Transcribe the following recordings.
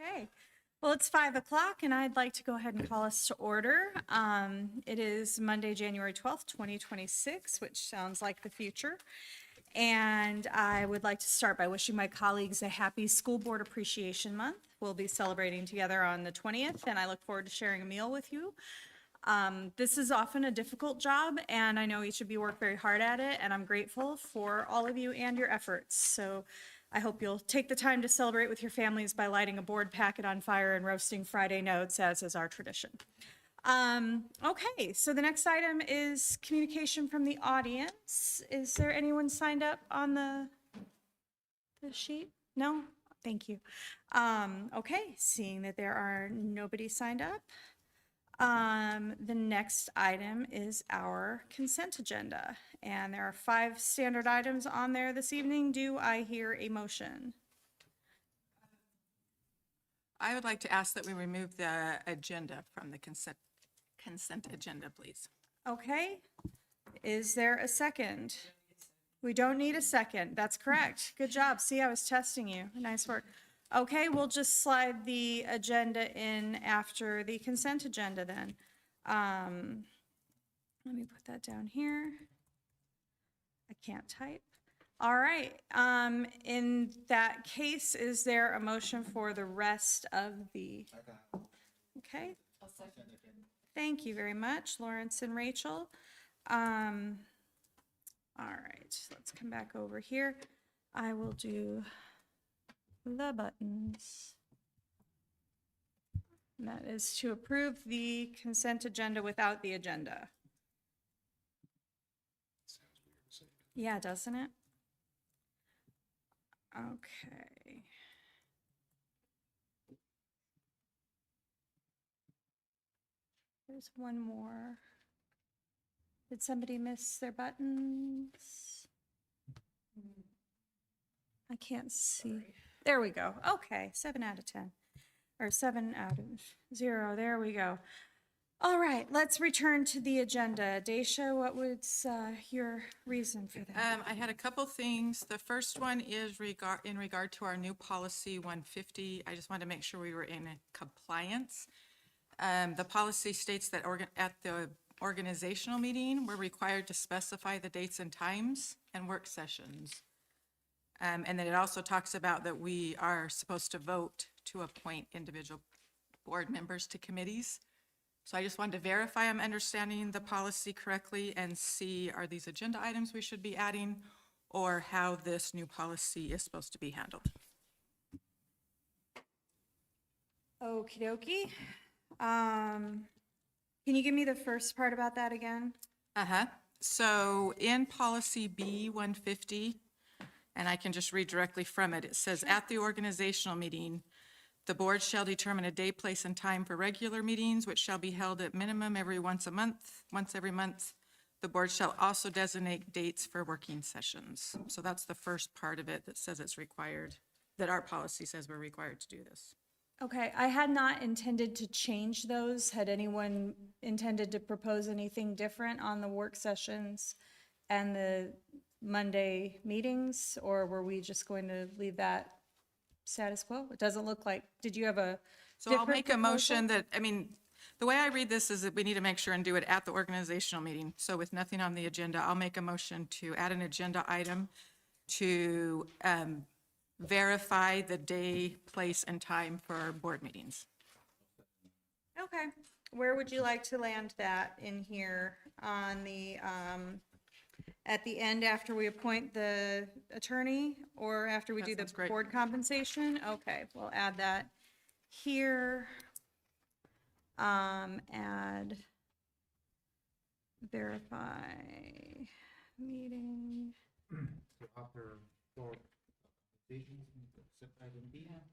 Okay, well, it's 5 o'clock and I'd like to go ahead and call us to order. It is Monday, January 12th, 2026, which sounds like the future. And I would like to start by wishing my colleagues a happy School Board Appreciation Month. We'll be celebrating together on the 20th, and I look forward to sharing a meal with you. This is often a difficult job, and I know each of you work very hard at it, and I'm grateful for all of you and your efforts. So I hope you'll take the time to celebrate with your families by lighting a board packet on fire and roasting Friday notes, as is our tradition. Okay, so the next item is communication from the audience. Is there anyone signed up on the sheet? No? Thank you. Okay, seeing that there are nobody signed up. The next item is our consent agenda, and there are 5 standard items on there this evening. Do I hear a motion? I would like to ask that we remove the agenda from the consent agenda, please. Okay, is there a second? We don't need a second, that's correct. Good job, see, I was testing you, nice work. Okay, we'll just slide the agenda in after the consent agenda then. Let me put that down here. I can't type. All right, in that case, is there a motion for the rest of the? Okay. Thank you very much, Lawrence and Rachel. All right, let's come back over here. I will do the buttons. And that is to approve the consent agenda without the agenda. Yeah, doesn't it? Okay. There's one more. Did somebody miss their buttons? I can't see. There we go. Okay, 7 out of 10. Or 7 out of 0. There we go. All right, let's return to the agenda. Daisha, what was your reason for that? I had a couple things. The first one is in regard to our new policy 150. I just wanted to make sure we were in compliance. The policy states that at the organizational meeting, we're required to specify the dates and times and work sessions. And then it also talks about that we are supposed to vote to appoint individual board members to committees. So I just wanted to verify I'm understanding the policy correctly and see, are these agenda items we should be adding, or how this new policy is supposed to be handled? Okie dokie. Can you give me the first part about that again? So in policy B150, and I can just read directly from it, it says, at the organizational meeting, the board shall determine a day, place, and time for regular meetings, which shall be held at minimum once every month. The board shall also designate dates for working sessions. So that's the first part of it that says it's required, that our policy says we're required to do this. Okay, I had not intended to change those. Had anyone intended to propose anything different on the work sessions and the Monday meetings, or were we just going to leave that status quo? It doesn't look like, did you have a So I'll make a motion that, the way I read this is that we need to make sure and do it at the organizational meeting. So with nothing on the agenda, I'll make a motion to add an agenda item to verify the day, place, and time for our board meetings. Okay, where would you like to land that in here on the, at the end after we appoint the attorney or after we do the board compensation? Okay, we'll add that here. Add, verify meeting.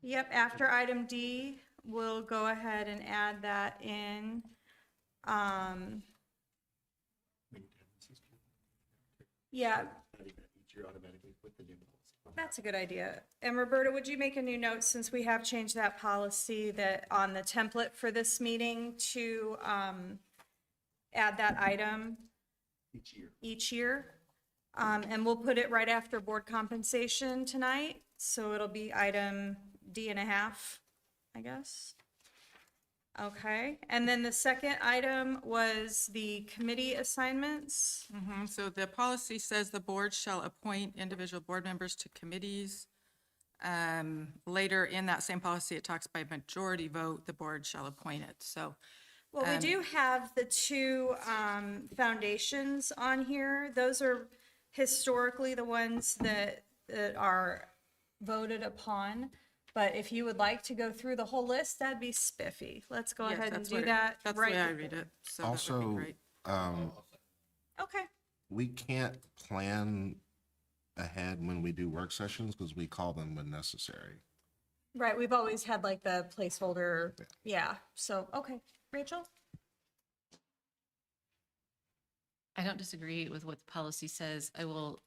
Yep, after item D, we'll go ahead and add that in. Yeah. That's a good idea. And Roberta, would you make a new note, since we have changed that policy, that on the template for this meeting to add that item each year? And we'll put it right after board compensation tonight. So it'll be item D and a half. I guess. Okay, and then the second item was the committee assignments. So the policy says the board shall appoint individual board members to committees. Later in that same policy, it talks by majority vote, the board shall appoint it, so. Well, we do have the two foundations on here. Those are historically the ones that are voted upon. But if you would like to go through the whole list, that'd be spiffy. Let's go Yes, ahead and that's do what it- that That's the right way I before. read it, so that would Also, be great. Okay, we can't plan ahead when we do work sessions because we call them when necessary. right, we've always had like the placeholder, yeah, so, okay. Rachel? I don't disagree with what the policy says. I will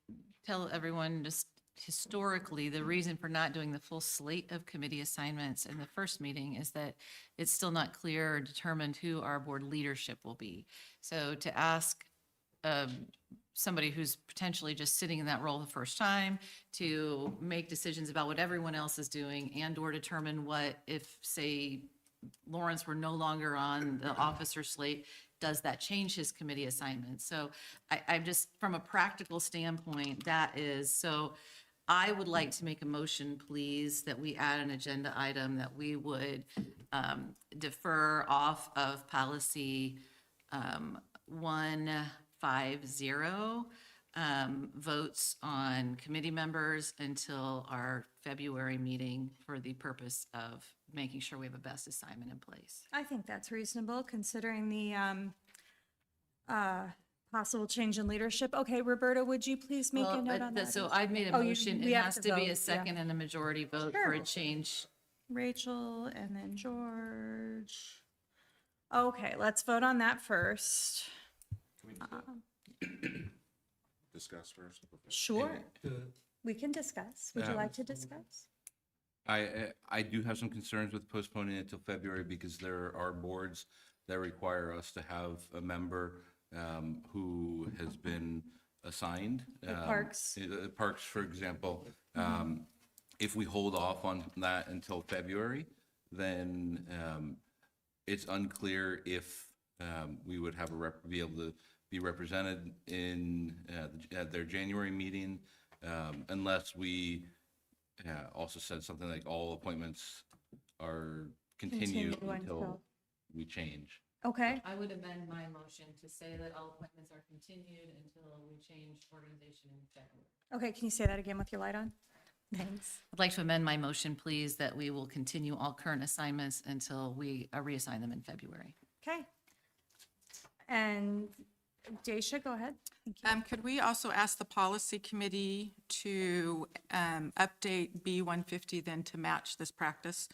tell everyone just historically, the reason for not doing the full slate of committee assignments in the first meeting is that it's still not clear or determined who our board leadership will be. So to ask somebody who's potentially just sitting in that role the first time to make decisions about what everyone else is doing and/or determine what if, say, Lawrence were no longer on the officer slate, does that change his committee assignments? So I'm just, from a practical standpoint, that is, so I would like to make a motion, please, that we add an agenda item that we would defer off of policy 150, votes on committee members until our February meeting for the purpose of making sure we have a best assignment in place. I think that's reasonable considering the possible change in leadership. Okay, Roberta, would you please make a Well, note on that? so I've made a Oh, motion. we It have has to to be vote, a yeah. second and a majority vote for a Sure. change. Rachel and then George. Okay, let's vote on that first. Discuss first. Sure. We can discuss. Would you like to discuss? I do have some concerns with postponing it till February because there are boards that require us to have a member who has been assigned. Parks. Parks, for example. If we hold off on that until February, then it's unclear if we would have be able to be represented in at their January meeting, unless we also said something like all appointments are continued Continue until until- we change. Okay, I would amend my motion to say that all appointments are continued until we change organization in February. okay, can you say that again with your light on? Thanks. I'd like to amend my motion, please, that we will continue all current assignments until we reassign them in February. Okay. And Daisha, go ahead. Thank you. Could we also ask the policy committee to update B-150 then to match this practice?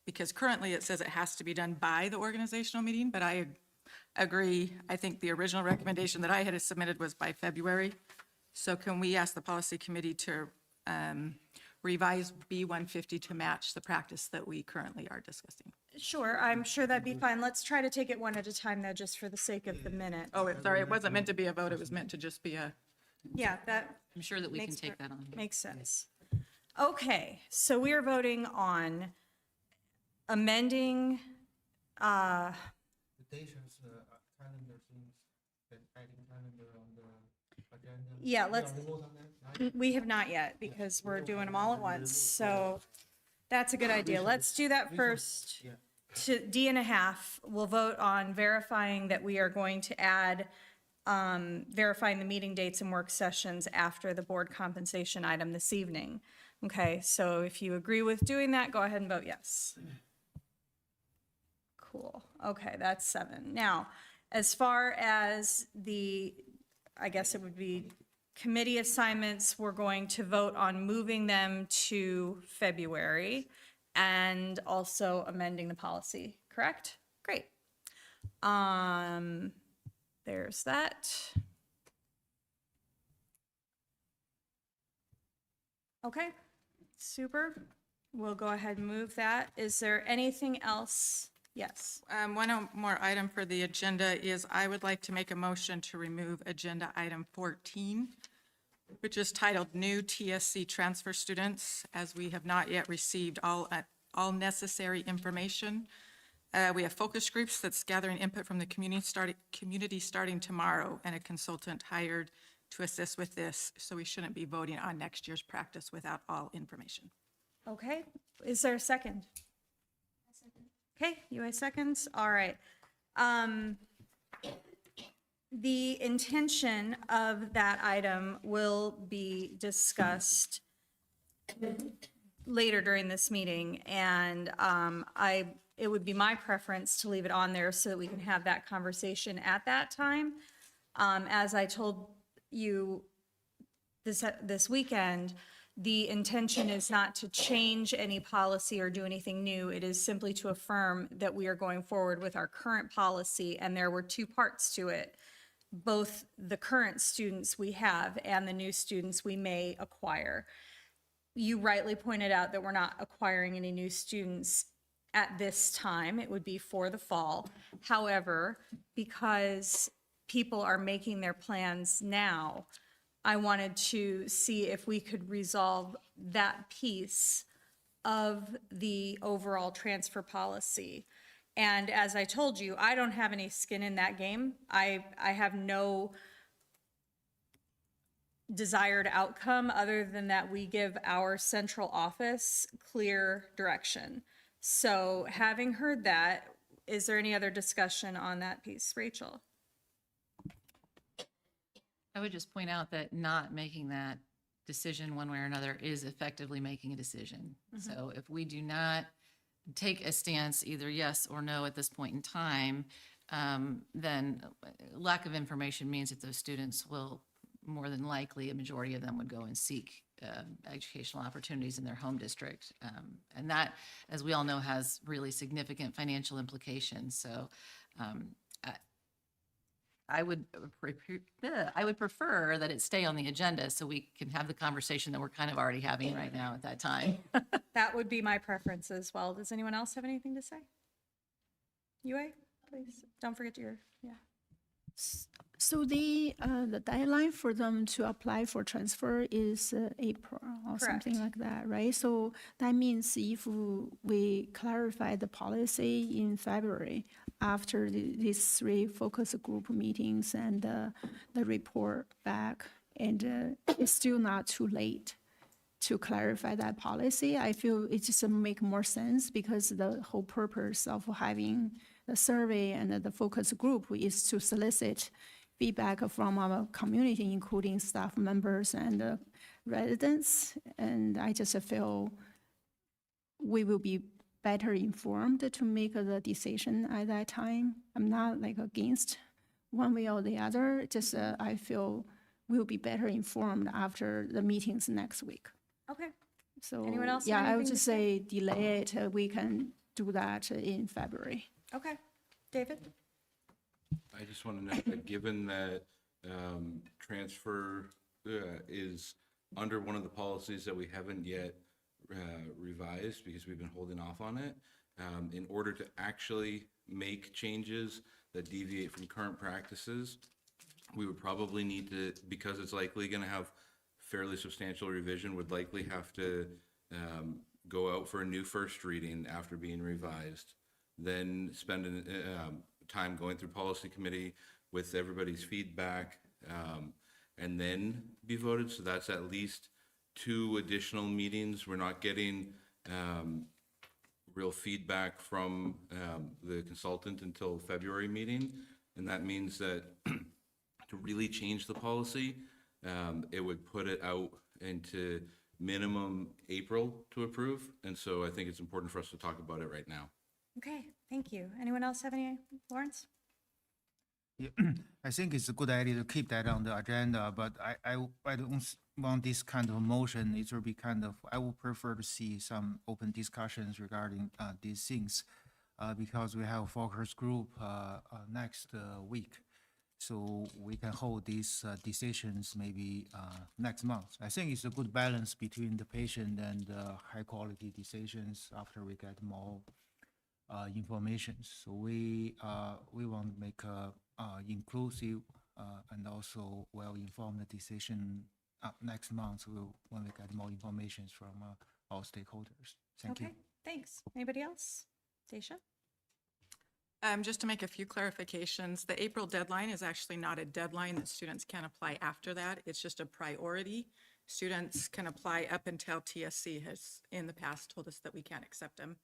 Because currently it says it has to be done by the organizational meeting, but I agree. I think the original recommendation that I had submitted was by February. So can we ask the policy committee to revise B-150 to match the practice that we currently are discussing? Sure, I'm sure that'd be fine. Let's try to take it one at a time though, just for the sake of the minute. Oh, sorry, it wasn't meant to be a vote. It was meant to just be a, Yeah, that I'm sure that we can Makes take per- that on. makes sense. Okay, so we are voting on amending, The dations, calendar things, and adding calendar on the agenda. Yeah, let's- We vote on that? we have not yet because we're doing them all at once, so that's a good idea. Let's do that first. Yeah. To D and a half, we'll vote on verifying that we are going to add, verifying the meeting dates and work sessions after the board compensation item this evening. Okay, so if you agree with doing that, go ahead and vote yes. Cool, okay, that's 7. Now, as far as the, I guess it would be committee assignments, we're going to vote on moving them to February and also amending the policy, correct? Great. There's that. Okay, super. We'll go ahead and move that. Is there anything else? Yes. one more item for the agenda is I would like to make a motion to remove agenda item 14, which is titled New TSC Transfer Students, as we have not yet received all all necessary information. We have focus groups that's gathering input from the community starting tomorrow, and a consultant hired to assist with this, so we shouldn't be voting on next year's practice without all information. Okay, is there a second? Okay, UA seconds, all right. The intention of that item will be discussed later during this meeting, and it would be my preference to leave it on there so that we can have that conversation at that time. As I told you this weekend, the intention is not to change any policy or do anything new. It is simply to affirm that we are going forward with our current policy, and there were two parts to it, both the current students we have and the new students we may acquire. You rightly pointed out that we're not acquiring any new students at this time. It would be for the fall. However, because people are making their plans now, I wanted to see if we could resolve that piece of the overall transfer policy. And as I told you, I don't have any skin in that game. I have no desired outcome other than that we give our central office clear direction. So having heard that, is there any other discussion on that piece? Rachel? I would just point out that not making that decision one way or another is effectively making a decision. So if we do not take a stance, either yes or no at this point in time, then lack of information means that those students will, more than likely, a majority of them would go and seek educational opportunities in their home district. And that, as we all know, has really significant financial implications. So I would prefer that it stay on the agenda so we can have the conversation that we're kind of already having right now at that time. That would be my preference as well. Does anyone else have anything to say? UA, please, don't forget your, yeah. So the deadline for them to apply for transfer is April or something Correct. like that, right? So that means if we clarify the policy in February after these 3 focus group meetings and the report back, and it's still not too late to clarify that policy, I feel it just make more sense because the whole purpose of having the survey and the focus group is to solicit feedback from our community, including staff members and residents. And I just feel we will be better informed to make the decision at that time. I'm not like against one way or the other, just I feel we'll be better informed after the meetings next week. Okay, So, Anyone else have yeah, I anything would to just say delay it. We can do that in February. okay. David? I just want to note that given that transfer is under one of the policies that we haven't yet revised because we've been holding off on it, in order to actually make changes that deviate from current practices, we would probably need to, because it's likely going to have fairly substantial revision, would likely have to go out for a new first reading after being revised, then spend time going through policy committee with everybody's feedback, and then be voted. So that's at least 2 additional meetings. We're not getting real feedback from the consultant until February meeting. And that means that to really change the policy, it would put it out into minimum April to approve. And so I think it's important for us to talk about it right now. Okay, thank you. Anyone else have any, Lawrence? Yeah, I think it's a good idea to keep that on the agenda, but I don't want this kind of motion. It will be kind of, I would prefer to see some open discussions regarding these things because we have a focus group next week. So we can hold these decisions maybe next month. I think it's a good balance between the patient and high quality decisions after we get more information. So we want to make a inclusive and also well-informed decision next month when we get more information from our stakeholders. Thank you. Okay, Thanks. Anybody else? Daisha? Just to make a few clarifications, the April deadline is actually not a deadline that students can apply after that. It's just a priority. Students can apply up until TSC has in the past told us that we can't accept them.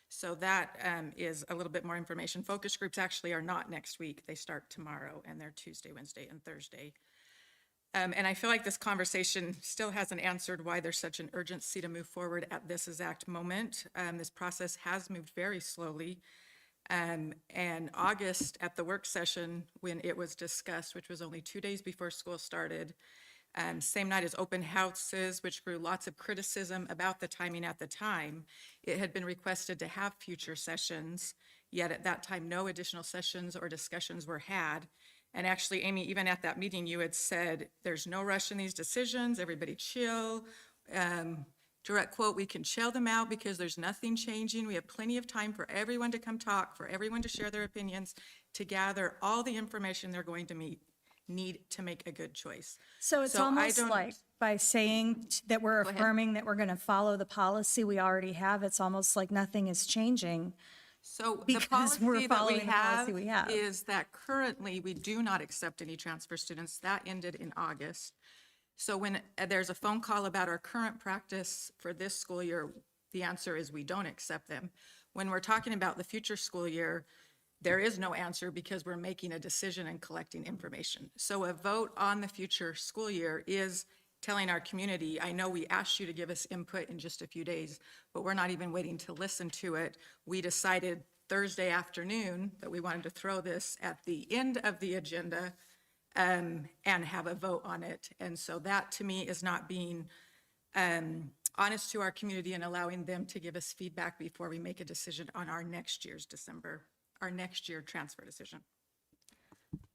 So that is a little bit more information. Focus groups actually are not next week. They start tomorrow and they're Tuesday, Wednesday, and Thursday. And I feel like this conversation still hasn't answered why there's such an urgency to move forward at this exact moment. This process has moved very slowly. And August at the work session, when it was discussed, which was only 2 days before school started, same night as open houses, which grew lots of criticism about the timing at the time, it had been requested to have future sessions, yet at that time, no additional sessions or discussions were had. And actually, Amy, even at that meeting, you had said, there's no rush in these decisions, everybody chill. Direct quote, we can chill them out because there's nothing changing. We have plenty of time for everyone to come talk, for everyone to share their opinions, to gather all the information they're going to need to make a good choice. So it's So I almost don't- like by saying that we're ahead. affirming that we're going to follow the policy we already have, it's almost like nothing is changing. So the Because we're policy that following we the policy we have. is that currently we do not accept any transfer students. That ended in August. So when there's a phone call about our current practice for this school year, the answer is we don't accept them. When we're talking about the future school year, there is no answer because we're making a decision and collecting information. So a vote on the future school year is telling our community, I know we asked you to give us input in just a few days, but we're not even waiting to listen to it. We decided Thursday afternoon that we wanted to throw this at the end of the agenda and have a vote on it. And so that, to me, is not being honest to our community and allowing them to give us feedback before we make a decision on our next year transfer decision.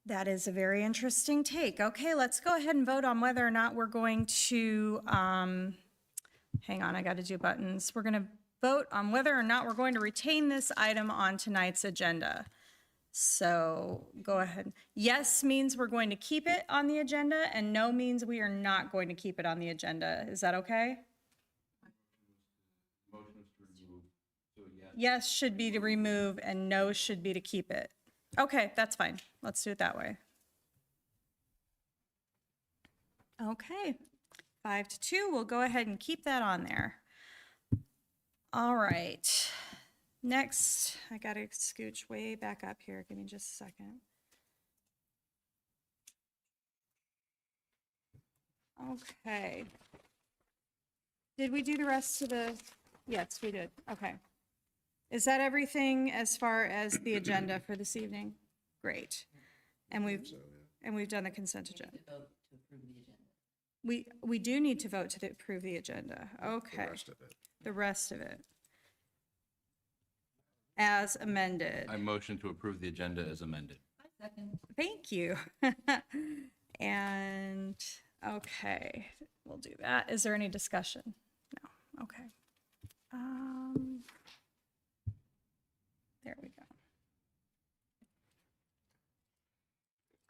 That is a very interesting take. Okay, let's go ahead and vote on whether or not we're going to, hang on, I got to do buttons. We're going to vote on whether or not we're going to retain this item on tonight's agenda. So go ahead. Yes means we're going to keep it on the agenda, and no means we are not going to keep it on the agenda. Is that okay? Yes should be to remove, and no should be to keep it. Okay, that's fine. Let's do it that way. Okay, 5-2, we'll go ahead and keep that on there. All right. Next, I gotta scooch way back up here. Give me just a second. Okay. Did we do the rest of the, yes, we did. Okay. Is that everything as far as the agenda for this evening? Great. And we've done the consent agenda. We do need to vote to approve the agenda. Okay. The rest of it. As amended. I motion to approve the agenda as amended. Thank you. And, okay, we'll do that. Is there any discussion? No, okay. There we go.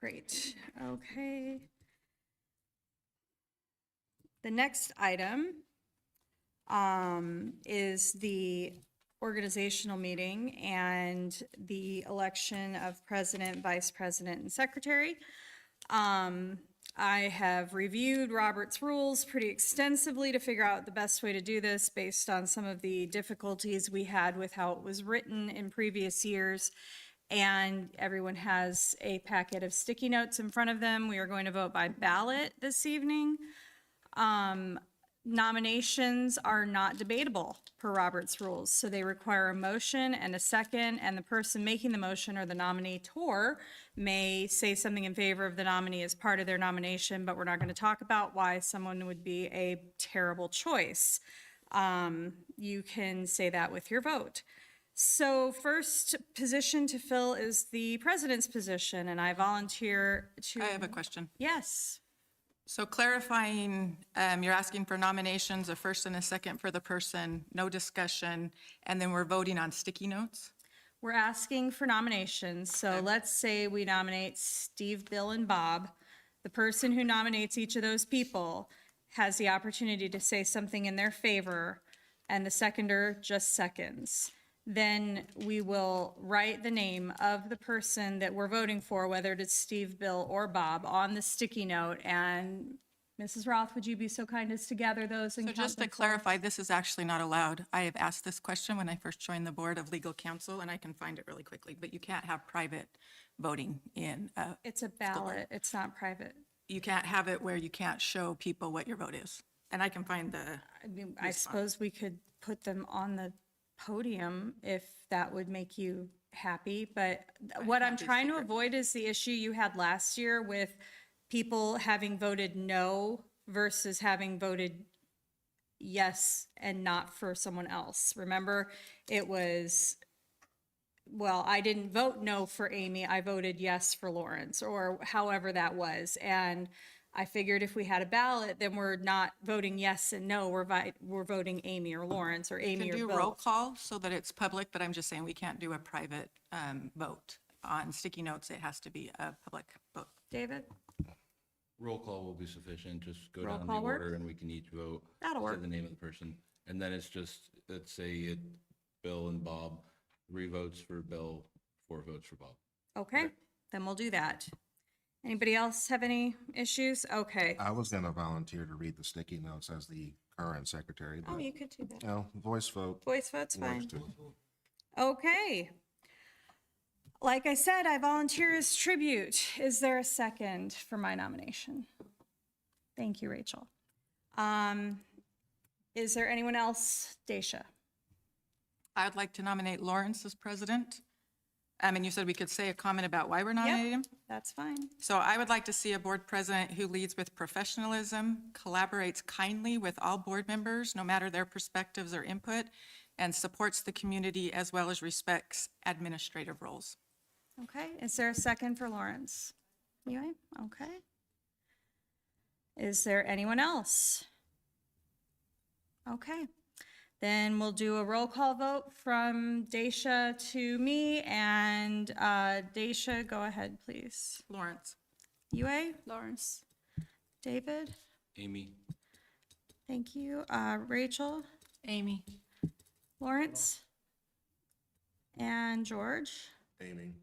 Great, okay. The next item is the organizational meeting and the election of president, vice president, and secretary. I have reviewed Robert's rules pretty extensively to figure out the best way to do this based on some of the difficulties we had with how it was written in previous years. And everyone has a packet of sticky notes in front of them. We are going to vote by ballot this evening. Nominations are not debatable per Robert's rules, so they require a motion and a second, and the person making the motion or the nominator may say something in favor of the nominee as part of their nomination, but we're not going to talk about why someone would be a terrible choice. You can say that with your vote. So first position to fill is the president's position, and I volunteer to. I have a question. Yes. So clarifying, you're asking for nominations, a first and a second for the person, no discussion, and then we're voting on sticky notes? We're asking for nominations. So let's say we nominate Steve, Bill, and Bob. The person who nominates each of those people has the opportunity to say something in their favor and the seconder just seconds. Then we will write the name of the person that we're voting for, whether it is Steve, Bill, or Bob, on the sticky note. And Mrs. Roth, would you be so kind as to gather those and So count just to them for us? clarify, this is actually not allowed. I have asked this question when I first joined the Board of Legal Counsel, and I can find it really quickly, but you can't have private voting in, It's a ballot, it's not private. you can't have it where you can't show people what your vote is. And I can find the, I mean, I suppose we could put them on the podium if that would make you happy, but what I'm happy trying to secret. avoid is the issue you had last year with people having voted no versus having voted yes and not for someone else. Remember, it was, well, I didn't vote no for Amy, I voted yes for Lawrence, or however that was. And I figured if we had a ballot, then we're not voting yes and no, we're voting Amy or Lawrence, or you Amy can or do roll Bill. call so that it's public, but I'm just saying we can't do a private vote. On sticky notes, it has to be a public vote. David? Roll call will be sufficient, just go Roll down the call work? order and we can each vote. That'll say work. the name of the person, and then it's just, let's say it, Bill and Bob, 3 votes for Bill, 4 votes for Bob. Okay, then we'll do that. Anybody else have any issues? Okay. I was gonna volunteer to read the sticky notes as the current secretary, Oh, but, you could do that. no, voice vote Voice vote's works fine. too. Okay. Like I said, I volunteer as tribute. Is there a second for my nomination? Thank you, Rachel. Is there anyone else? Daisha? I would like to nominate Lawrence as president. And you said we could say a comment about why we're nominating him? That's fine. So I would like to see a board president who leads with professionalism, collaborates kindly with all board members, no matter their perspectives or input, and supports the community as well as respects administrative roles. Okay, is there a second for Lawrence? Anyway, okay. Is there anyone else? Okay, then we'll do a roll call vote from Daisha to me, and Daisha, go ahead, please. Lawrence. Yue, Lawrence. David, Amy? thank you. Rachel, Amy? Lawrence, and George. Amy.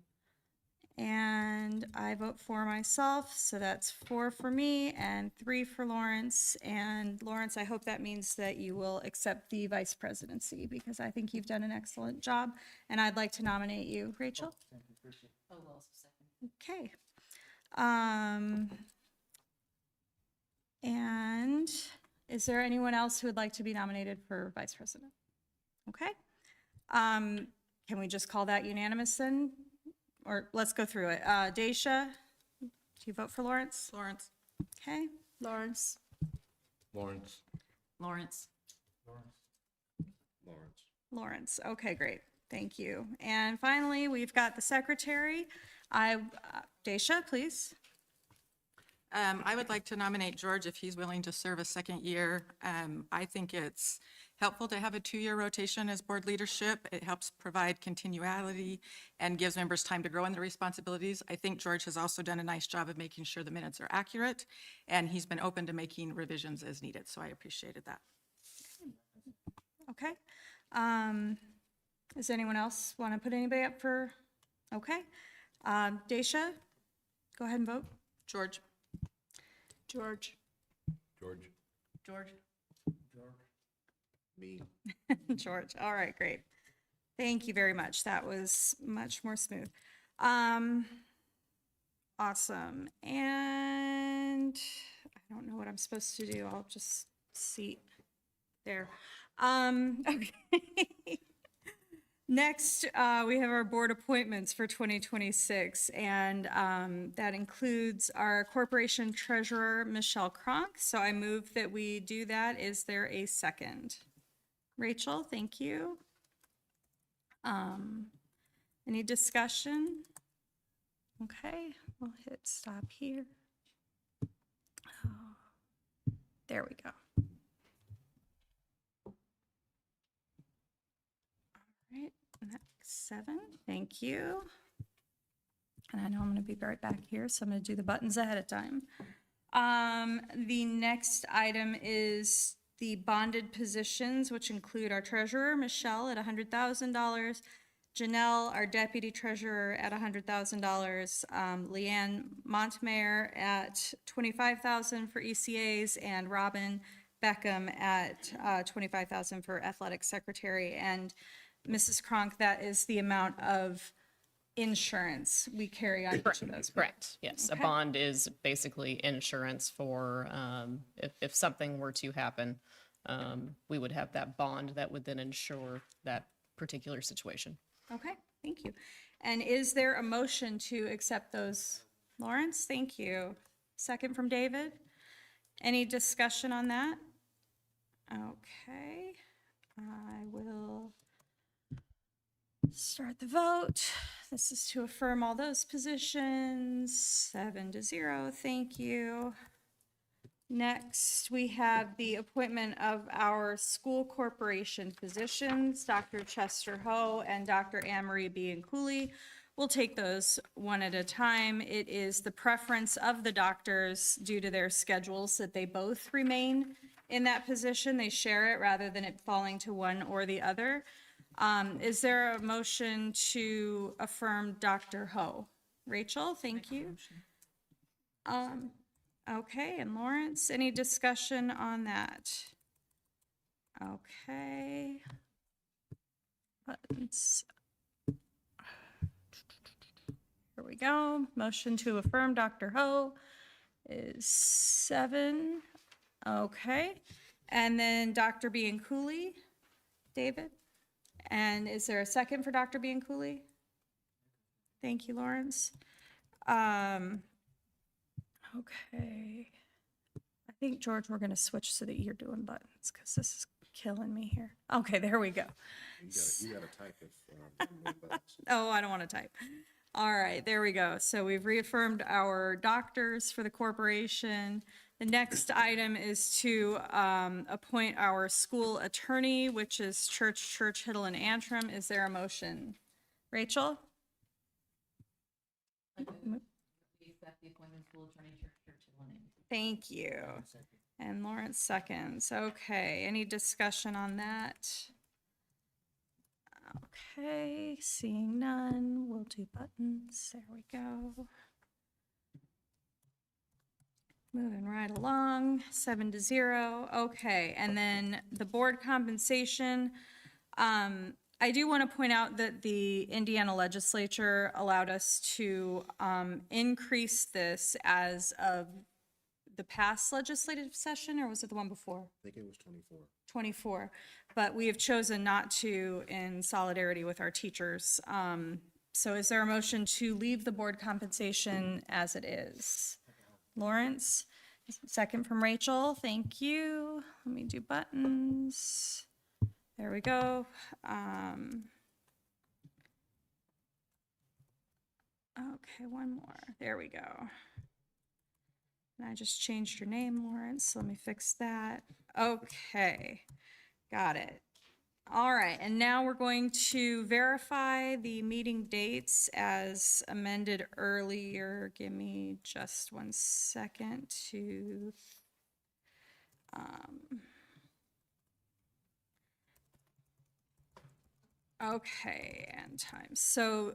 And I vote for myself, so that's 4 for me and 3 for Lawrence. And Lawrence, I hope that means that you will accept the vice presidency, because I think you've done an excellent job, and I'd like to nominate you. Rachel? Oh, well, second. Okay. And is there anyone else who would like to be nominated for vice president? Okay. Can we just call that unanimous then? Or let's go through it. Daisha, do you vote for Lawrence? Lawrence. Okay. Lawrence. Lawrence? Lawrence? Lawrence. Lawrence. Okay, great. Thank you. And finally, we've got the secretary. Daisha, please. I would like to nominate George if he's willing to serve a second year. I think it's helpful to have a 2-year rotation as board leadership. It helps provide continuality and gives members time to grow in their responsibilities. I think George has also done a nice job of making sure the minutes are accurate, and he's been open to making revisions as needed, so I appreciated that. Okay. Does anyone else want to put anybody up for? Okay. Daisha, go ahead and vote. George. George. George? George? Me. George. All right, great. Thank you very much. That was much more smooth. Awesome. And I don't know what I'm supposed to do. I'll just seat there. Okay. Next, we have our board appointments for 2026, and that includes our corporation treasurer, Michelle Kronk. So I move that we do that. Is there a second? Rachel, thank you. Any discussion? Okay, we'll hit stop here. Oh, there we go. All right, that's 7. Thank you. And I know I'm going to be right back here, so I'm going to do the buttons ahead of time. The next item is the bonded positions, which include our treasurer, Michelle, at $100,000, Janelle, our deputy treasurer, at $100,000, Leanne Montmayor at $25,000 for ECAs, and Robin Beckham at $25,000 for athletic secretary. And Mrs. Cronk, that is the amount of insurance we carry on each of those. Correct, yes. A Okay. bond is basically insurance for, if something were to happen, we would have that bond that would then insure that particular situation. Okay, thank you. And is there a motion to accept those? Lawrence, thank you. Second from David. Any discussion on that? Okay, I will start the vote. This is to affirm all those positions, 7-0, thank you. Next, we have the appointment of our school corporation physicians, Dr. Chester Ho and Dr. Anne-Marie Bianculli. We'll take those one at a time. It is the preference of the doctors due to their schedules that they both remain in that position. They share it rather than it falling to one or the other. Is there a motion to affirm Dr. Ho? Rachel, thank you. Okay, and Lawrence, any discussion on that? Okay. Buttons. Here we go. Motion to affirm Dr. Ho is 7. Okay. And then Dr. Bianculli, David? And is there a second for Dr. Bianculli? Thank you, Lawrence. Okay. I think, George, we're going to switch so that you're doing buttons because this is killing me here. Okay, there we go. You gotta type if, Oh, I don't want to type. All right, there we go. So we've reaffirmed our doctors for the corporation. The next item is to appoint our school attorney, which is Church, Hiddle, and Antrim. Is there a motion? Rachel? Thank you. And Lawrence seconds. Okay, any discussion on that? Okay, seeing none, we'll do buttons. There we go. Moving right along, 7-0. Okay, and then the board compensation. I do want to point out that the Indiana legislature allowed us to increase this as of the past legislative session, or was it the one before? I think it was 24. 24, but we have chosen not to in solidarity with our teachers. So is there a motion to leave the board compensation as it is? Lawrence, second from Rachel, thank you. Let me do buttons. There we go. Okay, one more, there we go. And I just changed your name, Lawrence. Let me fix that. Okay, got it. All right, and now we're going to verify the meeting dates as amended earlier. Give me just 1 second to... Okay, and time. So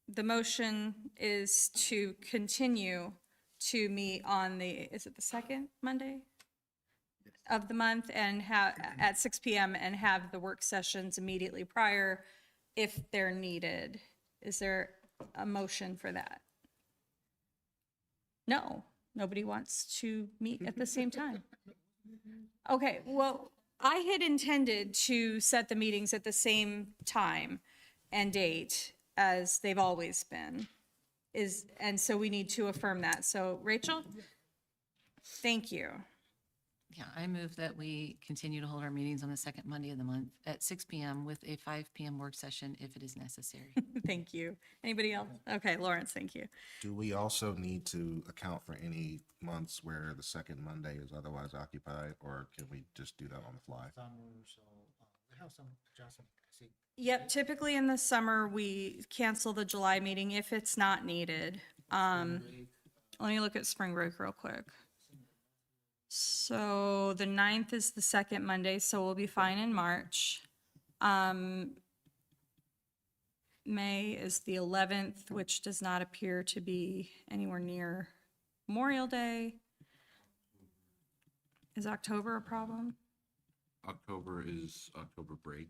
the motion is to continue to meet on the, is it the second Monday of the month, and have at 6 p.m. and have the work sessions immediately prior if they're needed. Is there a motion for that? No, nobody wants to meet at the same time. Okay, well, I had intended to set the meetings at the same time and date as they've always been. And so we need to affirm that. So Rachel? Thank you. Yeah, I move that we continue to hold our meetings on the second Monday of the month at 6 p.m. with a 5 p.m. work session if it is necessary. Thank you. Anybody else? Okay, Lawrence, thank you. Do we also need to account for any months where the second Monday is otherwise occupied, or can we just do that on the fly? We have some adjustment, I think. Yep, typically in the summer, we cancel the July meeting if it's not needed. Let me look at spring break real quick. So the 9th is the second Monday, so we'll be fine in March. May is the 11th, which does not appear to be anywhere near Memorial Day. Is October a problem? October is October break.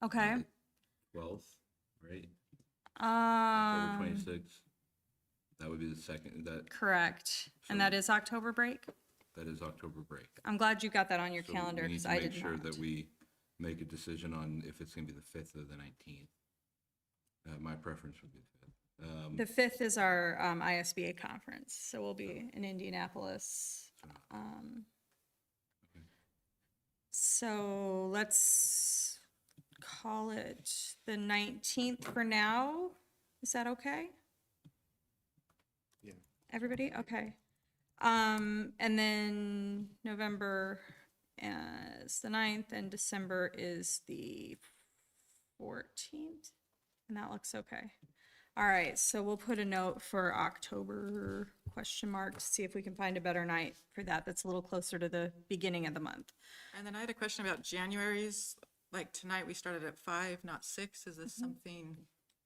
Okay. 12th, right? October Um, 26th. That would be the second, correct. And that is October break? that is October break. I'm glad you got that on your So calendar we need because to I make did sure not. that we make a decision on if it's gonna be the 5th or the 19th. My preference would be the 5th. The 5th is our ISBA conference, so we'll be in Indianapolis. So let's call it the 19th for now. Is that okay? Yeah. Everybody? Okay. And then November is the 9th and December is the 14th. And that looks okay. All right, so we'll put a note for October question mark to see if we can find a better night for that. That's a little closer to the beginning of the month. And then I had a question about January's, like tonight we started at 5, not 6. Is this something,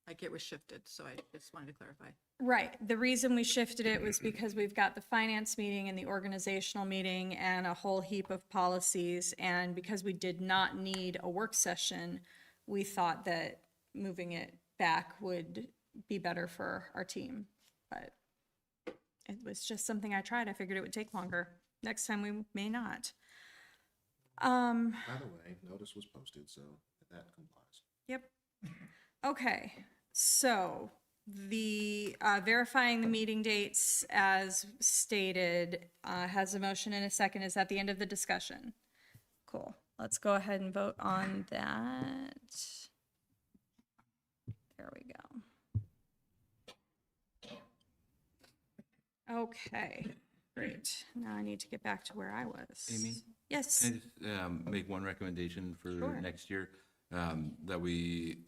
like it was shifted? So I just wanted to clarify. Right. The reason we shifted it was because we've got the finance meeting and the organizational meeting and a whole heap of policies. And because we did not need a work session, we thought that moving it back would be better for our team. But it was just something I tried. I figured it would take longer. Next time we may not. By the way, notice was posted, so that complies. Yep. Okay, so the verifying the meeting dates as stated has a motion and a second. Is that the end of the discussion? Cool. Let's go ahead and vote on that. There we go. Okay, great. Now I need to get back to where I was. Amy? Yes. Can I just make one recommendation for Sure. next year? That we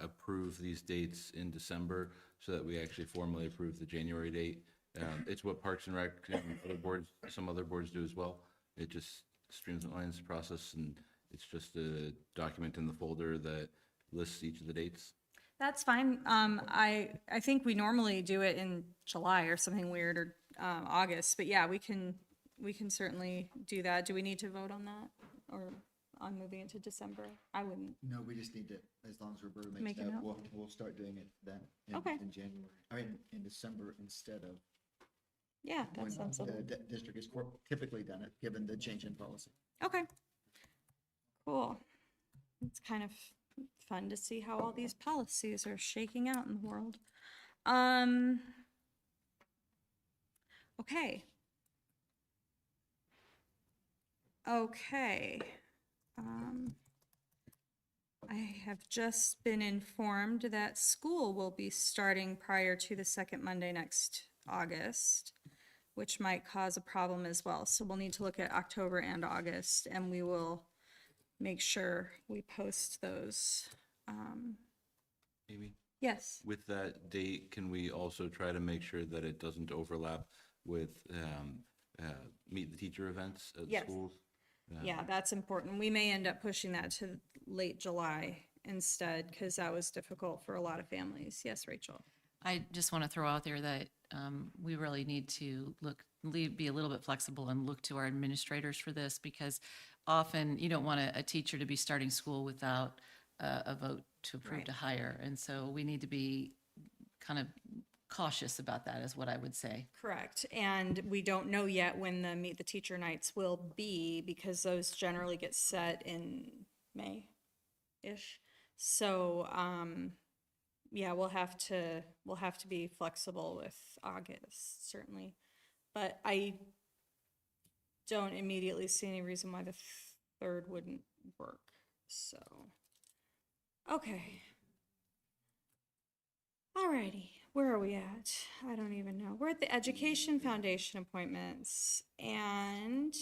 approve these dates in December so that we actually formally approve the January date. It's what Parks and Rec and other boards, some other boards do as well. It just streamlines the process, and it's just a document in the folder that lists each of the dates. That's fine. I think we normally do it in July or something weird, or August, but yeah, we can certainly do that. Do we need to vote on that or on moving it to December? I wouldn't. No, we just need to, as long as Roberta Make makes a that, note. we'll start doing it then Okay. in January, I mean, in December instead of Yeah, when that sounds the good. district is typically done it, given the change in policy. Okay. Cool. It's kind of fun to see how all these policies are shaking out in the world. Okay. Okay. I have just been informed that school will be starting prior to the second Monday next August, which might cause a problem as well. So we'll need to look at October and August, and we will make sure we post those. Amy? Yes. With that date, can we also try to make sure that it doesn't overlap with meet the teacher events at Yes. schools? Yeah, that's important. We may end up pushing that to late July instead, because that was difficult for a lot of families. Yes, Rachel? I just want to throw out there that we really need to be a little bit flexible and look to our administrators for this, because often you don't want a teacher to be starting school without a vote to approve Right. to hire. And so we need to be kind of cautious about that, is what I would say. Correct. And we don't know yet when the Meet the Teacher nights will be, because those generally get set in May-ish. So, yeah, we'll have to be flexible with August, certainly. But I don't immediately see any reason why the 3rd wouldn't work, so. Okay. Alrighty, where are we at? I don't even know. We're at the Education Foundation appointments, and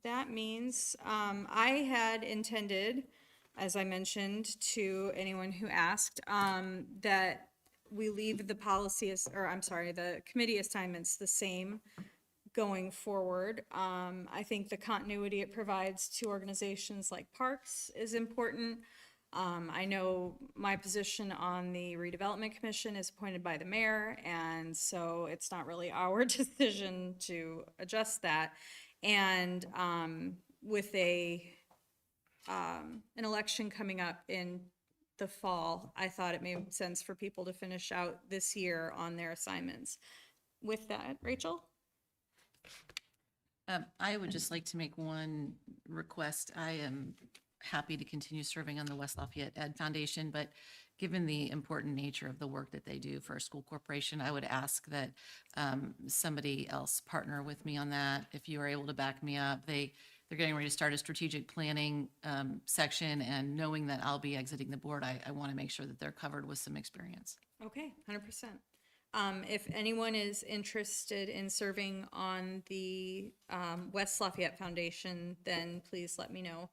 that means I had intended, as I mentioned to anyone who asked, that we leave the policy, the committee assignments the same, going forward. I think the continuity it provides to organizations like Parks is important. I know my position on the redevelopment commission is appointed by the mayor, and so it's not really our decision to adjust that. And with an election coming up in the fall, I thought it made sense for people to finish out this year on their assignments. With that, Rachel? I would just like to make one request. I am happy to continue serving on the West Lafayette Ed Foundation, but given the important nature of the work that they do for our school corporation, I would ask that somebody else partner with me on that. If you are able to back me up, they're getting ready to start a strategic planning section, and knowing that I'll be exiting the board, I want to make sure that they're covered with some experience. Okay, 100%. If anyone is interested in serving on the West Lafayette Foundation, then please let me know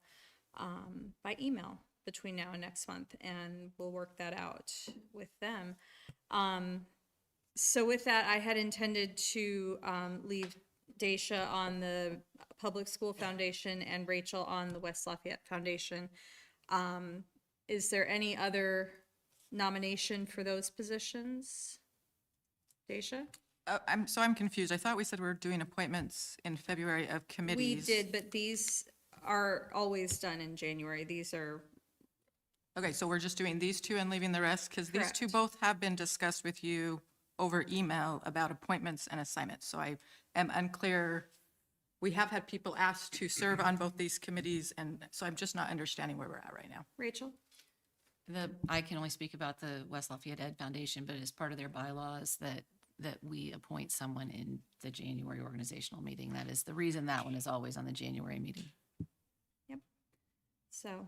by email between now and next month, and we'll work that out with them. So with that, I had intended to leave Daisha on the Public School Foundation and Rachel on the West Lafayette Foundation. Is there any other nomination for those positions? Daisha? I'm confused. I thought we said we were doing appointments in February of We committees. did, but these are always done in January. These are, Okay, so we're just doing these two and leaving the rest? Because these two Correct. both have been discussed with you over email about appointments and assignments. So I am unclear. We have had people asked to serve on both these committees, and so I'm just not understanding where we're at right now. Rachel? I can only speak about the West Lafayette Ed Foundation, but as part of their bylaws that we appoint someone in the January organizational meeting. That is the reason that one is always on the January meeting. So,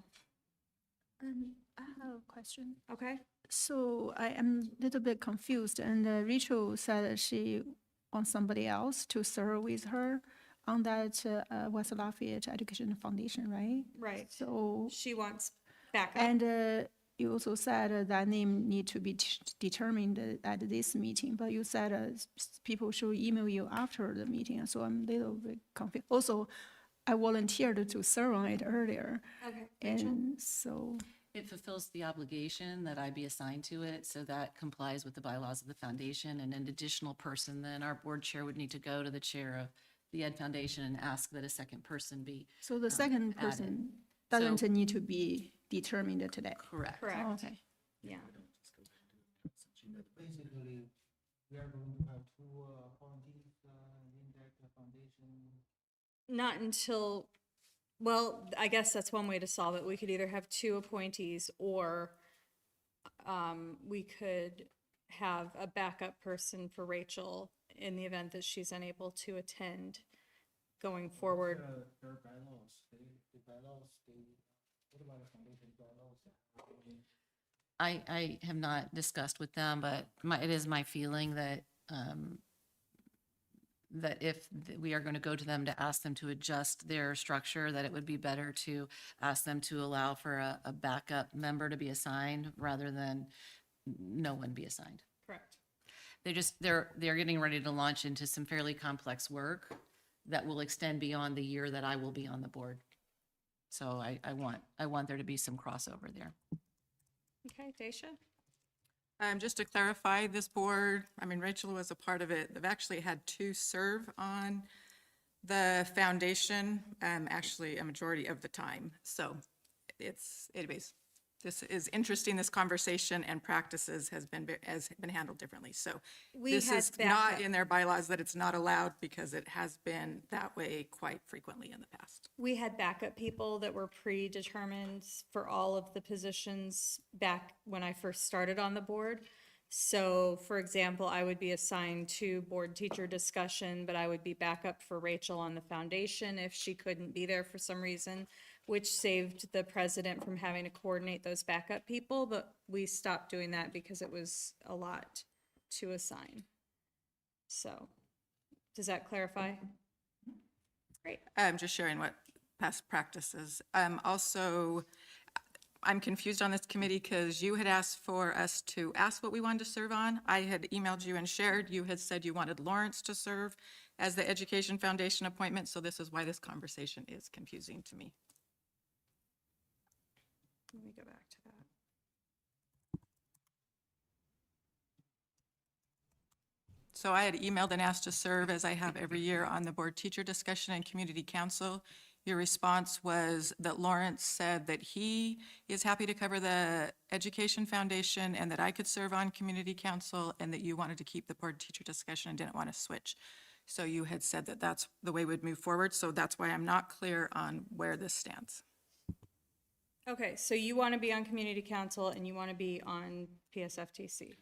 I have a question. okay. So I am a little bit confused, and Rachel said she wants somebody else to serve with her on that West Lafayette Education Foundation, right? Right. So, She wants backup. and you also said that name need to be determined at this meeting, but you said people should email you after the meeting, so I'm a little bit confused. Also, I volunteered to serve on it earlier, Okay, Rachel? and so. It fulfills the obligation that I be assigned to it, so that complies with the bylaws of the foundation. And an additional person, then our board chair would need to go to the chair of the Ed Foundation and ask that a second person be So the second added. person doesn't So- need to be determined today? correct. Correct. Okay. Yeah. Basically, we are going to have two appointees in that foundation. Not until, well, I guess that's one way to solve it. We could either have two appointees, or we could have a backup person for Rachel in the event that she's unable to attend going forward. Their bylaws, the bylaws, what about the foundation bylaws? I have not discussed with them, but it is my feeling that that if we are going to go to them to ask them to adjust their structure, that it would be better to ask them to allow for a backup member to be assigned rather than no one be assigned. Correct. They're getting ready to launch into some fairly complex work that will extend beyond the year that I will be on the board. So I want there to be some crossover there. Okay, Daisha? Just to clarify, this board, I mean, Rachel was a part of it. They've actually had two serve on the foundation, actually a majority of the time. So anyways, this is interesting. This conversation and practices has been handled differently. So We this had is not backup. in their bylaws that it's not allowed, because it has been that way quite frequently in the past. We had backup people that were predetermined for all of the positions back when I first started on the board. So, for example, I would be assigned to board teacher discussion, but I would be backup for Rachel on the foundation if she couldn't be there for some reason, which saved the president from having to coordinate those backup people, but we stopped doing that because it was a lot to assign. So, does that clarify? Great. I'm just sharing what past practices. Also, I'm confused on this committee because you had asked for us to ask what we wanted to serve on. I had emailed you and shared. You had said you wanted Lawrence to serve. as the Education Foundation appointment, so this is why this conversation is confusing to me. Let me go back to that. So I had emailed and asked to serve, as I have every year, on the board teacher discussion and community council. Your response was that Lawrence said that he is happy to cover the Education Foundation and that I could serve on community council, and that you wanted to keep the board teacher discussion and didn't want to switch. So you had said that that's the way we'd move forward, so that's why I'm not clear on where this stands. Okay, so you want to be on community council and you want to be on PSFTC.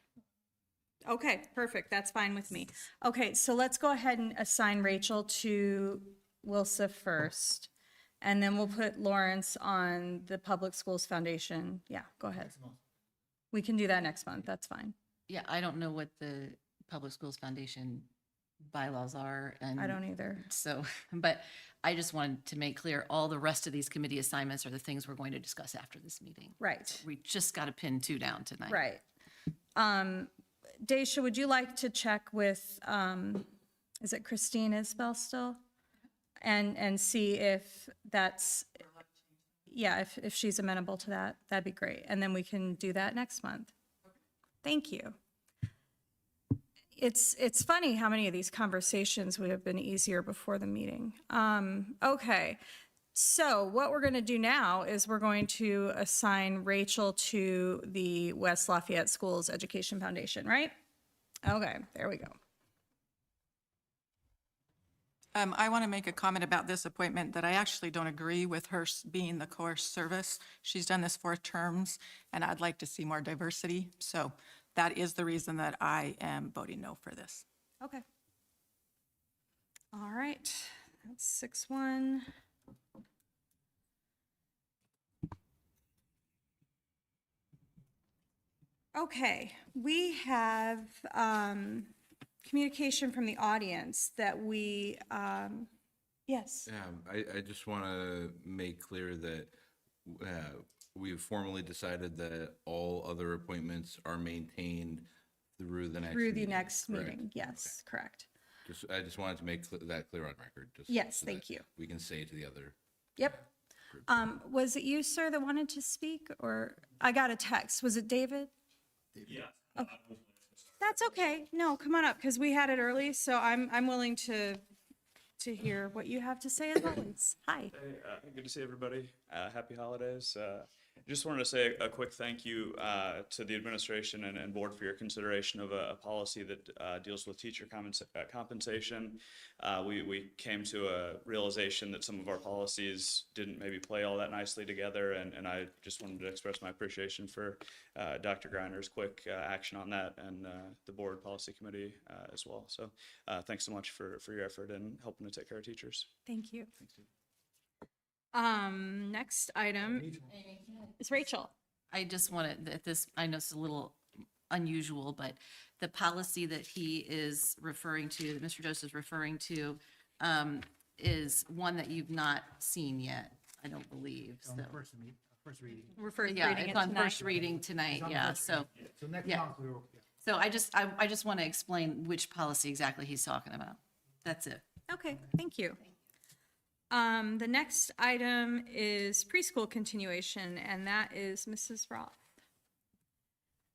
Okay, perfect. That's fine with me. Okay, so let's go ahead and assign Rachel to WLCSC first. And then we'll put Lawrence on the Public Schools Foundation. Yeah, go ahead. We can do that next month. That's fine. Yeah, I don't know what the Public Schools Foundation bylaws are, and I don't either. so, but I just wanted to make clear, all the rest of these committee assignments are the things we're going to discuss after this meeting. Right, We just got to pin 2 down tonight. right. Daisha, would you like to check with, is it Christine Isbell still? And see if that's, yeah, if she's amenable to that, that'd be great. And then we can do that next month. Thank you. It's funny how many of these conversations would have been easier before the meeting. Okay, so what we're going to do now is we're going to assign Rachel to the West Lafayette Schools Education Foundation, right? Okay, there we go. I want to make a comment about this appointment, that I actually don't agree with her being the core service. She's done this 4 terms, and I'd like to see more diversity. So that is the reason that I am voting no for this. Okay. All right, that's 6-1. Okay, we have communication from the audience that we, yes. I just want to make clear that we've formally decided that all other appointments are maintained through the next. Through the meeting, next correct? meeting, yes, correct. I just wanted to make that clear on record. Yes, so thank that you. We can say to the other. Yep. Was it you, sir, that wanted to speak, or I got a text? Was it David? Yeah. Oh. That's okay. No, come on up, because we had it early, so I'm willing to hear what you have to say as always. Hi. Hey, good to see everybody. Happy holidays. Just wanted to say a quick thank you to the administration and board for your consideration of a policy that deals with teacher compensation. We came to a realization that some of our policies didn't maybe play all that nicely together, and I just wanted to express my appreciation for Dr. Griner's quick action on that, and the board policy committee as well. So thanks so much for your effort in helping to take care of teachers. Thank you. Next item is Rachel. I just wanted, that this, I know it's a little unusual, but the policy that he is referring to, that Mr. Joseph is referring to, is one that you've not seen yet, I don't believe, so. First reading. We're first Yeah, reading it it's on tonight. first reading tonight, yeah, so, So next Yeah. month we will, yeah. so I just want to explain which policy exactly he's talking about. That's it. Okay, thank you. The next item is preschool continuation, and that is Mrs. Roth.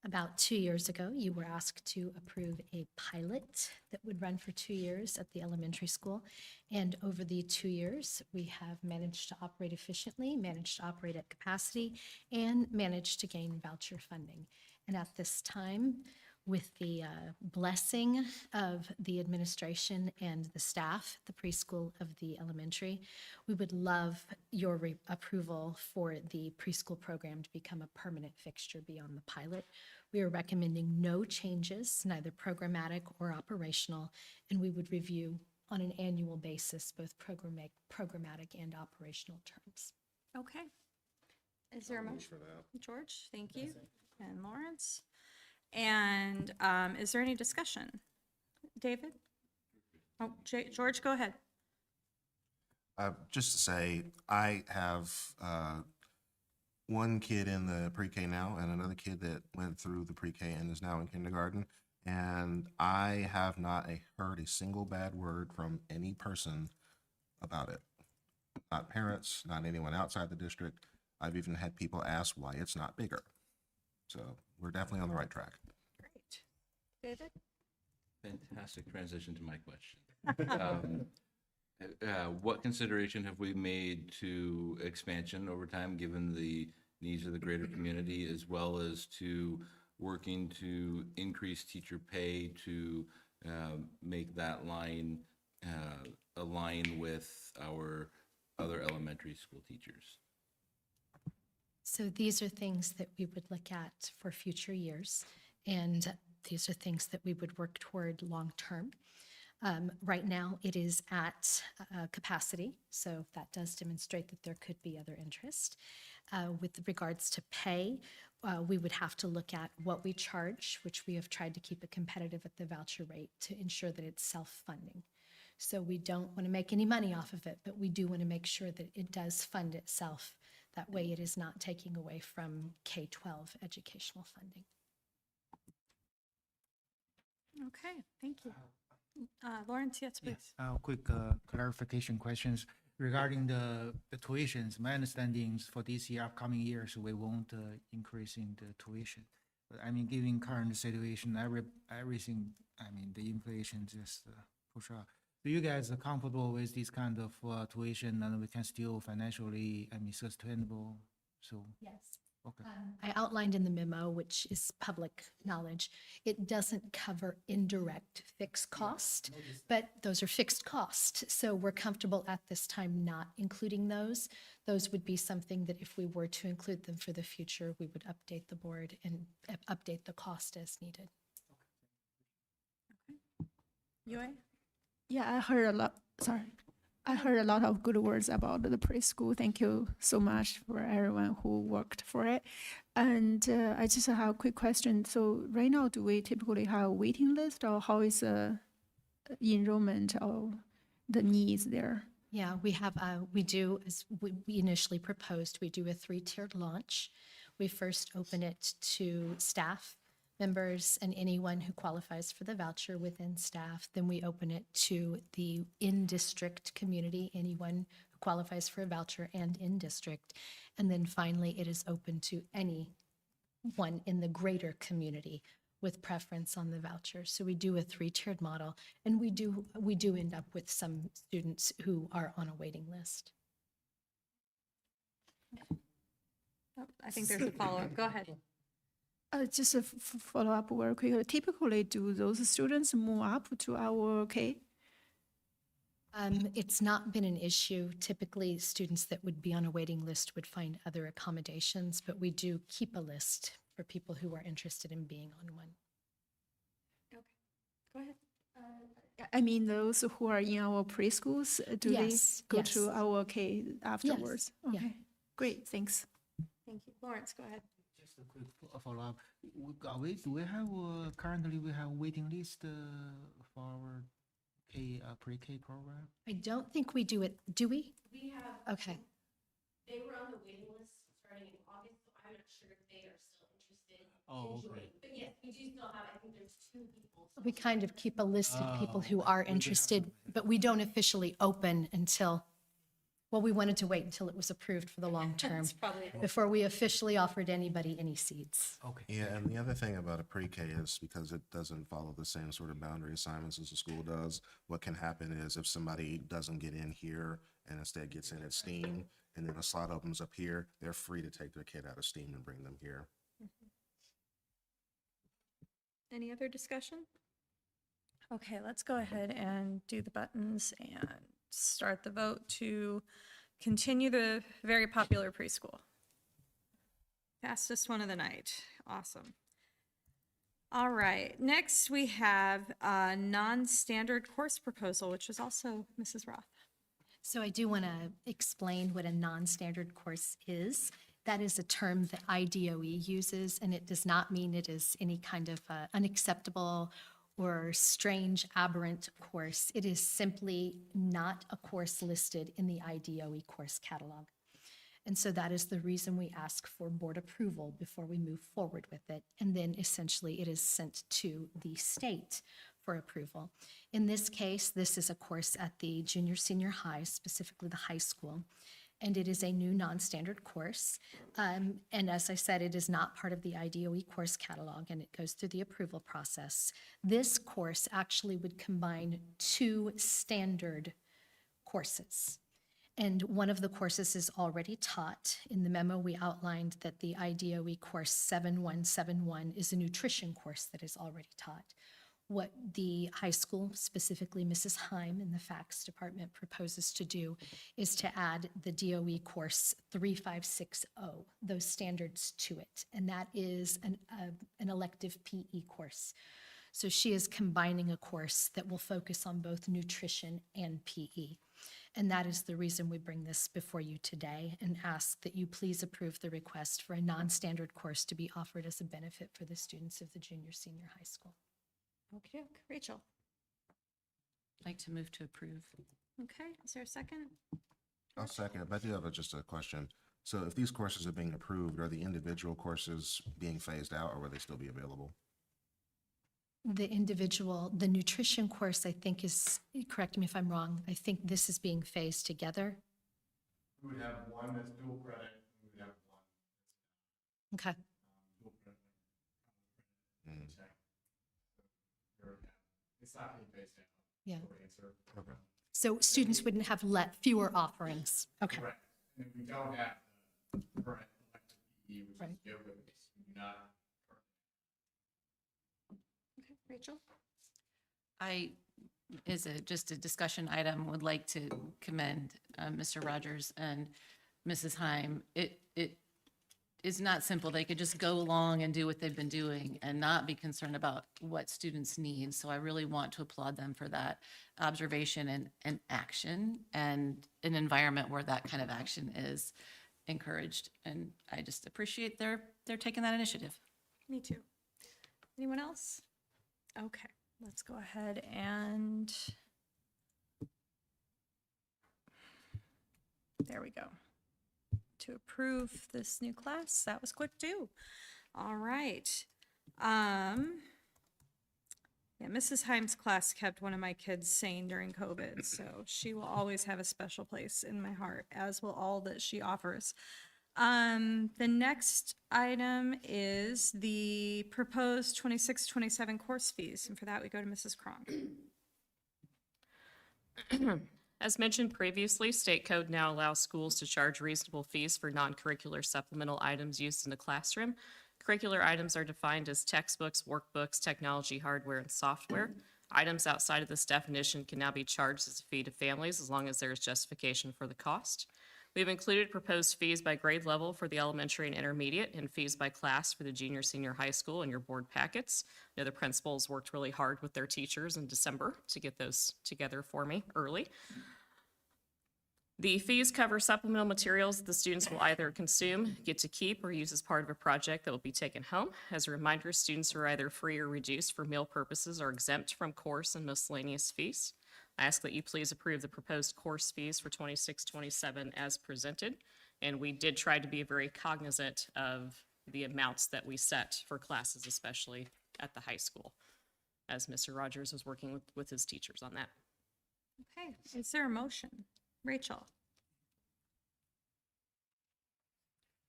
About 2 years ago, you were asked to approve a pilot that would run for 2 years at the elementary school. And over the 2 years, we have managed to operate efficiently, managed to operate at capacity, and managed to gain voucher funding. And at this time, with the blessing of the administration and the staff, the preschool of the elementary, we would love your approval for the preschool program to become a permanent fixture beyond the pilot. We are recommending no changes, neither programmatic or operational, and we would review on an annual basis both programmatic and operational terms. Okay. Is there a motion? George, thank you. And Lawrence. And is there any discussion? David? Oh, George, go ahead. Just to say, I have one kid in the pre-K now and another kid that went through the pre-K and is now in kindergarten. And I have not heard a single bad word from any person about it. Not parents, not anyone outside the district. I've even had people ask why it's not bigger. So we're definitely on the right track. Great. David? Fantastic transition to my question. What consideration have we made to expansion over time, given the needs of the greater community, as well as to working to increase teacher pay to make that line align with our other elementary school teachers? So these are things that we would look at for future years, and these are things that we would work toward long-term. Right now, it is at capacity, so that does demonstrate that there could be other interest. With regards to pay, we would have to look at what we charge, which we have tried to keep it competitive at the voucher rate to ensure that it's self-funding. So we don't want to make any money off of it, but we do want to make sure that it does fund itself. That way it is not taking away from K-12 educational funding. Okay, thank you. Lawrence, yes, please. Quick clarification questions regarding the tuitions. My understanding is for this year, upcoming years, we won't increasing the tuition. But I mean, given current situation, everything, I mean, the inflation just push up. So you guys are comfortable with this kind of tuition, and we can still financially, I mean, sustainable? So, Yes. okay. I outlined in the memo, which is public knowledge, it doesn't cover indirect fixed cost, but those are fixed costs. So we're comfortable at this time not including those. Those would be something that if we were to include them for the future, we would update the board and update the cost as needed. Yue? Yeah, I heard a lot. Sorry. I heard a lot of good words about the preschool. Thank you so much for everyone who worked for it. And I just have a quick question. So right now, do we typically have a waiting list, or how is the enrollment or the needs there? Yeah, we do, as we initially proposed, we do a 3-tiered launch. We first open it to staff members and anyone who qualifies for the voucher within staff. Then we open it to the in-district community, anyone who qualifies for a voucher and in-district. And then finally, it is open to anyone in the greater community with preference on the voucher. So we do a 3-tiered model, and we do end up with some students who are on a waiting list. Oh, I think there's a follow-up. Go ahead. Just a follow up very quickly. Typically, do those students move up to our K? It's not been an issue. Typically, students that would be on a waiting list would find other accommodations, but we do keep a list for people who are interested in being on one. Okay, go ahead. I mean, those who are in our preschools, do Yes, they go yes. to our K afterwards? yeah. Okay, great, thanks. Thank you. Lawrence, go ahead. Just a quick follow-up. Do we have, currently we have waiting list for our K, pre-K program? I don't think we do it, do we? We have, Okay. they were on the waiting list starting in August, so I'm not sure if they are still interested Oh, in okay. joining. But yes, we do still have, I think there's 2 people. We kind of keep a list of people who are we have interested, to- but we don't officially open until, well, we wanted to wait until it was approved for the long term before we officially offered anybody any seats. Okay. Yeah, and the other thing about a pre-K is because it doesn't follow the same sort of boundary assignments as the school does, what can happen is if somebody doesn't get in here and instead gets in at STEAM, and then a slot opens up here, they're free to take their kid out of STEAM and bring them here. Any other discussion? Okay, let's go ahead and do the buttons and start the vote to continue the very popular preschool. Fastest one of the night. Awesome. All right, next we have a non-standard course proposal, which is also Mrs. Roth. So I do want to explain what a non-standard course is. That is a term that IDOE uses, and it does not mean it is any kind of unacceptable or strange, aberrant course. It is simply not a course listed in the IDOE course catalog. And so that is the reason we ask for board approval before we move forward with it. And then essentially it is sent to the state for approval. In this case, this is a course at the junior, senior high, specifically the high school. And it is a new non-standard course. And as I said, it is not part of the IDOE course catalog, and it goes through the approval process. This course actually would combine two standard courses. And one of the courses is already taught. In the memo, we outlined that the IDOE course 7171 is a nutrition course that is already taught. What the high school, specifically Mrs. Heim in the FACS department, proposes to do is to add the DOE course 3560, those standards to it. And that is an elective PE course. So she is combining a course that will focus on both nutrition and PE. And that is the reason we bring this before you today and ask that you please approve the request for a non-standard course to be offered as a benefit for the students of the junior, senior high school. Okay, Rachel. I'd like to move to approve. Okay, is there a second? I'll second, but I do have just a question. So if these courses are being approved, are the individual courses being phased out, or will they still be available? The nutrition course, I think is, correct me if I'm wrong, I think this is being phased together. We would have one that's dual credit, and we would have one Okay. dual credit. Mm. Check. It's not being phased out. Yeah. Short answer. Okay. So students wouldn't have fewer offerings. Okay. Correct. And if we don't have the current elective PE, which Right. is yoga, we do not. Okay, Rachel? I, just a discussion item, would like to commend Mr. Rogers and Mrs. Heim. It is not simple. They could just go along and do what they've been doing and not be concerned about what students need. So I really want to applaud them for that observation and action, and an environment where that kind of action is encouraged. And I just appreciate they're taking that initiative. Me too. Anyone else? Okay, let's go ahead and there we go. To approve this new class, that was quick too. All right. Yeah, Mrs. Heim's class kept one of my kids sane during COVID, so she will always have a special place in my heart, as will all that she offers. The next item is the proposed 26-27 course fees, and for that we go to Mrs. Cronk. As mentioned previously, state code now allows schools to charge reasonable fees for non-curricular supplemental items used in the classroom. Curricular items are defined as textbooks, workbooks, technology, hardware, and software. Items outside of this definition can now be charged as a fee to families as long as there is justification for the cost. We've included proposed fees by grade level for the elementary and intermediate, and fees by class for the junior, senior high school in your board packets. I know the principals worked really hard with their teachers in December to get those together for me early. The fees cover supplemental materials that the students will either consume, get to keep, or use as part of a project that will be taken home. As a reminder, students who are either free or reduced for meal purposes are exempt from course and miscellaneous fees. I ask that you please approve the proposed course fees for 26-27 as presented. And we did try to be very cognizant of the amounts that we set for classes, especially at the high school, as Mr. Rogers was working with his teachers on that. Okay, is there a motion? Rachel?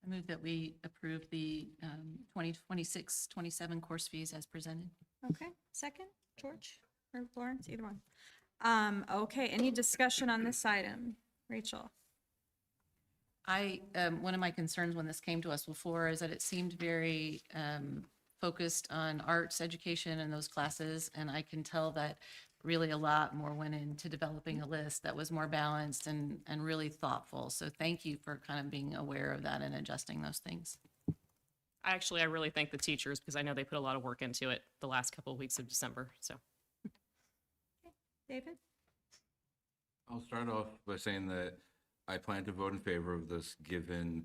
I move that we approve the 26-27 course fees as presented. Okay, second, George or Lawrence, either one. Okay, any discussion on this item? Rachel? One of my concerns when this came to us before is that it seemed very focused on arts education and those classes, and I can tell that really a lot more went into developing a list that was more balanced and really thoughtful. So thank you for kind of being aware of that and adjusting those things. I really thank the teachers because I know they put a lot of work into it the last couple of weeks of December, so. David? I'll start off by saying that I plan to vote in favor of this, given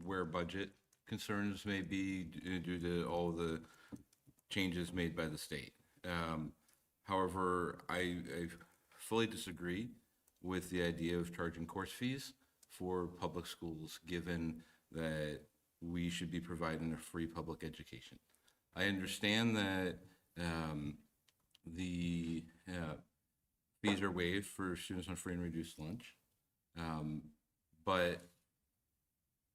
where budget concerns may be due to all the changes made by the state. However, I fully disagree with the idea of charging course fees. for public schools, given that we should be providing a free public education. I understand that the fees are waived for students on free and reduced lunch, but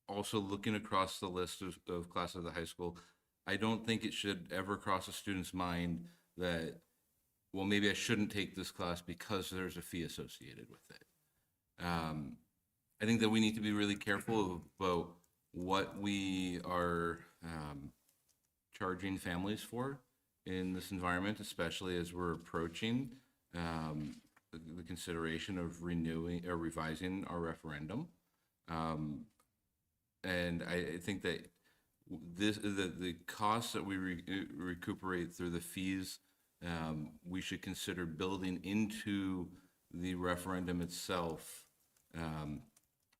also looking across the list of classes of the high school, I don't think it should ever cross a student's mind that, well, maybe I shouldn't take this class because there's a fee associated with it. I think that we need to be really careful about what we are charging families for in this environment, especially as we're approaching the consideration of renewing or revising our referendum. And I think that the costs that we recuperate through the fees, we should consider building into the referendum itself, and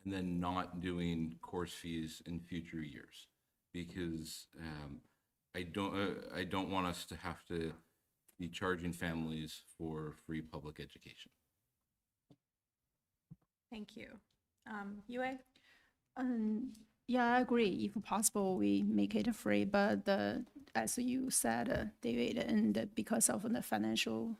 then not doing course fees in future years, because I don't want us to have to be charging families for free public education. Thank you. Yue? Yeah, I agree. If possible, we make it free, but as you said, David, and because of the financial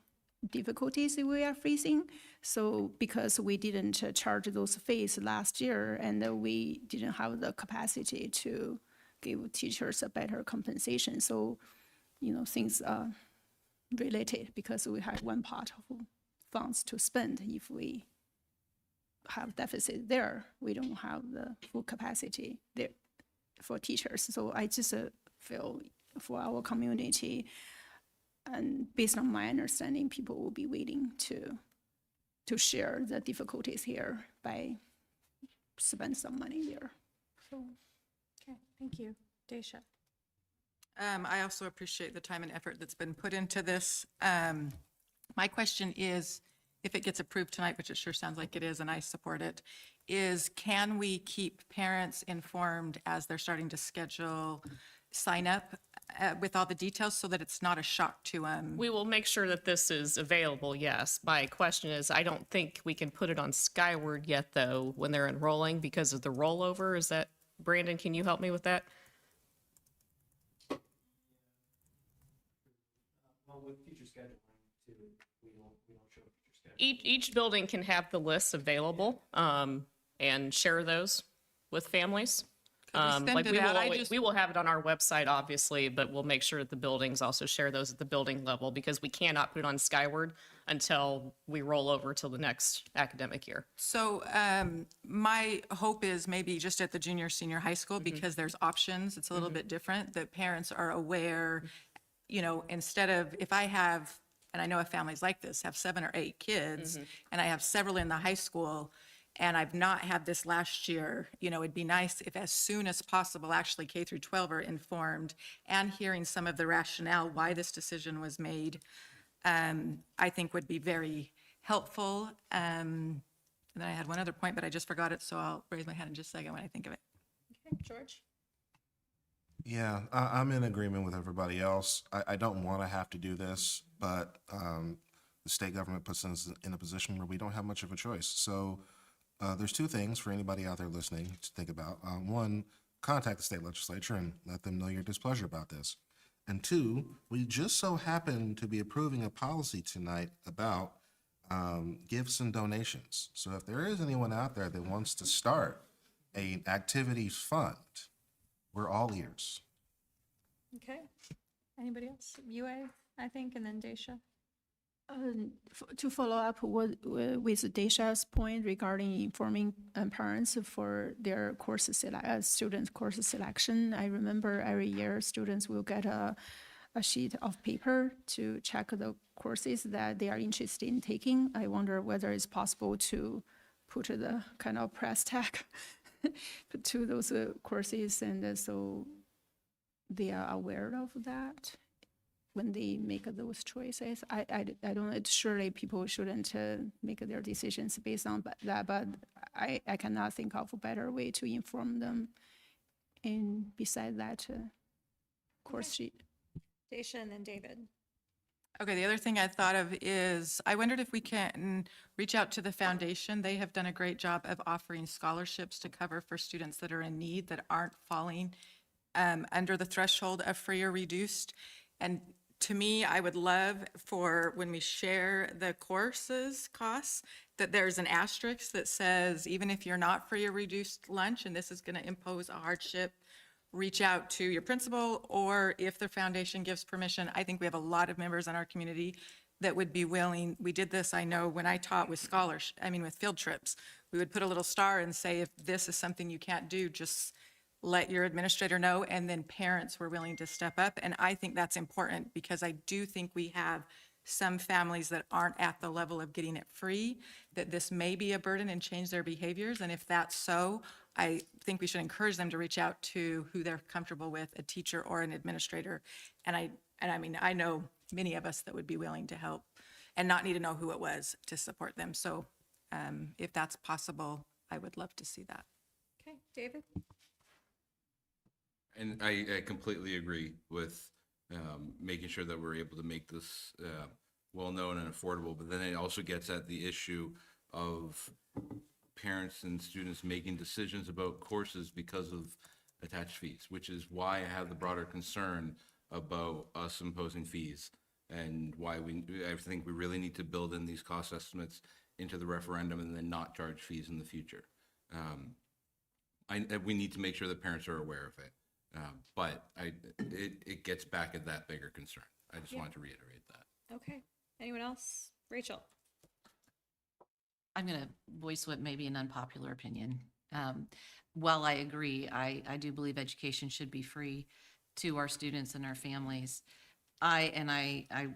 difficulties we are facing, so because we didn't charge those fees last year, and we didn't have the capacity to give teachers a better compensation, so, things are related because we have one part of funds to spend. If we have deficit there, we don't have the full capacity there for teachers. So I just feel for our community, and based on my understanding, people will be willing to share the difficulties here by spend some money there. So Okay, thank you. Daisha? I also appreciate the time and effort that's been put into this. My question is, if it gets approved tonight, which it sure sounds like it is, and I support it, is can we keep parents informed as they're starting to schedule sign up with all the details so that it's not a shock to them? We will make sure that this is available, yes. My question is, I don't think we can put it on Skyward yet, though, when they're enrolling because of the rollover. Is that, Brandon, can you help me with that? Well, with future scheduling too, we don't show future scheduling. Each building can have the lists available and share those with families. Could we send Like it we will out? always, we will have it on our website, obviously, but we'll make sure that the buildings also share those at the building level because we cannot put it on Skyward until we roll over till the next academic year. So my hope is maybe just at the junior, senior high school, because there's options, it's a little bit different, that parents are aware, instead of, if I have, and I know families like this, have 7 or 8 kids, and I have several in the high school, and I've not had this last year, it'd be nice if as soon as possible, actually K through 12 are informed and hearing some of the rationale why this decision was made, I think would be very helpful. And then I had one other point, but I just forgot it, so I'll raise my hand in just a second when I think of it. Okay, George? Yeah, I'm in agreement with everybody else. I don't want to have to do this, but the state government puts us in a position where we don't have much of a choice. So there's 2 things for anybody out there listening to think about. One, contact the state legislature and let them know your displeasure about this. And 2, we just so happen to be approving a policy tonight about gifts and donations. So if there is anyone out there that wants to start an activities fund, we're all ears. Okay. Anybody else? Yue, I think, and then Daisha. To follow up with Daisha's point regarding informing parents for their student course selection, I remember every year students will get a sheet of paper to check the courses that they are interested in taking. I wonder whether it's possible to put the kind of price tag to those courses, and so they are aware of that when they make those choices. I don't know, surely people shouldn't make their decisions based on that, but I cannot think of a better way to inform them. And beside that, course sheet. Daisha and then David. Okay, the other thing I thought of is, I wondered if we can reach out to the foundation. They have done a great job of offering scholarships to cover for students that are in need that aren't falling under the threshold of free or reduced. And to me, I would love for when we share the courses costs, that there's an asterisk that says, even if you're not free or reduced lunch, and this is going to impose a hardship, reach out to your principal, or if the foundation gives permission, I think we have a lot of members in our community that would be willing. We did this, I know, when I taught with with field trips. We would put a little star and say, if this is something you can't do, just let your administrator know, and then parents were willing to step up. And I think that's important, because I do think we have some families that aren't at the level of getting it free, that this may be a burden and change their behaviors. And if that's so, I think we should encourage them to reach out to who they're comfortable with, a teacher or an administrator. And I know many of us that would be willing to help and not need to know who it was to support them. So if that's possible, I would love to see that. Okay, David? And I completely agree with making sure that we're able to make this well-known and affordable, but then it also gets at the issue of parents and students making decisions about courses because of attached fees, which is why I have the broader concern about us imposing fees, and why I think we really need to build in these cost estimates into the referendum and then not charge fees in the future. We need to make sure that parents are aware of it. But it gets back at that bigger concern. I just wanted to reiterate that. Okay. Anyone else? Rachel? I'm going to voice what may be an unpopular opinion. While I agree, I do believe education should be free to our students and our families. I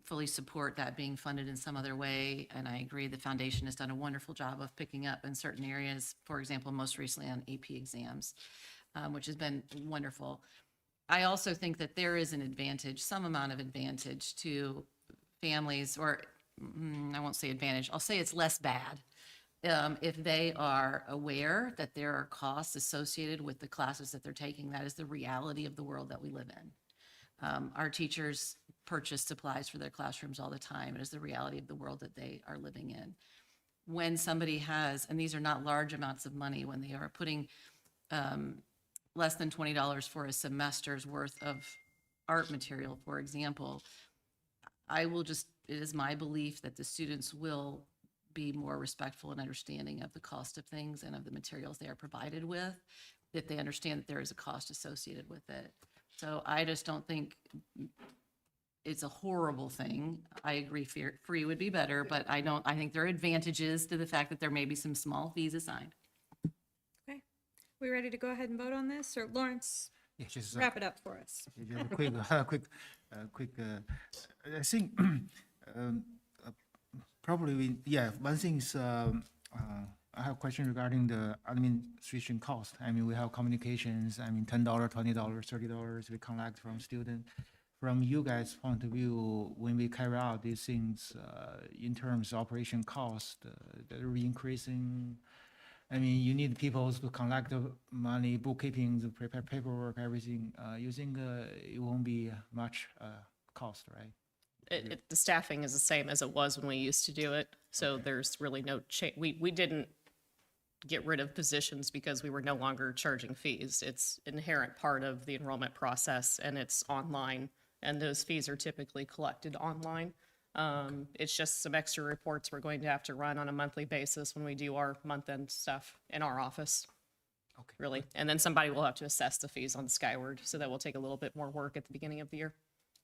fully support that being funded in some other way, and I agree the foundation has done a wonderful job of picking up in certain areas, for example, most recently on AP exams, which has been wonderful. I also think that there is an advantage, some amount of advantage to families, or I won't say advantage, I'll say it's less bad if they are aware that there are costs associated with the classes that they're taking. That is the reality of the world that we live in. Our teachers purchase supplies for their classrooms all the time. It is the reality of the world that they are living in. When somebody has, and these are not large amounts of money, when they are putting less than $20 for a semester's worth of art material, for example, it is my belief that the students will be more respectful and understanding of the cost of things and of the materials they are provided with, if they understand that there is a cost associated with it. So I just don't think it's a horrible thing. I agree free would be better, but I think there are advantages to the fact that there may be some small fees assigned. Okay. We ready to go ahead and vote on this? Or Lawrence, Yeah, just wrap it up for us. just a quick. I think probably one thing is I have a question regarding the administration cost. We have communications. $10, $20, $30 we collect from students. From you guys' point of view, when we carry out these things in terms of operation cost, they're increasing. You need people to collect the money, bookkeeping, to prepare paperwork, everything. You think it won't be much cost, right? The staffing is the same as it was when we used to do it, so there's really no change. We didn't get rid of positions because we were no longer charging fees. It's an inherent part of the enrollment process, and it's online, and those fees are typically collected online. It's just some extra reports we're going to have to run on a monthly basis when we do our month-end stuff in our office. Okay. Really, and then somebody will have to assess the fees on Skyward, so that will take a little bit more work at the beginning of the year.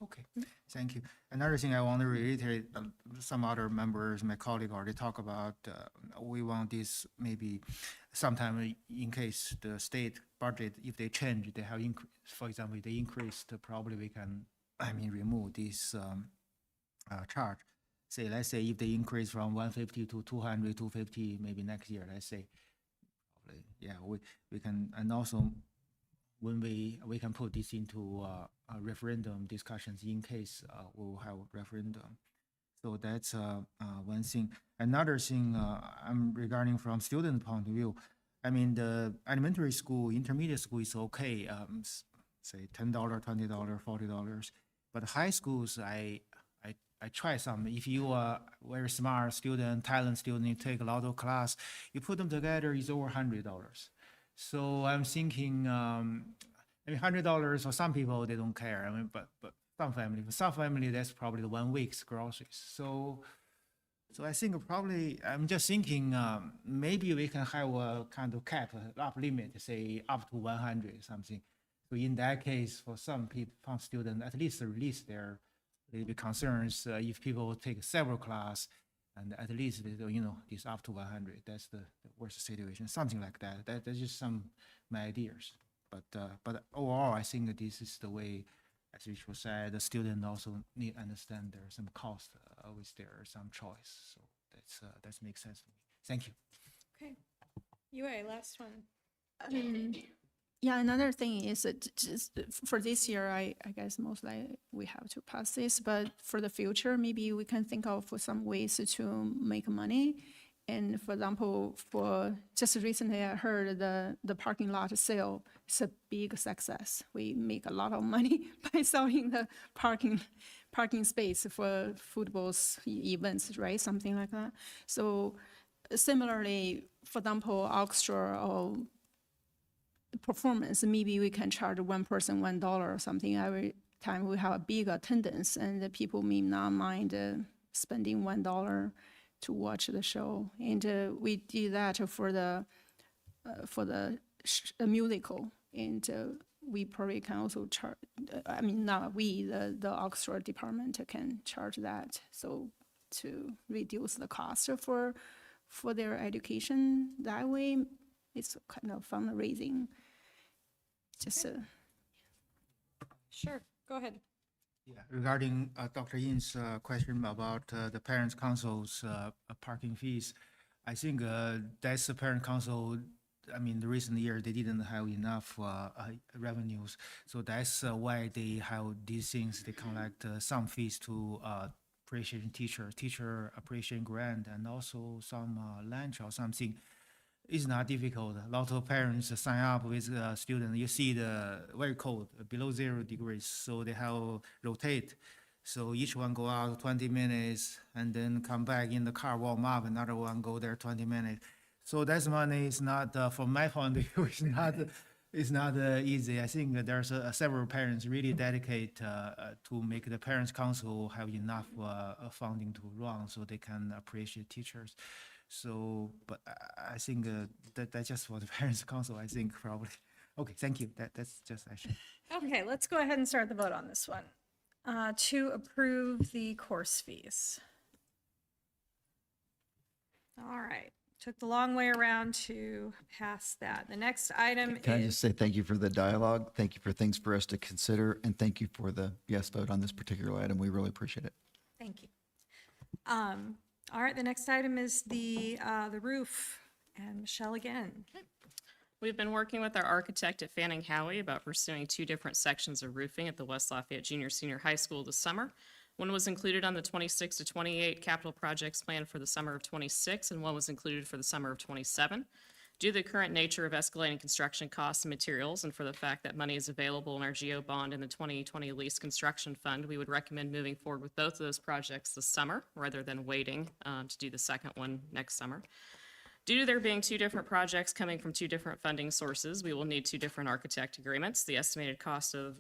Okay, thank you. Another thing I want to reiterate, some other members, my colleague already talked about, we want this maybe sometime in case the state budget, if they change, they have for example, if they increase, probably we can, remove this charge. Let's say if they increase from 150 to 200, 250, maybe next year, let's say, probably, yeah, we can, and also when we can put this into referendum discussions in case we will have a referendum. So that's one thing. Another thing I'm regarding from student point of view, the elementary school, intermediate school is okay, say $10, $20, $40, but high schools, I I try some. If you are very smart student, talent student, you take a lot of class, you put them together, it's over $100. So I'm thinking, I mean, $100 for some people, they don't care. I mean, but for some family, that's probably 1 week's groceries. So I think probably, I'm just thinking, maybe we can have a kind of cap, up limit, say up to 100 something. So in that case, for some people, some students, at least release their little bit concerns. If people take several class, and at least this up to 100. That's the worst situation. Something like that. That's just some my ideas. But overall, I think that this is the way, as Rachel said, the student also need to understand there's some cost with their some choice. So that makes sense to me. Thank you. Okay. Yue, last one. Yeah, another thing is that just for this year, I guess most likely we have to pass this, but for the future, maybe we can think of some ways to make money. And for example, for just recently, I heard the parking lot sale is a big success. We make a lot of money by selling the parking space for football events, right? Something like that. So similarly, for example, orchestra or performance, maybe we can charge one person $1 or something every time we have a big attendance, and the people may not mind spending $1 to watch the show. And we did that for the musical, and we probably can also charge. I mean, not we, the orchestra department can charge that, so to reduce the cost for their education. That way, it's kind of fundraising. Just Sure, go ahead. Yeah, regarding Dr. Yin's question about the parents' council's parking fees, I think that's the parent council. I mean, the recent year they didn't have enough revenues, so that's why they have these things. They collect some fees to appreciation teacher appreciation grant, and also some lunch or something. It's not difficult. A lot of parents sign up with students. You see the very cold, below 0 degrees, so they have rotate. So each one go out 20 minutes and then come back in the car, warm up. Another one go there 20 minutes. So that money is not, from my point of view, it's not easy. I think that there's several parents really dedicate to make the parents' council have enough funding to run so they can appreciate teachers. So, but I think that's just for the parents' council, I think probably. Okay, thank you. That's just actually. Okay, let's go ahead and start the vote on this one. To approve the course fees. All right, took the long way around to pass that. The next item Can I just is, say thank you for the dialogue? Thank you for things for us to consider, and thank you for the yes vote on this particular item. We really appreciate it. thank you. All right, the next item is the roof, and Michelle again. We've been working with our architect at Fanning Howie about pursuing 2 different sections of roofing at the West Lafayette Senior High School this summer. One was included on the 26 to 28 capital projects plan for the summer of 26, and one was included for the summer of 27. Due to the current nature of escalating construction costs and materials, and for the fact that money is available in our GO bond and the 2020 lease construction fund, we would recommend moving forward with both of those projects this summer rather than waiting to do the second one next summer. Due to there being 2 different projects coming from 2 different funding sources, we will need 2 different architect agreements. The estimated cost of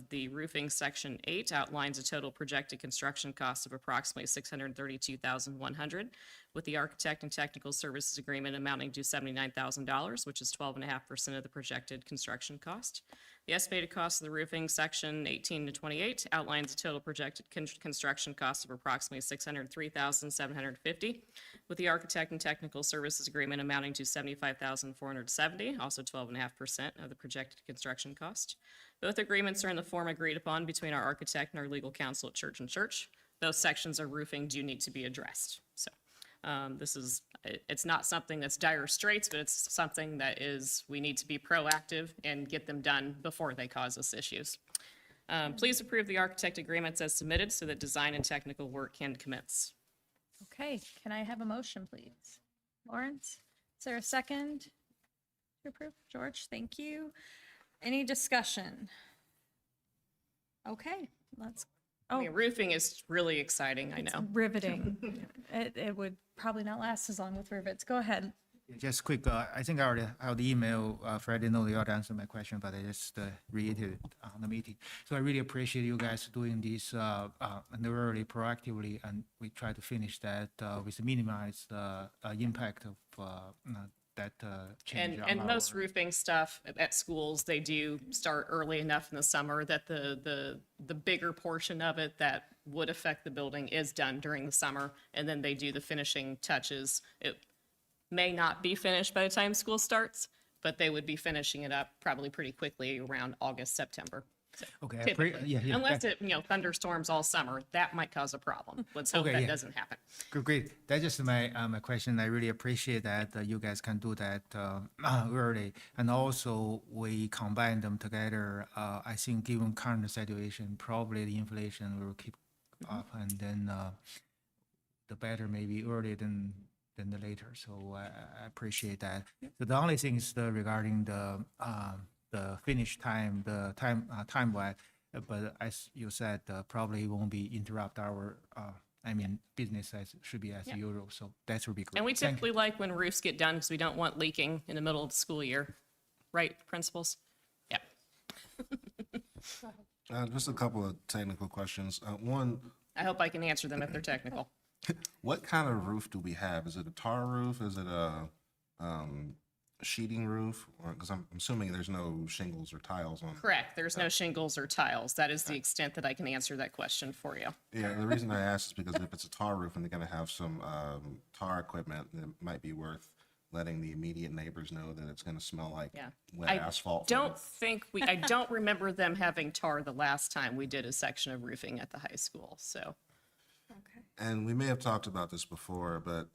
the roofing section 8 outlines a total projected construction cost of approximately $632,100, with the architect and technical services agreement amounting to $79,000, which is 12.5% of the projected construction cost. The estimated cost of the roofing section 18 to 28 outlines a total projected construction cost of approximately $603,750, with the architect and technical services agreement amounting to $75,470, also 12.5% of the projected construction cost. Both agreements are in the form agreed upon between our architect and our legal counsel at Church & Church. Those sections of roofing do need to be addressed. So it's not something that's dire straits, but it's something that we need to be proactive and get them done before they cause us issues. Please approve the architect agreements as submitted so that design and technical work can commence. Okay, can I have a motion, please? Lawrence, is there a second to approve? George, thank you. Any discussion? Okay, I mean, roofing is really exciting, I know. Riveting. It would probably not last as long with rivets. Go ahead. Just quick, I think I already have the email, Fred, I know you already answered my question, but I just reiterated on the meeting. So I really appreciate you guys doing this early, proactively, and we try to finish that with minimize the impact of that change. And on most our- roofing stuff at schools, they do start early enough in the summer that the bigger portion of it that would affect the building is done during the summer, and then they do the finishing touches. It may not be finished by the time school starts, but they would be finishing it up probably pretty quickly around August, September. So, Okay, typically. yeah, Unless it, thunderstorms all summer, that might cause a problem. Let's hope Okay, that yeah. doesn't happen. Great. That's just my question. I really appreciate that you guys can do that early. And also, we combine them together. I think given current situation, probably the inflation will keep up, and then the better maybe early than the later. So I appreciate that. So the only thing is regarding the finish time, the time-wise, but as you said, probably won't be interrupt our, business should be as usual, so that would be great. And we Thank you. typically like when roofs get done because we don't want leaking in the middle of the school year. Right, principals? Yeah. Just a couple of technical questions. One, I hope I can answer them if they're technical. what kind of roof do we have? Is it a tar roof? Is it a sheeting roof? Because I'm assuming there's no shingles or tiles on. Correct. There's no shingles or tiles. That is the extent that I can answer that question for you. Yeah, the reason I asked is because if it's a tar roof and they're going to have some tar equipment, it might be worth letting the immediate neighbors know that it's going to smell like Yeah. wet I asphalt. for I don't remember them having tar the last time we did a section of roofing at the high school, so. And we may have talked about this before, but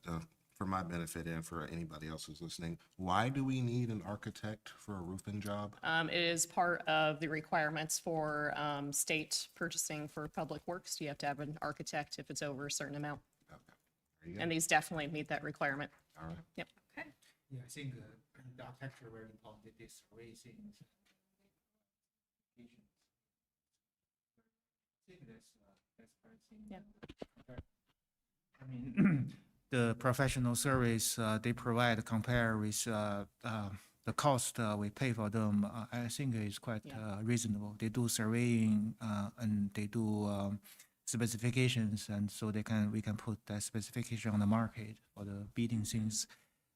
for my benefit and for anybody else who's listening, why do we need an architect for a roofing job? It is part of the requirements for state purchasing for public works. You have to have an architect if it's over a certain amount. Okay. There you go. And these definitely meet that requirement. All right. Yep. Okay. Yeah, I think the architecture very important, this raising. I think that's part thing. Yeah. Okay. I mean, the professional service they provide compare with the cost we pay for them, I think is quite reasonable. They do surveying and they do specifications, and so we can put that specification on the market for the bidding things.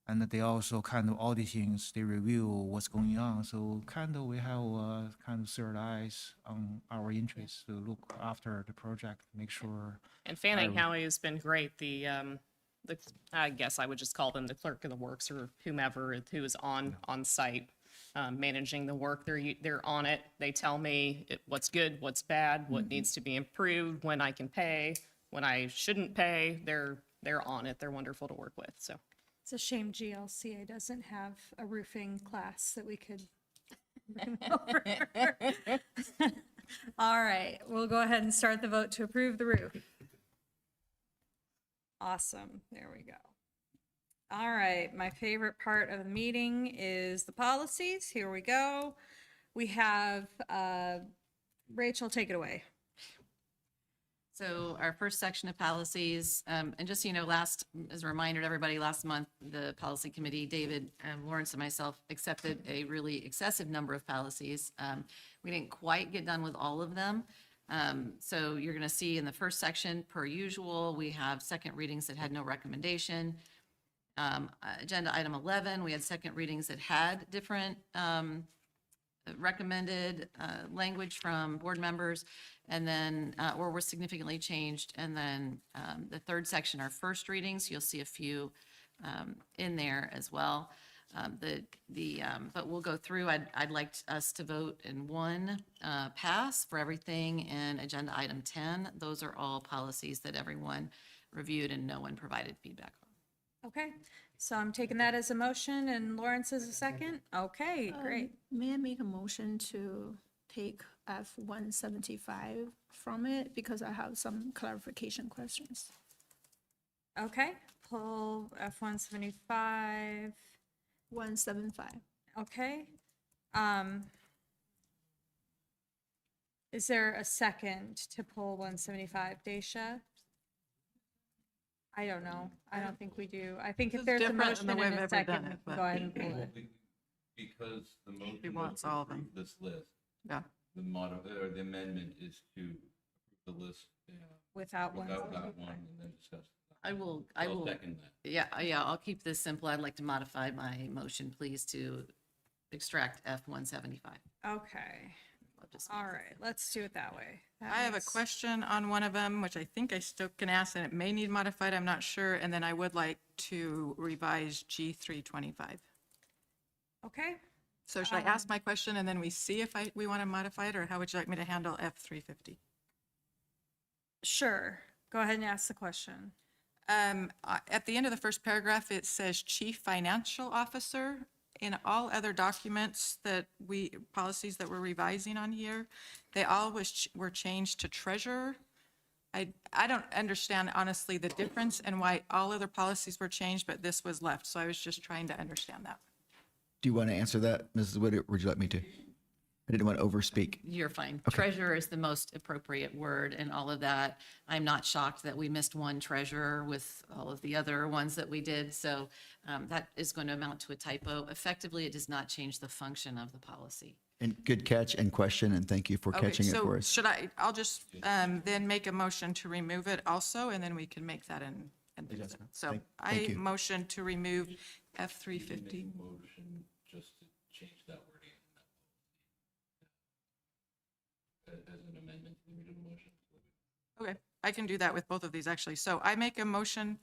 And they also kind of all these things, they review what's going on. So kind of we have kind of third eyes on our interests to look after the project, make sure. And Fanning Howie has been great. The I guess I would just call them the clerk of the works or whomever who is on site managing the work. They're on it. They tell me what's good, what's bad, what needs to be improved, when I can pay, when I shouldn't pay. They're on it. They're wonderful to work with. So. It's a shame GLCA doesn't have a roofing class that we could. All right, we'll go ahead and start the vote to approve the roof. Awesome, there we go. All right, my favorite part of the meeting is the policies. Here we go. We have Rachel, take it away. So our first section of policies, and just so you know, as a reminder to everybody, last month, the policy committee, David, Lawrence, and myself accepted a really excessive number of policies. We didn't quite get done with all of them. So you're going to see in the first section, per usual, we have second readings that had no recommendation. Agenda item 11, we had second readings that had different recommended language from board members, and then, or were significantly changed. And then the third section are first readings. You'll see a few in there as well. But we'll go through. I'd like us to vote in one pass for everything in agenda item 10. Those are all policies that everyone reviewed and no one provided feedback on. Okay, so I'm taking that as a motion and Lawrence as a second. Okay, great. May I make a motion to take F-175 from it because I have some clarification questions. Okay, pull F-175. 175. Okay. Is there a second to pull 175, Daisha? I don't know. I don't think we do. I think This if is there's a different than the motion way and I've a ever done second, it, we can but- go ahead and pull it. Because the motion He was wants to all of them. approve this list, Yeah. the amendment is to approve the list Without without that 175. one and then discuss. I will, I'll second that. yeah, I'll keep this simple. I'd like to modify my motion, please, to extract F-175. Okay, I'll just- all right, let's do it that way. That I have a makes- question on one of them, which I think I still can ask, and it may need modified, I'm not sure. And then I would like to revise G325. Okay, So should I ask my question and then we see if we want to modify it, or how would you like me to handle F350? sure. Go ahead and ask the question. At the end of the first paragraph, it says Chief Financial Officer. In all other documents policies that we're revising on here, they all were changed to Treasurer. I don't understand honestly the difference and why all other policies were changed, but this was left. So I was just trying to understand that. Do you want to answer that, Mrs. Wood, or would you like me to? I didn't want to overspeak. You're fine. Treasurer is the most appropriate word in all of that. I'm not shocked that we missed one treasurer with all of the other ones that we did. So that is going to amount to a typo. Effectively, it does not change the function of the policy. And good catch and question, and thank you for Okay, catching it for so us. should I'll just then make a motion to remove it also, and then we can make that and fix it. So Thank I you. motion to remove F350. Motion just to change that wording as an amendment to the original motion. Okay, I can do that with both of these, actually. So I make a motion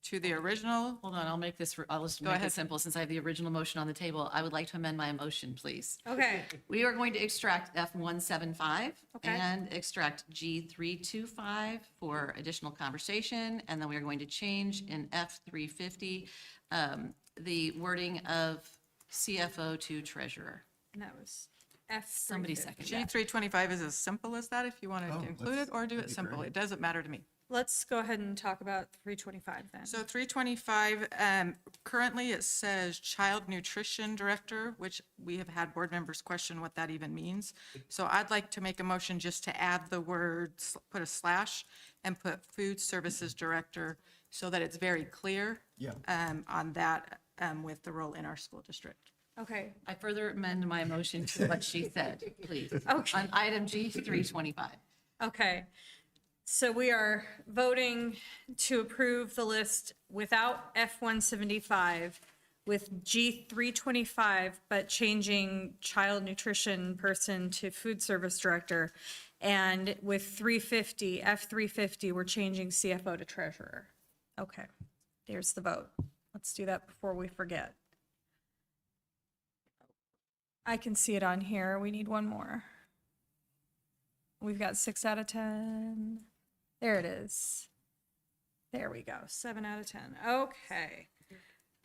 to the original. Hold on, I'll just Go make ahead. it simple. Since I have the original motion on the table, I would like to amend my motion, please. Okay, We are going to extract F-175 Okay. and extract G-325 for additional conversation. And then we are going to change in F-350 the wording of CFO to treasurer. and that was F. Somebody second that. G325 is as simple as that, if you want Oh, to include it, or do it simple. It doesn't matter to me. Let's go ahead and talk about 325 then. So 325, currently it says Child Nutrition Director, which we have had board members question what that even means. So I'd like to make a motion just to add the words, put a slash, and put Food Services Director, so that it's very clear on that with the role in our school district. Okay, I further amend my motion to what she said, please. Okay. On item G-325. okay. So we are voting to approve the list without F-175 with G-325, but changing child nutrition person to food service director. And with 350, F-350, we're changing CFO to treasurer. Okay, there's the vote. Let's do that before we forget. I can see it on here. We need one more. We've got 6 out of 10. There it is. There we go. 7 out of 10. Okay.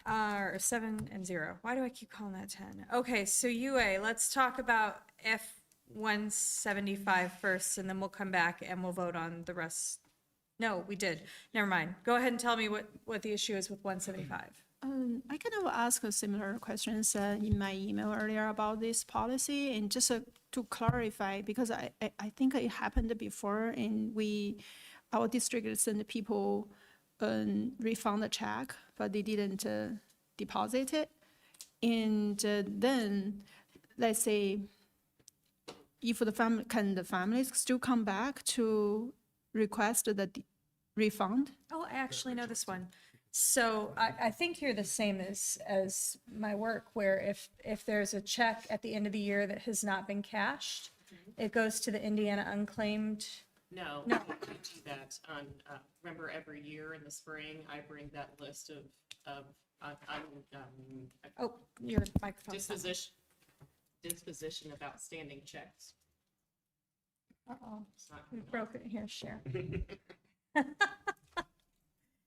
Or 7 and 0. Why do I keep calling that 10? Okay, so UA, let's talk about F-175 first, and then we'll come back and we'll vote on the rest. No, we did. Never mind. Go ahead and tell me what the issue is with 175. I kind of asked a similar questions in my email earlier about this policy, and just to clarify, because I think it happened before, and our district sent people refund the check, but they didn't deposit it. And then, let's say, if the families still come back to request the refund? Oh, I actually know this one. So I think you're the same as my work, where if there's a check at the end of the year that has not been cashed, it goes to the Indiana unclaimed. No, No. I don't do that. Remember, every year in the spring, I bring that list of Oh, your microphone's on. disposition of outstanding checks. Uh-oh, It's not we coming up. broke it here, share.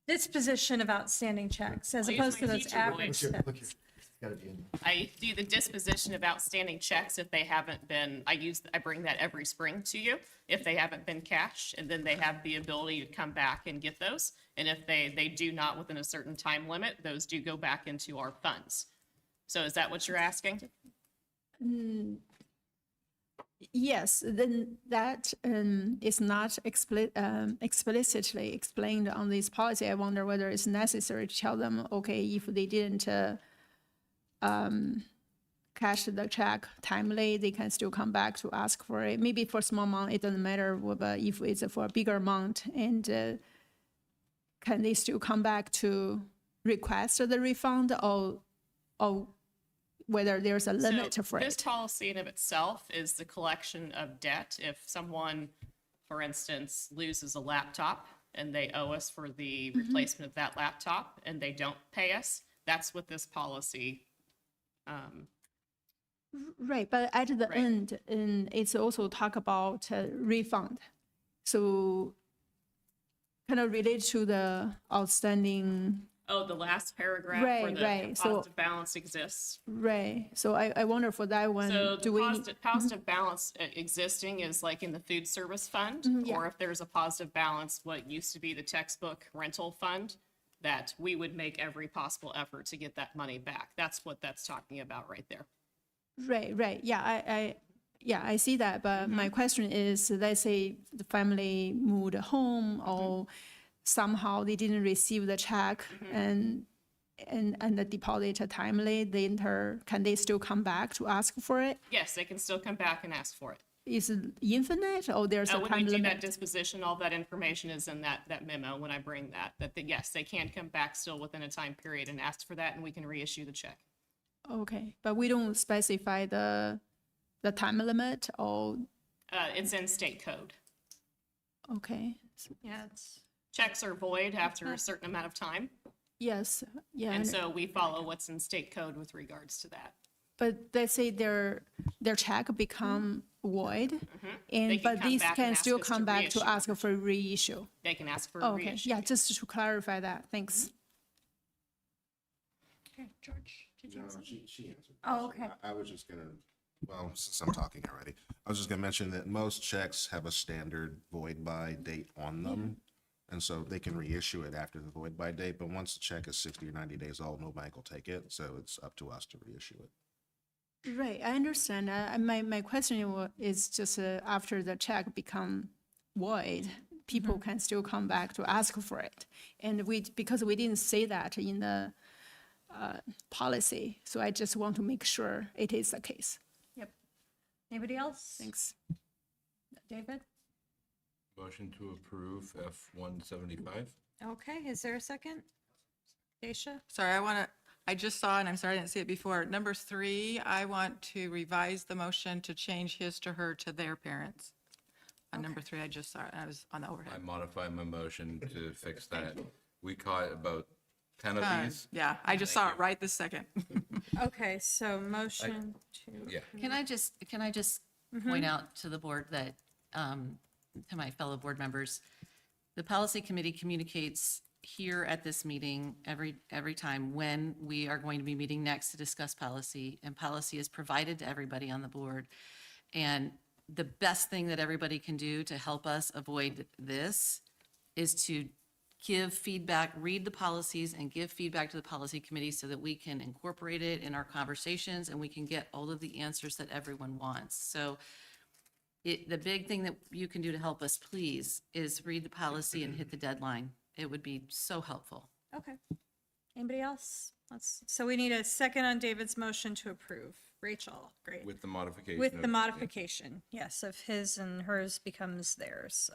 Disposition of outstanding checks, as I'll use opposed to my those teacher average voice. checks. I do the disposition of outstanding checks if they haven't been, I bring that every spring to you, if they haven't been cashed, and then they have the ability to come back and get those. And if they do not within a certain time limit, those do go back into our funds. So is that what you're asking? Yes, then that is not explicitly explained on this policy. I wonder whether it's necessary to tell them, okay, if they didn't cash the check timely, they can still come back to ask for it. Maybe for small amount, it doesn't matter, but if it's for a bigger amount, and can they still come back to request the refund, or whether there's a limit So for this it? policy in of itself is the collection of debt. If someone, for instance, loses a laptop and they owe us for the replacement of that laptop and they don't pay us, that's what this policy, Right, but at the Right. end, it's also talk about refund. So kind of related to the outstanding, the last paragraph where Right, the right. So- positive balance exists. right? So I wonder for that one, So the do we? positive balance existing is like in the food service fund, yeah. or if there's a positive balance, what used to be the textbook rental fund, that we would make every possible effort to get that money back. That's what that's talking about right there. Right. Yeah, I see that. But my question is, let's say the family moved home, or somehow they didn't receive the check, and the deposit timely, can they still come back to ask for it? Yes, they can still come back and ask for it. Is it infinite, or there's a When we time do that limit? disposition, all that information is in that memo when I bring that yes, they can come back still within a time period and ask for that, and we can reissue the check. Okay, but we don't specify the time limit, or, It's in state code. okay, Yeah, it's, Checks are void after a certain amount of time, yes, yeah. and so we follow what's in state code with regards to that. But let's say their check become void, They and, can but come these back can and ask still us come to back to reissue. ask for reissue. They can ask for a Okay, reissue. yeah, just to clarify that, thanks. okay, George, did you have something? She answered. the Oh, question. okay. I was just gonna, well, since I'm talking already, I was just gonna mention that most checks have a standard void by date on them. And so they can reissue it after the void by date, but once the check is 60 or 90 days old, no bank will take it. So it's up to us to reissue it. Right, I understand. My question is just after the check become void, people can still come back to ask for it. And because we didn't say that in the policy, so I just want to make sure it is the case. Yep. Anybody else? Thanks. David? Motion to approve F-175. Okay, is there a second? Daisha? Sorry, I just saw, and I'm sorry I didn't see it before. Number 3, I want to revise the motion to change his to her to their parents. On number 3, I just saw it, and I was on the I overhead. modify my motion to fix that. We caught about 10 of these. Yeah, I just saw it right this second. Okay, so motion to. Yeah. Can I just point out to the board that, to my fellow board members, the policy committee communicates here at this meeting every time when we are going to be meeting next to discuss policy, and policy is provided to everybody on the board. And the best thing that everybody can do to help us avoid this is to give feedback, read the policies and give feedback to the policy committee so that we can incorporate it in our conversations and we can get all of the answers that everyone wants. So the big thing that you can do to help us, please, is read the policy and hit the deadline. It would be so helpful. Okay. Anybody else? So we need a second on David's motion to approve. Rachel, great. With the modification. With the of- modification, yes, of his and hers becomes theirs.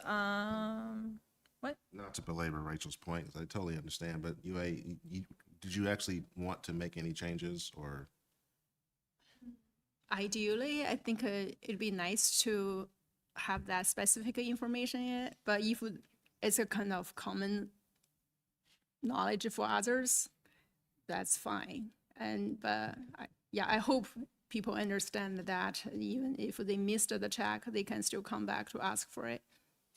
What? Not to belabor Rachel's point, 'cause I totally understand, but did you actually want to make any changes or? Ideally, I think it'd be nice to have that specific information in it, but if it's a kind of common knowledge for others, that's fine. But I hope people understand that even if they missed the check, they can still come back to ask for it.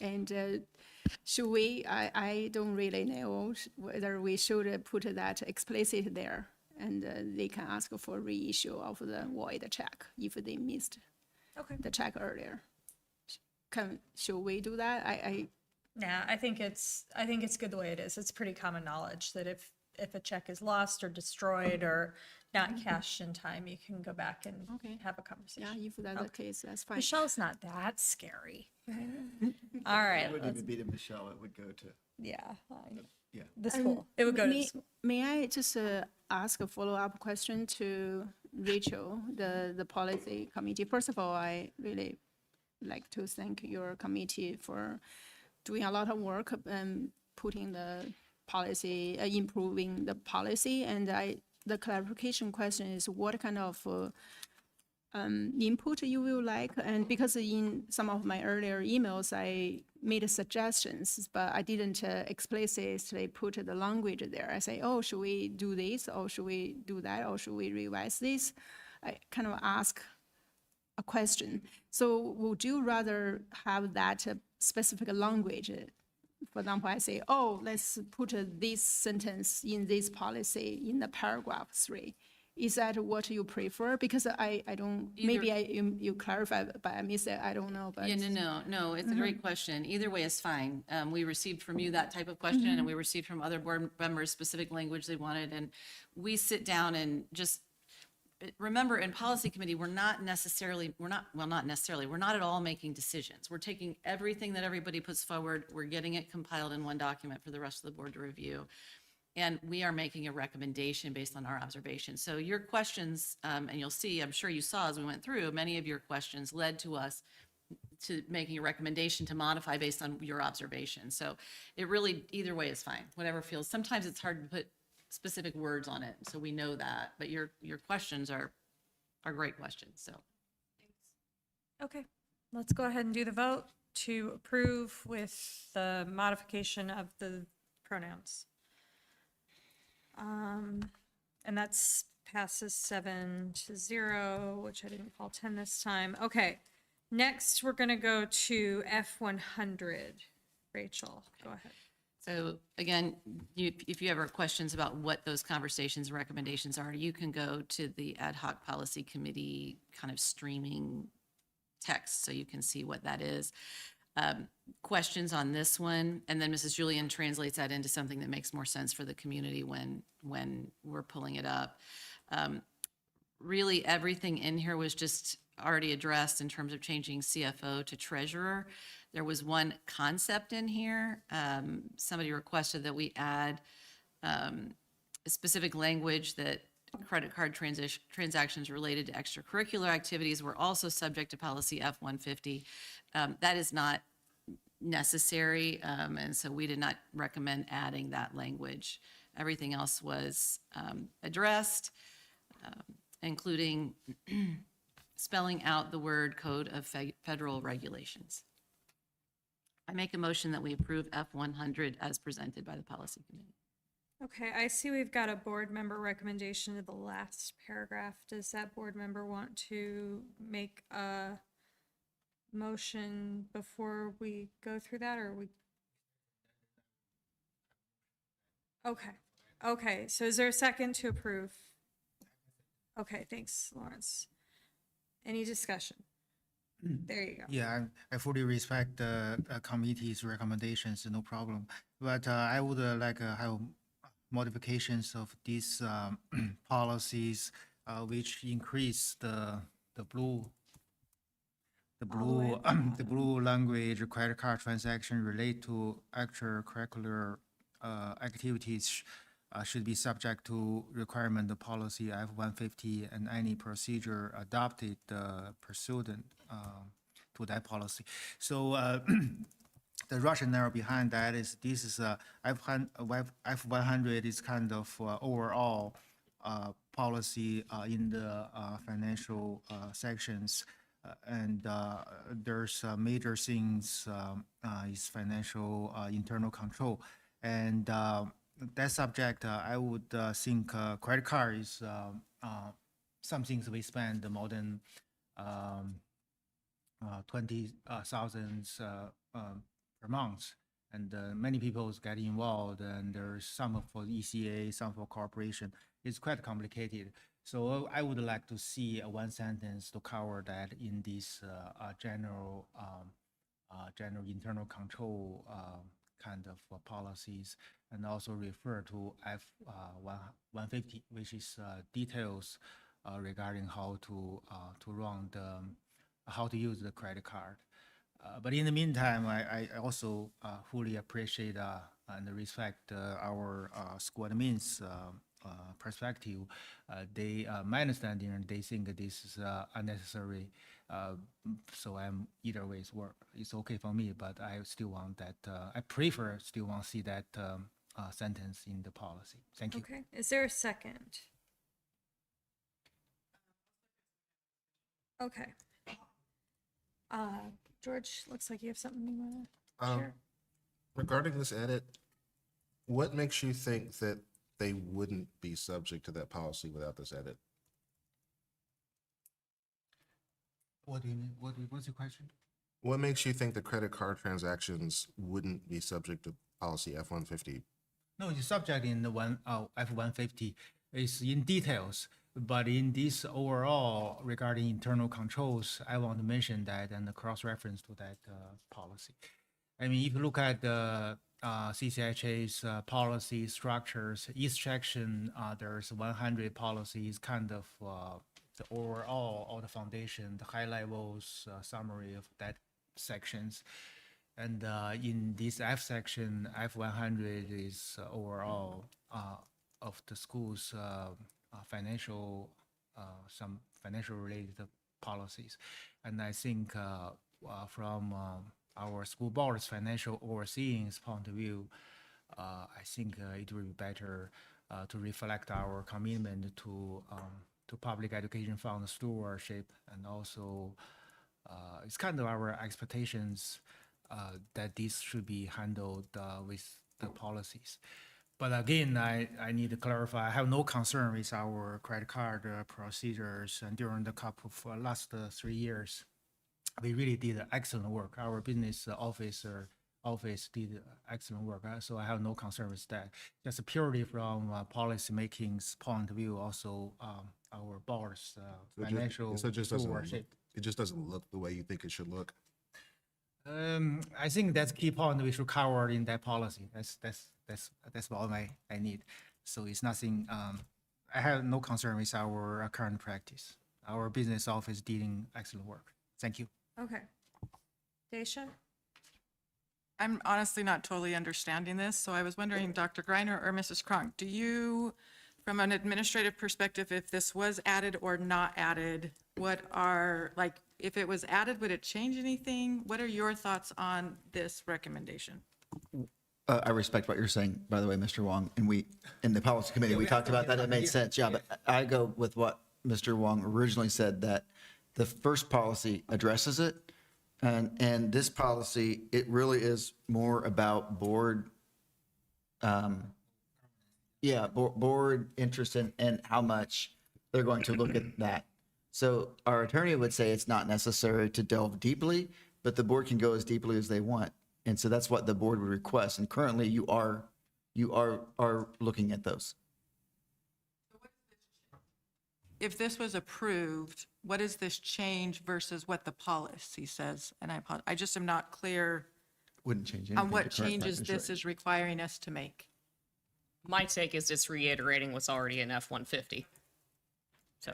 And should we, I don't really know whether we should put that explicit there, and they can ask for reissue of the void check if they missed Okay. the check earlier. Should we do that? Nah, I think it's good the way it is. It's pretty common knowledge that if if a check is lost or destroyed or not cashed in time, you can go back and Okay. have a Yeah, conversation. if that's the case, that's fine. Michelle's not that scary. All right, It wouldn't let's- even be to Michelle, it would go to, yeah, yeah. the school. It would go to the school. May I just ask a follow-up question to Rachel, the policy committee? First of all, I really like to thank your committee for doing a lot of work and putting the policy, improving the policy. And the clarification question is what kind of input you will like? And because in some of my earlier emails, I made suggestions, but I didn't explicitly put the language there. I say, oh, should we do this, or should we do that, or should we revise this? I kind of ask a question. So would you rather have that specific language? For example, I say, oh, let's put this sentence in this policy in the paragraph 3. Is that what you prefer? Because I don't, maybe you clarify, but I missed it, I don't know, but. Yeah, no, it's a great question. Either way is fine. We received from you that type of question, and we received from other board members specific language they wanted, and we sit down and just, remember, in policy committee, we're not at all making decisions. We're taking everything that everybody puts forward, we're getting it compiled in one document for the rest of the board to review. And we are making a recommendation based on our observations. So your questions, and you'll see, I'm sure you saw as we went through, many of your questions led to us to making a recommendation to modify based on your observations. So it really, either way is fine, whatever feels. Sometimes it's hard to put specific words on it, so we know that. But your questions are great questions, so. Okay, let's go ahead and do the vote to approve with the modification of the pronouns. And that's passes 7-0, which I didn't call 10 this time. Okay, next we're gonna go to F100. Rachel, go ahead. So again, if you ever have questions about what those conversations and recommendations are, you can go to the ad hoc policy committee kind of streaming text, so you can see what that is. Questions on this one, and then Mrs. Julian translates that into something that makes more sense for the community when we're pulling it up. Really, everything in here was just already addressed in terms of changing CFO to treasurer. There was one concept in here. Somebody requested that we add a specific language that credit card transactions related to extracurricular activities were also subject to policy F-150. That is not necessary, and so we did not recommend adding that language. Everything else was addressed, including spelling out the word code of federal regulations. I make a motion that we approve F-100 as presented by the policy committee. Okay, I see we've got a board member recommendation to the last paragraph. Does that board member want to make a motion before we go through that, or we? Okay, so is there a second to approve? Okay, thanks, Lawrence. Any discussion? There you go. Yeah, I fully respect the committee's recommendations, no problem. But I would like have modifications of these policies, which increase the blue the blue language credit card transaction relate to extracurricular activities should be subject to requirement of policy F-150 and any procedure adopted pursuant to that policy. So the rationale behind that is this is F-100 is kind of overall policy in the financial sections. And there's major things is financial internal control. And that subject, I would think credit card is some things we spend more than 20,000 per month. And many people get involved, and there's some for ECA, some for corporation. It's quite complicated. So I would like to see one sentence to cover that in this general internal control kind of policies, and also refer to F 150, which is details regarding how to run how to use the credit card. But in the meantime, I also fully appreciate and respect our school admin's perspective. My understanding, they think this is unnecessary. So either way, it's okay for me. But I still want that. I still want to see that sentence in the policy. Thank you. Okay, is there a second? Okay. George, looks like you have something you want to share. Regarding this edit, what makes you think that they wouldn't be subject to that policy without this edit? What do you mean? What's your question? What makes you think the credit card transactions wouldn't be subject to policy F-150? No, the subject in the F-150 is in details, but in this overall regarding internal controls, I want to mention that and the cross-reference to that policy. I mean, if you look at the CCHA's policy structures, each section, there's 100 policies, kind of the overall, all the foundation, the high levels summary of that sections. And in this F section, F-100 is overall of the school's financial, some financial related policies. And I think from our school board's financial overseeing point of view, I think it will be better to reflect our commitment to public education fund stewardship, and also it's kind of our expectations that this should be handled with the policies. But again, I need to clarify, I have no concern with our credit card procedures, and during the couple of last 3 years, we really did excellent work. Our business office did excellent work, so I have no concern with that. Just purely from policy making's point of view, also our board's financial stewardship. It just doesn't look the way you think it should look. I think that's key point we should cover in that policy. That's all I need. So it's nothing. I have no concern with our current practice. Our business office doing excellent work. Thank you. Okay. Daisha? I'm honestly not totally understanding this, so I was wondering, Dr. Greiner or Mrs. Cronk, do you, from an administrative perspective, if this was added or not added, what are, like, if it was added, would it change anything? What are your thoughts on this recommendation? I respect what you're saying, by the way, Mr. Wong, and we, in the policy committee, we talked about that, it made sense, yeah, but I go with what Mr. Wong originally said, that the first policy addresses it, and this policy, it really is more about board, board interest in how much they're going to look at that. So our attorney would say it's not necessary to delve deeply, but the board can go as deeply as they want. And so that's what the board would request. And currently you are looking at those. If this was approved, what is this change versus what the policy says? And I just am not clear Wouldn't change anything. on what to current changes practice, this right? is requiring us to make. My take is it's reiterating what's already in F-150. So,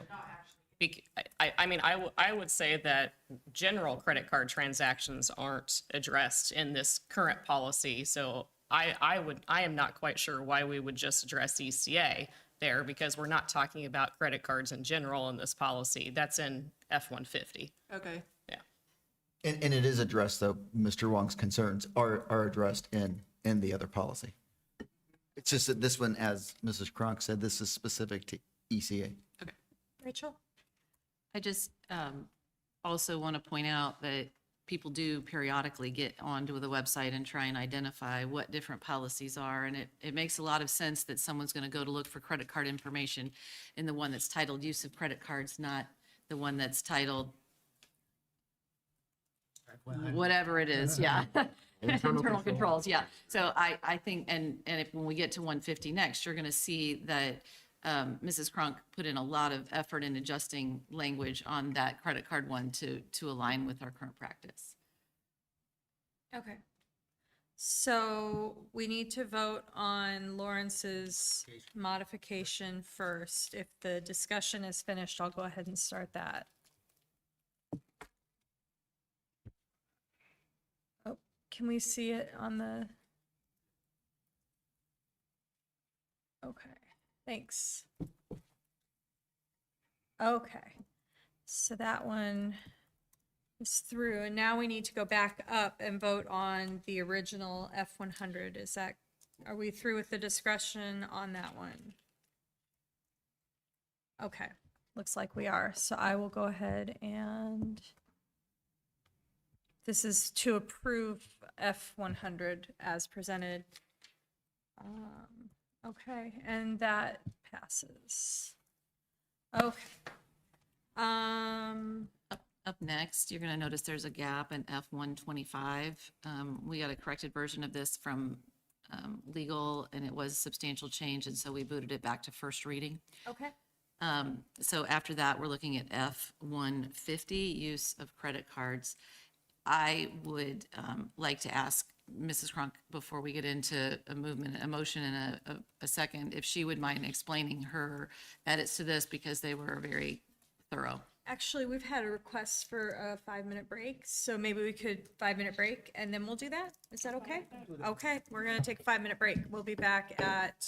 I would say that general credit card transactions aren't addressed in this current policy. So I am not quite sure why we would just address ECA there, because we're not talking about credit cards in general in this policy. That's in F-150. Okay. Yeah. And it is addressed, though, Mr. Wong's concerns are addressed in the other policy. It's just that this one, as Mrs. Cronk said, this is specific to ECA. Okay. Rachel? I just also want to point out that people do periodically get onto the website and try and identify what different policies are. And it makes a lot of sense that someone's going to go to look for credit card information in the one that's titled use of credit cards, not the one that's titled whatever it is, yeah. Internal controls, yeah. So I think, and when we get to 150 next, you're going to see that Mrs. Cronk put in a lot of effort in adjusting language on that credit card one to align with our current practice. Okay. So we need to vote on Lawrence's modification first. If the discussion is finished, I'll go ahead and start that. Oh, can we see it on the? Okay, thanks. Okay, so that one is through, and now we need to go back up and vote on the original F-100. Is that, are we through with the discussion on that one? Okay, looks like we are. So I will go ahead and this is to approve F-100 as presented. Okay, and that passes. Okay. Up next, you're gonna notice there's a gap in F-125. We got a corrected version of this from legal, and it was substantial change, and so we booted it back to first reading. Okay. So after that, we're looking at F-150, use of credit cards. I would like to ask Mrs. Cronk, before we get into a motion and a second, if she would mind explaining her edits to this, because they were very thorough. Actually, we've had a request for a 5-minute break, so maybe we could 5-minute break and then we'll do that. Is that okay? Okay, we're gonna take a 5-minute break. We'll be back at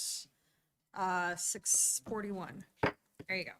6:41. There you go.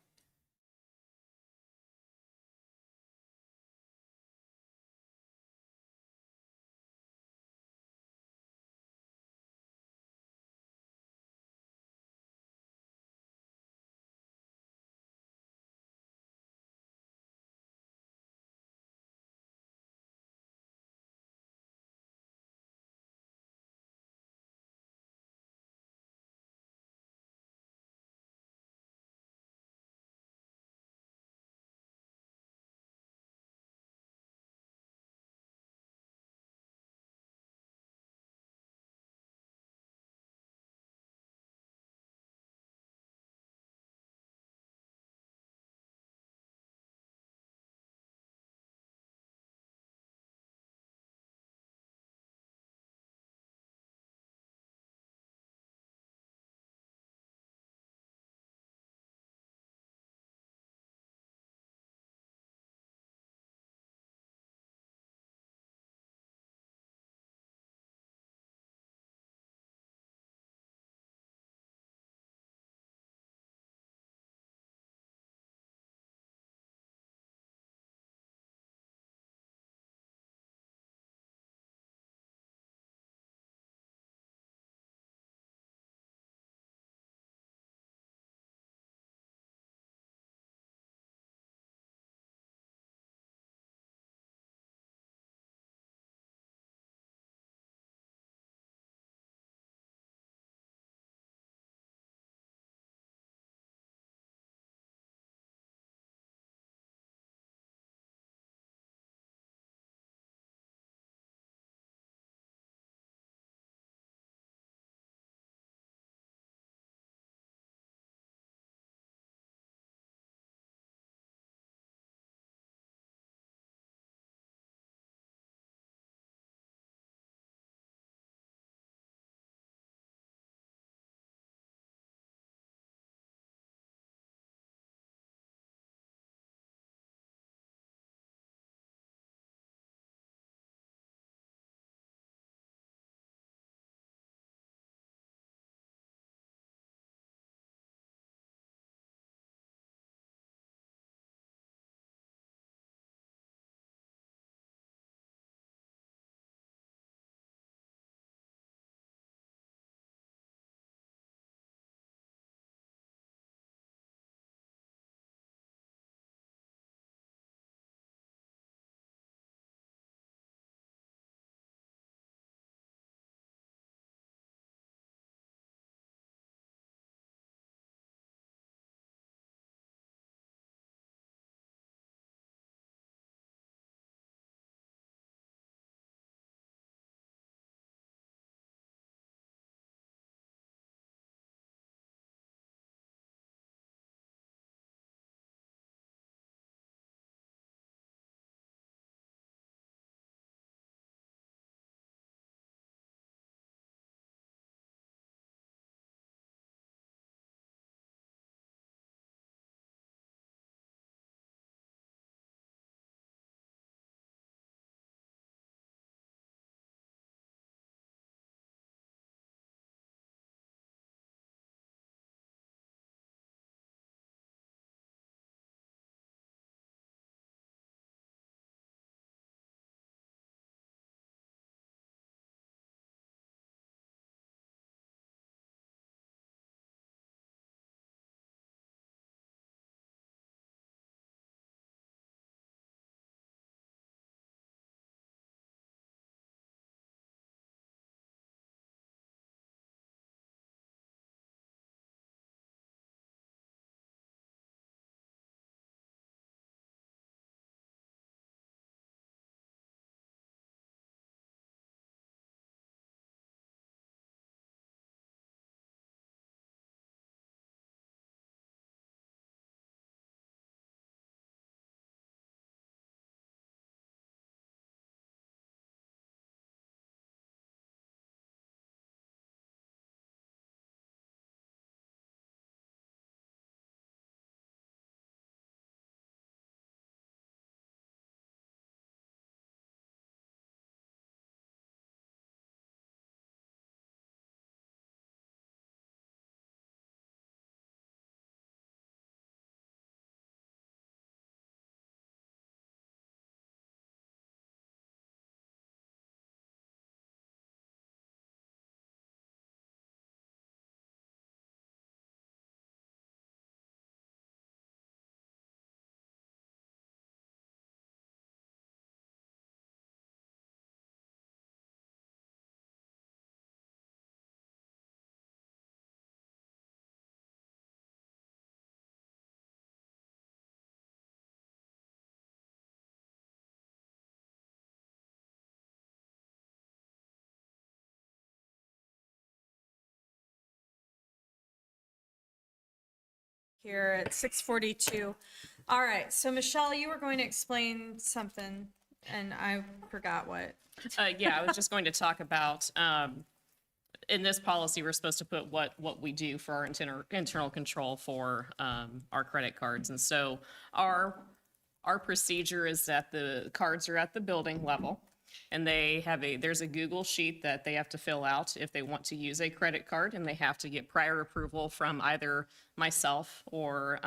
here at 6:42. All right, so Michelle, you were going to explain something, and I forgot what. Yeah, I was just going to talk about, in this policy, we're supposed to put what we do for our internal control for our credit cards. And so our procedure is that the cards are at the building level, and there's a Google sheet that they have to fill out if they want to use a credit card, and they have to get prior approval from either myself or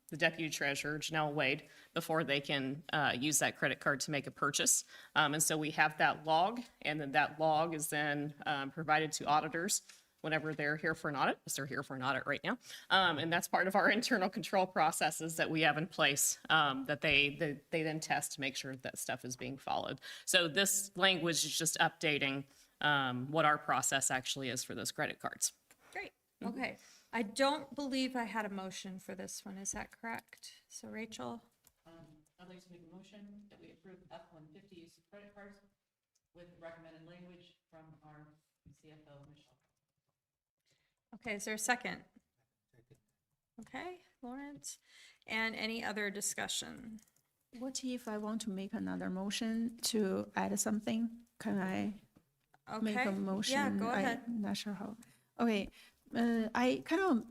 the Deputy Treasurer, Janelle Wade, before they can use that credit card to make a purchase. And so we have that log, and then that log is then provided to auditors whenever they're here for an audit, because they're here for an audit right now. And that's part of our internal control processes that we have in place, that they then test to make sure that stuff is being followed. So this language is just updating what our process actually is for those credit cards. Great, okay. I don't believe I had a motion for this one, is that correct? So Rachel? I'd like to make a motion that we approve F-150 use of credit cards with recommended language from our CFO, Michelle. Okay, is there a second? Okay, Lawrence, and any other discussion? What if I want to make another motion to add something? Can I make Okay, a motion? yeah, go ahead. I'm not sure how. Okay, I kind of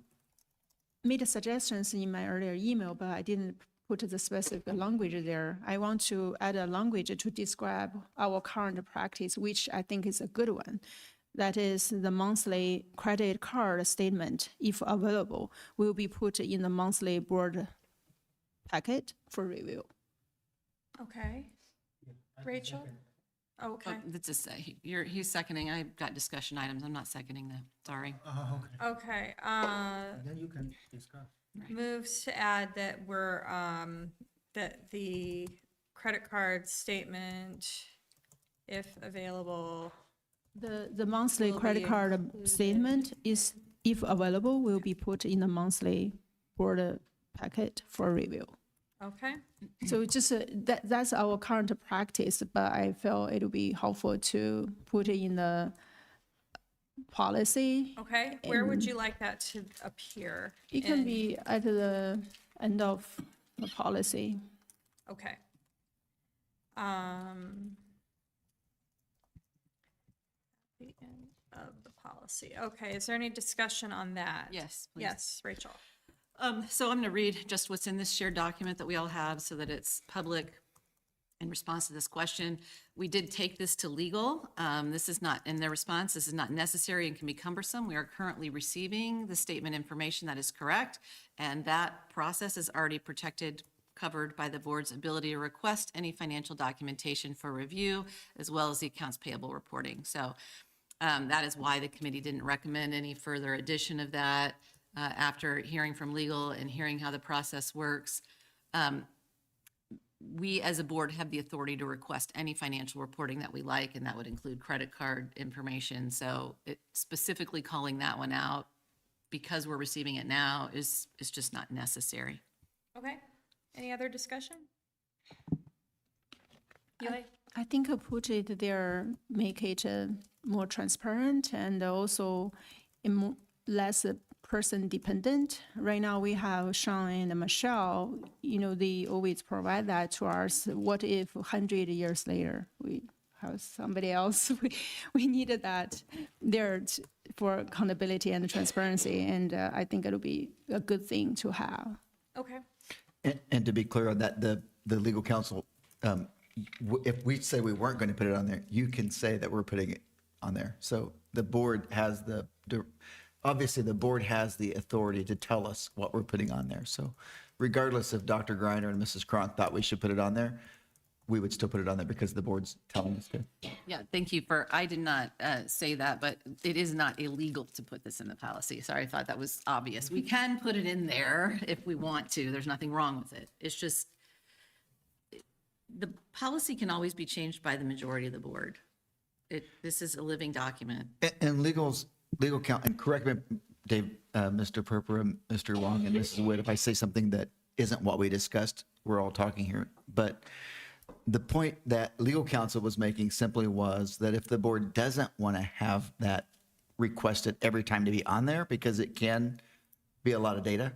made suggestions in my earlier email, but I didn't put the specific language there. I want to add a language to describe our current practice, which I think is a good one. That is, the monthly credit card statement, if available, will be put in the monthly board packet for review. Okay. Rachel? Okay, That's just, he's seconding. I've got discussion items. I'm not seconding that. Sorry. okay, Then you can discuss. moves to add that that the credit card statement, if available, The monthly Will credit be card included. statement is, if available, will be put in the monthly board packet for review. okay? So just that's our current practice, but I feel it would be helpful to put it in the policy. Okay, where would you like that to appear? It can In- be at the end of the policy. Okay. The end of the policy. Okay, is there any discussion on that? Yes, please. Yes, Rachel. So I'm going to read just what's in this shared document that we all have so that it's public in response to this question. We did take this to legal. This is not, in their response, this is not necessary and can be cumbersome. We are currently receiving the statement information that is correct, and that process is already protected, covered by the board's ability to request any financial documentation for review, as well as the accounts payable reporting. So that is why the committee didn't recommend any further addition of that. After hearing from legal and hearing how the process works, we as a board have the authority to request any financial reporting that we like, and that would include credit card information. So specifically calling that one out because we're receiving it now is just not necessary. Okay, any other discussion? I think I put it there, make it more transparent and also less person dependent. Right now we have Sean and Michelle, they always provide that to us. What if 100 years later we have somebody else? We needed that there for accountability and transparency, and I think it'll be a good thing to have. Okay, And to be clear on that, the legal counsel, if we say we weren't going to put it on there, you can say that we're putting it on there. So the board has obviously the board has the authority to tell us what we're putting on there. So regardless if Dr. Griner and Mrs. Cronk thought we should put it on there, we would still put it on there because the board's telling us to. Yeah, thank you I did not say that, but it is not illegal to put this in the policy. Sorry, I thought that was obvious. We can put it in there if we want to. There's nothing wrong with it. It's just, the policy can always be changed by the majority of the board. This is a living document. And legal count, and correct me, Dave, Mr. Purper, and Mr. Wong, and Mrs. Wood, if I say something that isn't what we discussed, we're all talking here. But the point that legal counsel was making simply was that if the board doesn't want to have that requested every time to be on there, because it can be a lot of data,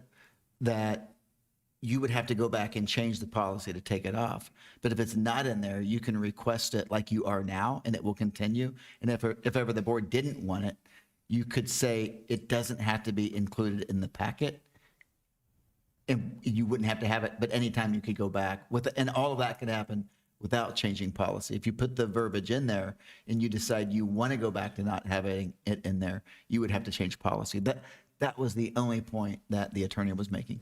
that you would have to go back and change the policy to take it off. But if it's not in there, you can request it like you are now, and it will continue. And if ever the board didn't want it, you could say it doesn't have to be included in the packet. And you wouldn't have to have it, but anytime you could go back with, and all of that could happen without changing policy. If you put the verbiage in there and you decide you want to go back to not having it in there, you would have to change policy. That was the only point that the attorney was making.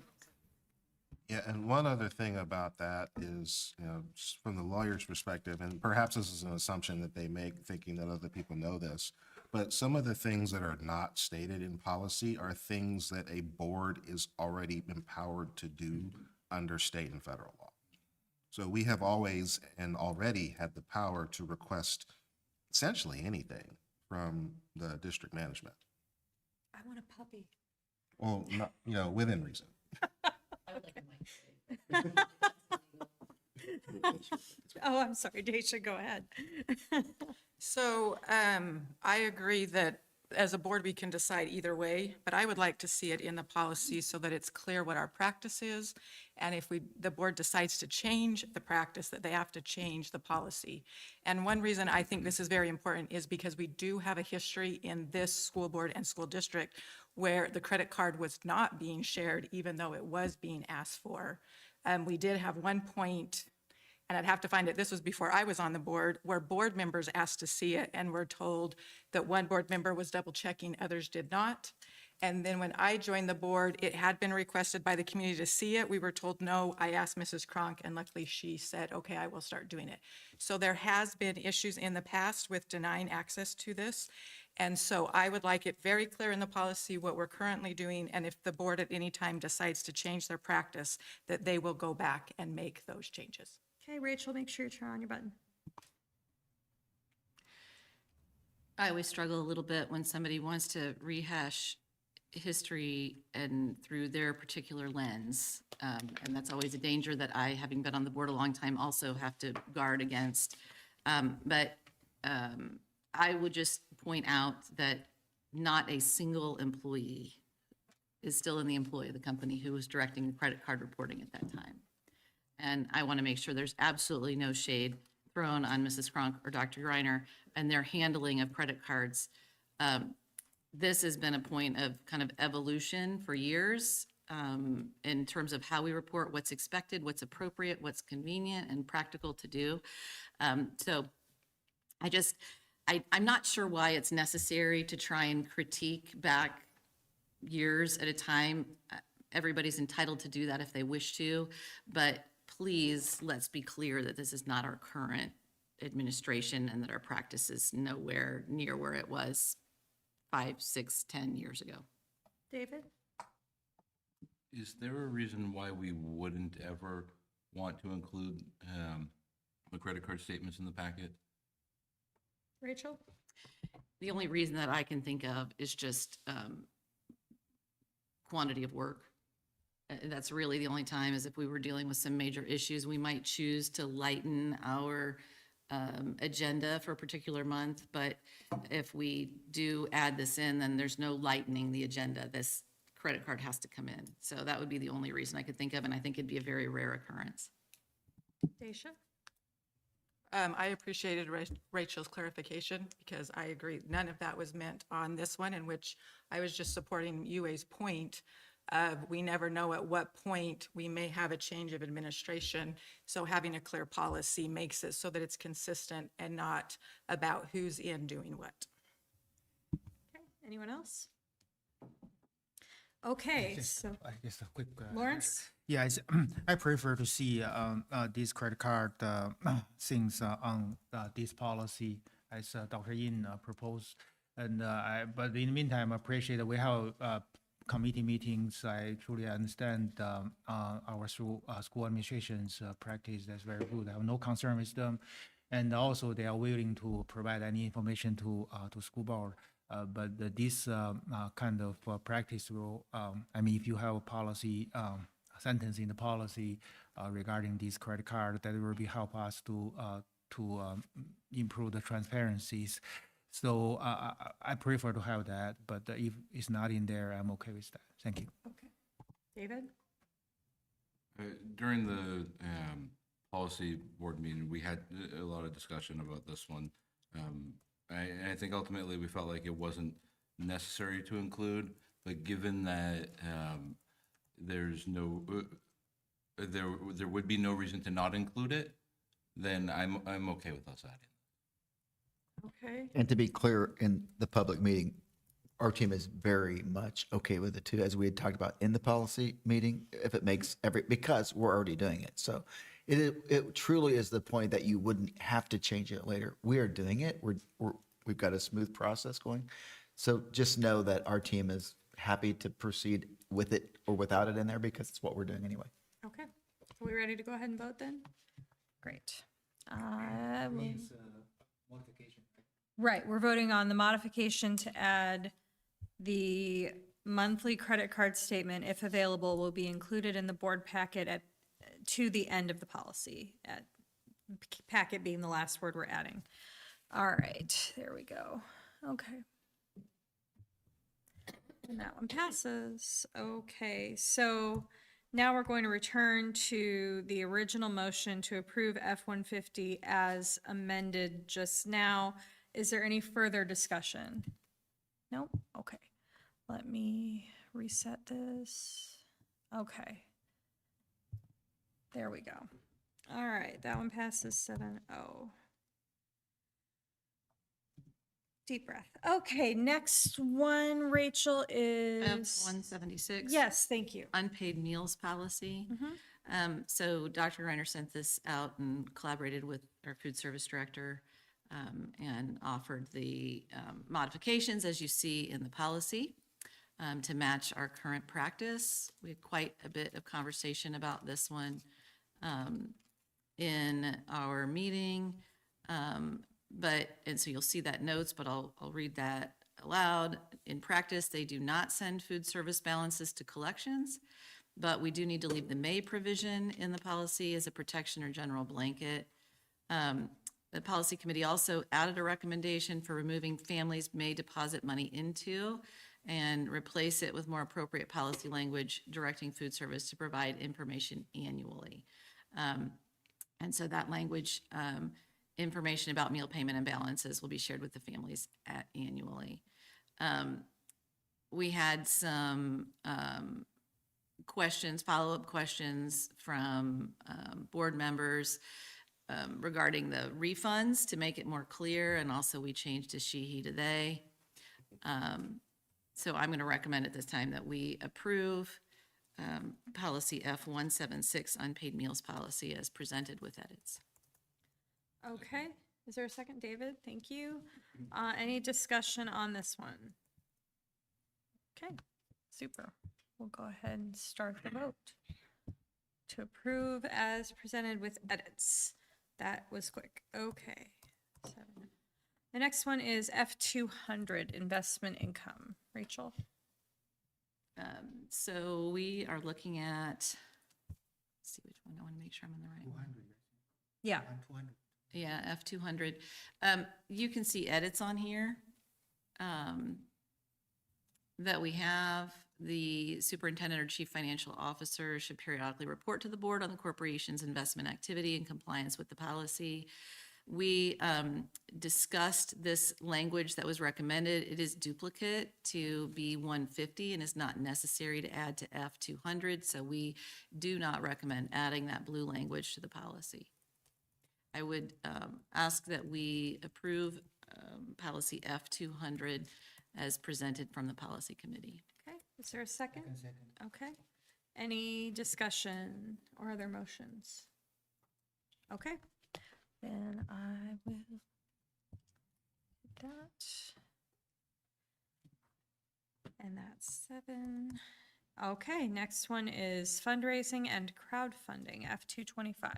Yeah, and one other thing about that is, just from the lawyer's perspective, and perhaps this is an assumption that they make thinking that other people know this, but some of the things that are not stated in policy are things that a board is already empowered to do under state and federal law. So we have always and already had the power to request essentially anything from the district management. I want a puppy. Well, not, within reason. Oh, I'm sorry, Daisha, go ahead. So I agree that as a board, we can decide either way, but I would like to see it in the policy so that it's clear what our practice is. And if the board decides to change the practice, that they have to change the policy. And one reason I think this is very important is because we do have a history in this school board and school district where the credit card was not being shared, even though it was being asked for. We did have one point, and I'd have to find it, this was before I was on the board, where board members asked to see it and were told that one board member was double checking, others did not. And then when I joined the board, it had been requested by the community to see it. We were told no. I asked Mrs. Cronk, and luckily she said, okay, I will start doing it. So there has been issues in the past with denying access to this. And so I would like it very clear in the policy what we're currently doing, and if the board at any time decides to change their practice, that they will go back and make those changes. Okay, Rachel, make sure you turn on your button. I always struggle a little bit when somebody wants to rehash history and through their particular lens. And that's always a danger that I, having been on the board a long time, also have to guard against. But I would just point out that not a single employee is still in the employ of the company who was directing the credit card reporting at that time. And I want to make sure there's absolutely no shade thrown on Mrs. Cronk or Dr. Greiner and their handling of credit cards. This has been a point of kind of evolution for years in terms of how we report, what's expected, what's appropriate, what's convenient and practical to do. So I'm not sure why it's necessary to try and critique back years at a time. Everybody's entitled to do that if they wish to, but please, let's be clear that this is not our current administration and that our practice is nowhere near where it was 5, 6, 10 years ago. David? Is there a reason why we wouldn't ever want to include the credit card statements in the packet? Rachel? The only reason that I can think of is just quantity of work. That's really the only time, is if we were dealing with some major issues, we might choose to lighten our agenda for a particular month. But if we do add this in, then there's no lightening the agenda. This credit card has to come in. So that would be the only reason I could think of, and I think it'd be a very rare occurrence. Daisha? I appreciated Rachel's clarification because I agree, none of that was meant on this one, in which I was just supporting UA's point of we never know at what point we may have a change of administration. So having a clear policy makes it so that it's consistent and not about who's in doing what. Okay, anyone else? Okay, so I guess a quick. Lawrence? Yeah, I prefer to see this credit card things on this policy as Dr. Yin proposed. And but in the meantime, I appreciate that we have committee meetings. I truly understand our school administration's practice. That's very good. I have no concern with them, and also they are willing to provide any information to school board. But this kind of practice will, I mean, if you have a policy sentence in the policy regarding this credit card, that will be help us to improve the transparencies. So I prefer to have that, but if it's not in there, I'm okay with that. Thank you. Okay. David? During the policy board meeting, we had a lot of discussion about this one. And I think ultimately we felt like it wasn't necessary to include, but given that there's no, there would be no reason to not include it, then I'm okay with us adding. Okay. And to be clear, in the public meeting, our team is very much okay with it too, as we had talked about in the policy meeting, if it makes because we're already doing it. So it truly is the point that you wouldn't have to change it later. We are doing it. We've got a smooth process going. So just know that our team is happy to proceed with it or without it in there because it's what we're doing anyway. Okay. Are we ready to go ahead and vote then? Great. Means modification, right? Right, we're voting on the modification to add the monthly credit card statement, if available, will be included in the board packet to the end of the policy, packet being the last word we're adding. All right, there we go. Okay. And that one passes. Okay, so now we're going to return to the original motion to approve F-150 as amended just now. Is there any further discussion? Nope, okay. Let me reset this. Okay. There we go. All right, that one passes 7-0. Deep breath. Okay, next one, Rachel, is. F-176. Yes, thank you. Unpaid meals policy. So Dr. Reiner sent this out and collaborated with our food service director and offered the modifications, as you see in the policy, to match our current practice. We had quite a bit of conversation about this one in our meeting. And so you'll see that notes, but I'll read that aloud. In practice, they do not send food service balances to collections, but we do need to leave the may provision in the policy as a protection or general blanket. The policy committee also added a recommendation for removing families may deposit money into and replace it with more appropriate policy language directing food service to provide information annually. And so that language, information about meal payment and balances will be shared with the families annually. We had some questions, follow-up questions from board members regarding the refunds to make it more clear, and also we changed to she, he, to they. So I'm going to recommend at this time that we approve policy F-176, unpaid meals policy, as presented with edits. Okay, is there a second, David? Thank you. Any discussion on this one? Okay, super. We'll go ahead and start the vote. To approve as presented with edits. That was quick. Okay. 7. The next one is F-200, investment income. Rachel? So we are looking at, let's see which one, I want to make sure I'm on the right one. 200. Yeah. 200. Yeah, F-200. You can see edits on here that we have. The superintendent or chief financial officer should periodically report to the board on the corporation's investment activity in compliance with the policy. We discussed this language that was recommended. It is duplicate to B-150 and is not necessary to add to F-200, so we do not recommend adding that blue language to the policy. I would ask that we approve policy F-200 as presented from the policy committee. Okay, is there a second? Second. Okay. Any discussion or other motions? Okay, then I will hit that. And that's 7. Okay, next one is fundraising and crowdfunding, F-225.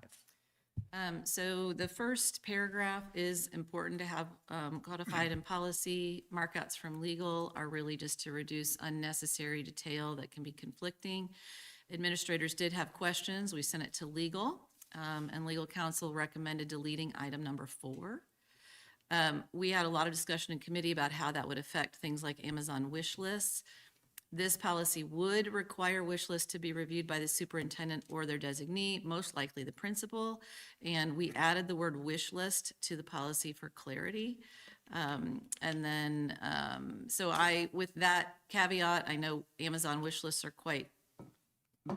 So the first paragraph is important to have codified in policy. Markouts from legal are really just to reduce unnecessary detail that can be conflicting. Administrators did have questions. We sent it to legal, and legal counsel recommended deleting item number 4. We had a lot of discussion in committee about how that would affect things like Amazon wish lists. This policy would require wish lists to be reviewed by the superintendent or their designee, most likely the principal. And we added the word wish list to the policy for clarity. And then, so with that caveat, I know Amazon wish lists are quite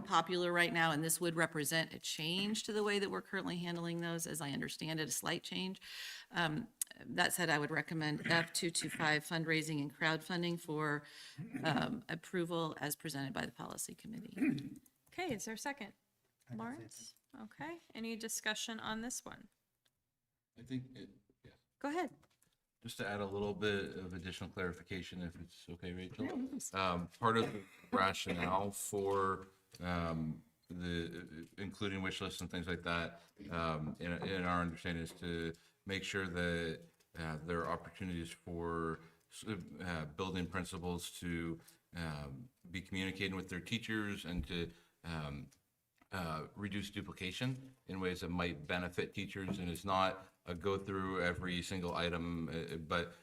popular right now, and this would represent a change to the way that we're currently handling those, as I understand it, a slight change. That said, I would recommend F225 fundraising and crowdfunding for approval as presented by the policy committee. Okay, is there a second? Lawrence? Okay, any discussion on this one? I think, Go ahead. just to add a little bit of additional clarification, if it's okay, Rachel. Part of the rationale for including wish lists and things like that, in our understanding, is to make sure that there are opportunities for building principals to be communicating with their teachers and to reduce duplication in ways that might benefit teachers. And it's not a go through every single item, but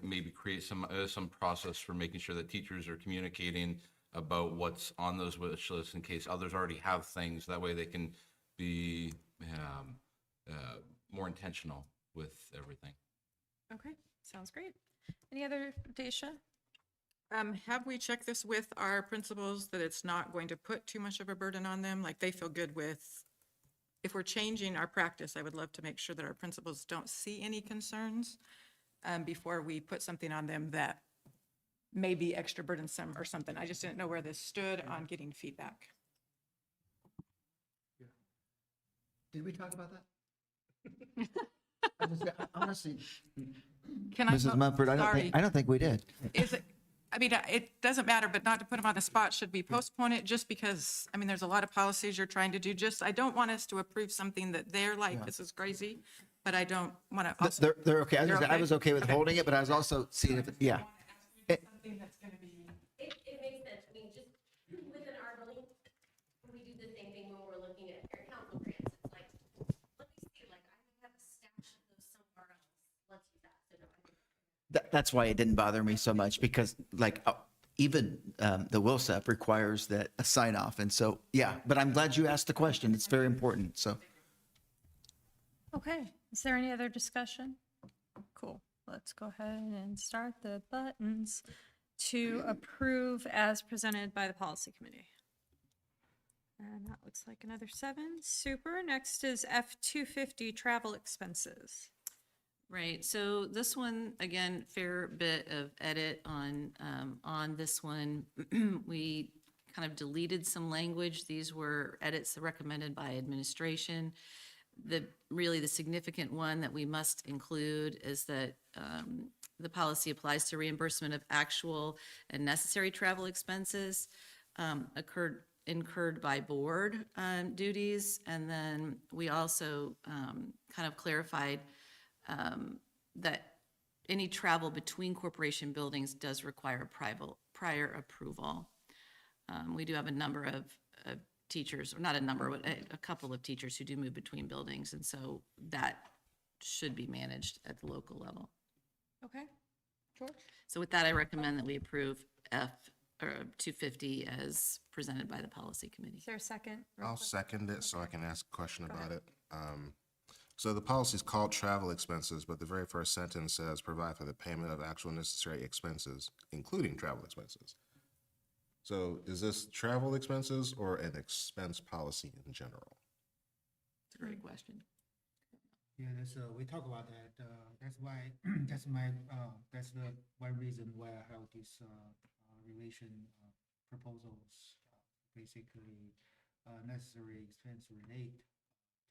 maybe create some process for making sure that teachers are communicating about what's on those wish lists in case others already have things. That way they can be more intentional with everything. Okay, sounds great. Any other, Daisha? Have we checked this with our principals that it's not going to put too much of a burden on them? Like they feel good with, if we're changing our practice, I would love to make sure that our principals don't see any concerns before we put something on them that may be extra burdensome or something. I just didn't know where this stood on getting feedback. Did we talk about that? Honestly, Can I? Mrs. vote? Mumford, Sorry. I don't think we did. Is it, I mean, it doesn't matter, but not to put them on the spot, should we postpone it just because, I mean, there's a lot of policies you're trying to do, I don't want us to approve something that they're like, this is crazy, but I don't want to also. They're okay. They're I was okay with holding it, but I was also seeing if, yeah. Something that's going to be. It makes sense. I mean, just within our building, we do the same thing when we're looking at parent council grants. It's like, let me see, like, I have a stash of those somewhere else. Let's use that. So no, I think That's why it didn't bother me so much, because like even the WLCSC requires that a sign off. And so, yeah, but I'm glad you asked the question. It's very important. So Okay, is there any other discussion? Cool, let's go ahead and start the buttons to approve as presented by the policy committee. And that looks like another 7. Super. Next is F250 travel expenses. Right, so this one, again, fair bit of edit on this one. We kind of deleted some language. These were edits recommended by administration. Really the significant one that we must include is that the policy applies to reimbursement of actual and necessary travel expenses incurred by board duties. And then we also kind of clarified that any travel between corporation buildings does require prior approval. We do have a number of teachers, or not a number, but a couple of teachers who do move between buildings, and so that should be managed at the local level. Okay, George? So with that, I recommend that we approve F250 as presented by the policy committee. Is there a second? real I'll quick? second it so I can ask a question Go about ahead. it. So the policy is called travel expenses, but the very first sentence says provide for the payment of actual necessary expenses, including travel expenses. So is this travel expenses or an expense policy in general? It's a great question. Yeah, we talk about that. That's why, that's the one reason why I have this relation proposals. Basically, necessary expense relate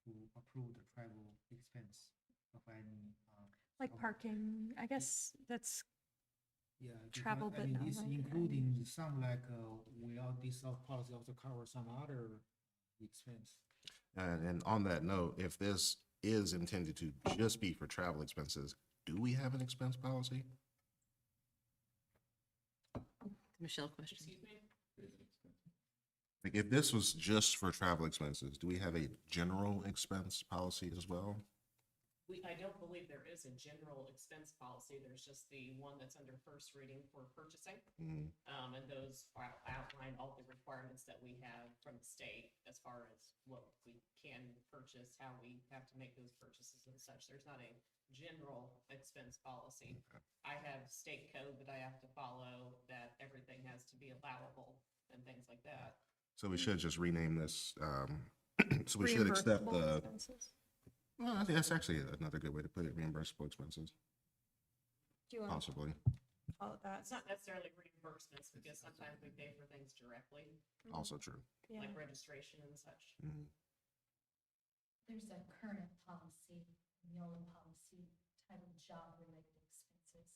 to approve the travel expense of any. Like of- parking, I guess that's, Yeah. because, travel, I but mean, not this like including some like, this policy also covers some other expense. And on that note, if this is intended to just be for travel expenses, do we have an expense policy? Michelle, question? Like if this was just for travel expenses, do we have a general expense policy as well? I don't believe there is a general expense policy. There's just the one that's under first reading for purchasing. Mhm. And those outline all the requirements that we have from the state as far as what we can purchase, how we have to make those purchases and such. There's not a general expense policy. I have state code that I have to follow, that everything has to be allowable and things like that. So we should just rename this, so we should accept Reimbursable the, expenses. well, I think that's actually another good way to put it, reimbursable expenses, Do you want to possibly. call it that? It's not necessarily reimbursements because sometimes we pay for things directly, Also true. Yeah. like registration and such. Mhm. There's a current policy, Neola policy, titled job-related expenses.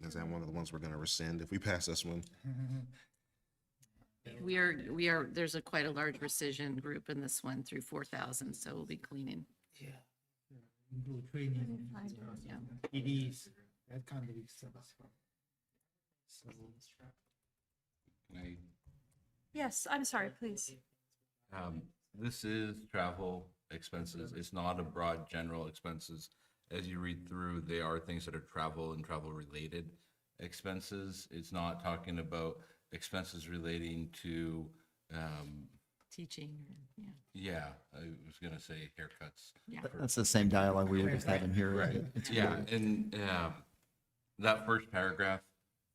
Is that one of the ones we're gonna rescind if we pass this one? We are, there's a quite a large rescission group in this one through 4,000, so we'll be cleaning. Include training, Yeah. EDs, that kind of stuff. So, Can I Yes, I'm sorry, please. This is travel expenses. It's not a broad general expenses. As you read through, they are things that are travel and travel related expenses. It's not talking about expenses relating to, Teaching, yeah. yeah, I was gonna say haircuts. That's the same dialogue we were just having here. Right. Yeah, and that first paragraph,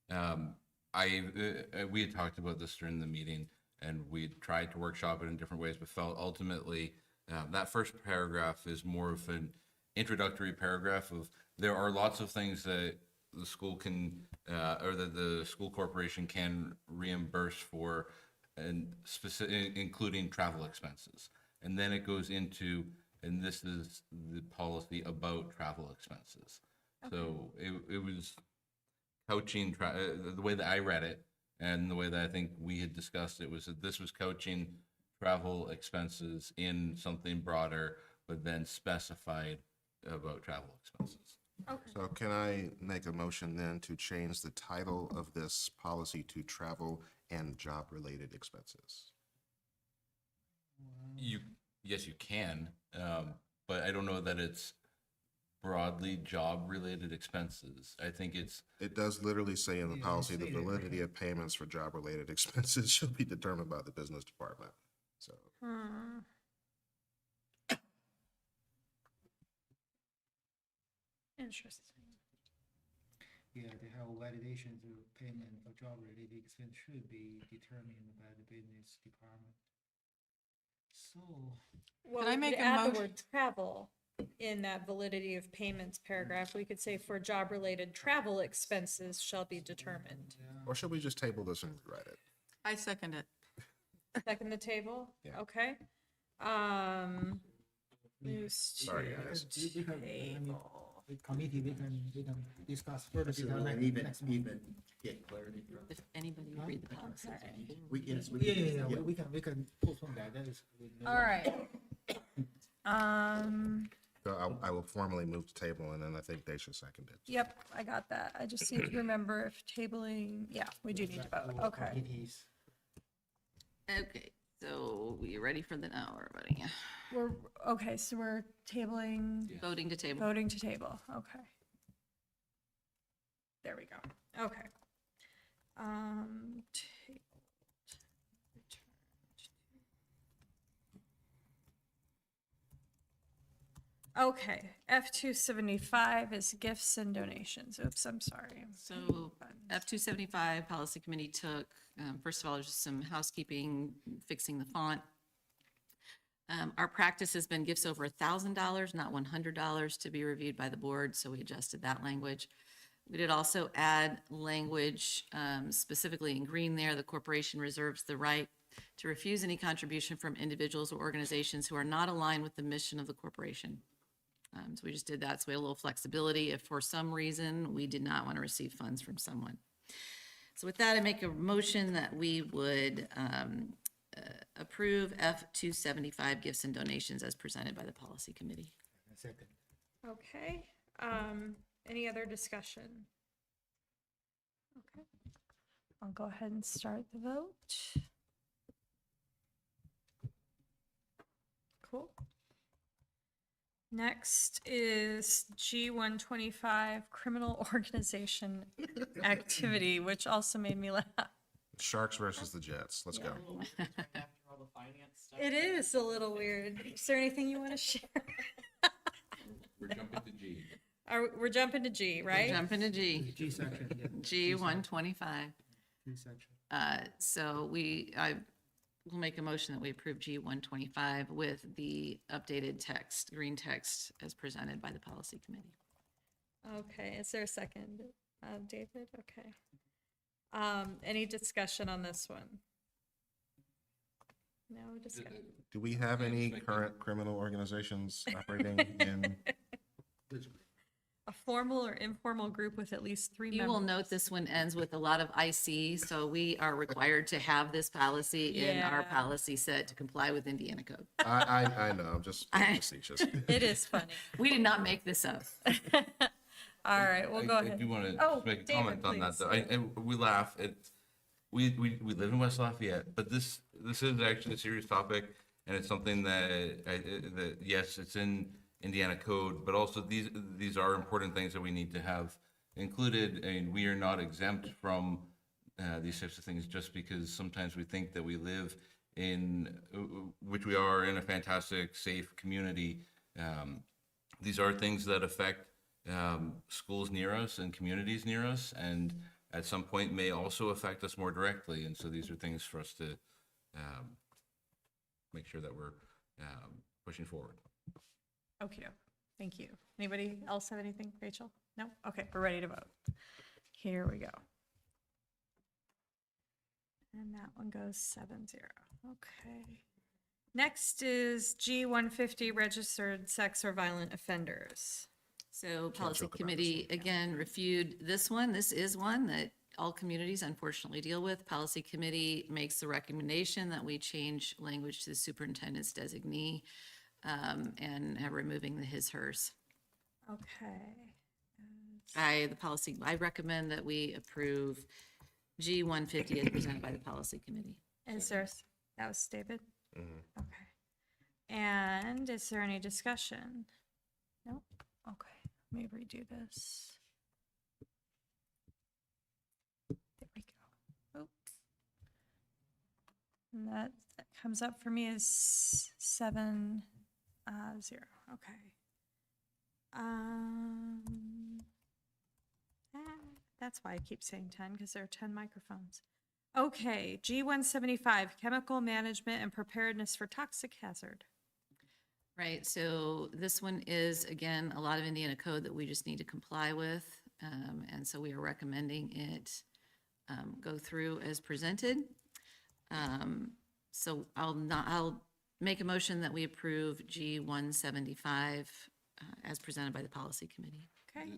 we had talked about this during the meeting, and we tried to workshop it in different ways, but felt ultimately that first paragraph is more of an introductory paragraph of there are lots of things that the school can or that the school corporation can reimburse for, and specific, including travel expenses. And then it goes into, and this is the policy about travel expenses. So it was coaching, the way that I read it and the way that I think we had discussed it was that this was coaching travel expenses in something broader, but then specified about travel expenses. So can I make a motion then to change the title of this policy to travel and job-related expenses? Yes, you can, but I don't know that it's broadly job-related expenses. I think it's, It does literally say in the policy, the validity of payments for job-related expenses shall be determined by the business department. So, Interesting. yeah, they have validation to payment for job-related expense should be determined by the business department. So, Well, I we make could a add the motion? word travel in that validity of payments paragraph. We could say for job-related travel expenses shall be determined. or should we just table this and rewrite it? I second it. Second the table? Yeah. Okay. Moves Sorry, guys. to table. with committee, we can discuss further. So detail then next month. even get clarity. If anybody would read the policy. We, yes, we. Yeah, we can postpone that, that is. All right. So I will formally move to table, and then I think they should second it. Yep, I got that. I just need to remember if tabling, yeah, we do need to vote. Okay. Committees. Okay, so we ready for the now, everybody? Okay, so we're tabling, Voting to table. voting to table. Okay. There we go. Okay. Tabled. Okay, F-275 is gifts and donations. Oops, I'm sorry. So F-275 Policy Committee took, first of all, just some housekeeping, fixing the font. Our practice has been gifts over $1,000, not $100 to be reviewed by the board, so we adjusted that language. We did also add language specifically in green there. The corporation reserves the right to refuse any contribution from individuals or organizations who are not aligned with the mission of the corporation. So we just did that, so we had a little flexibility if for some reason we did not want to receive funds from someone. So with that, I make a motion that we would approve F-275 gifts and donations as presented by the policy committee. Second. Okay, any other discussion? Okay, I'll go ahead and start the vote. Cool. Next is G125, criminal organization activity, which also made me laugh. Sharks versus the Jets. Let's go. It is a little weird. Is there anything you want to share? We're jumping to G. We're jumping to G, right? Jump into G, G section, yeah. G 125. G section. So I will make a motion that we approve G 125 with the updated text, green text as presented by the policy committee. Okay, is there a second? David, okay. Any discussion on this one? No discussion. Do we have any current criminal organizations operating in? A formal or informal group with at least 3 members. You will note this one ends with a lot of IC, so we are required to have this policy in our Yeah. policy set to comply with Indiana code. I know, I'm just facetious. It is funny. We did not make this up. All right, we'll go I ahead. do want to Oh, make a David, comment on that, please. though. And we laugh. We live in West Lafayette, but this is actually a serious topic, and it's something that yes, it's in Indiana code, but also these are important things that we need to have included, and we are not exempt from these types of things just because sometimes we think that we live in, which we are, in a fantastic, safe community. These are things that affect schools near us and communities near us, and at some point may also affect us more directly. And so these are things for us to make sure that we're pushing forward. Okay, thank you. Anybody else have anything? Rachel? No? Okay, we're ready to vote. Here we go. And that one goes 7-0. Okay. Next is G150, registered sex or violent offenders. So policy joke about this committee, again, reviewed this one. This is one that all communities unfortunately deal with. Policy committee makes the recommendation that we change language to the superintendent's designee and have removing the his, hers. Okay. I recommend that we approve G 150 as presented by the policy committee. Is there, that was David? Okay. And is there any discussion? No? Okay, let me redo this. There we go. Oops. And that comes up for me as 7-0. Okay. That's why I keep saying 10, because there are 10 microphones. Okay, G175, chemical management and preparedness for toxic hazard. Right, so this one is, again, a lot of Indiana code that we just need to comply with. And so we are recommending it go through as presented. So I'll make a motion that we approve G175 as presented by the policy committee. Okay,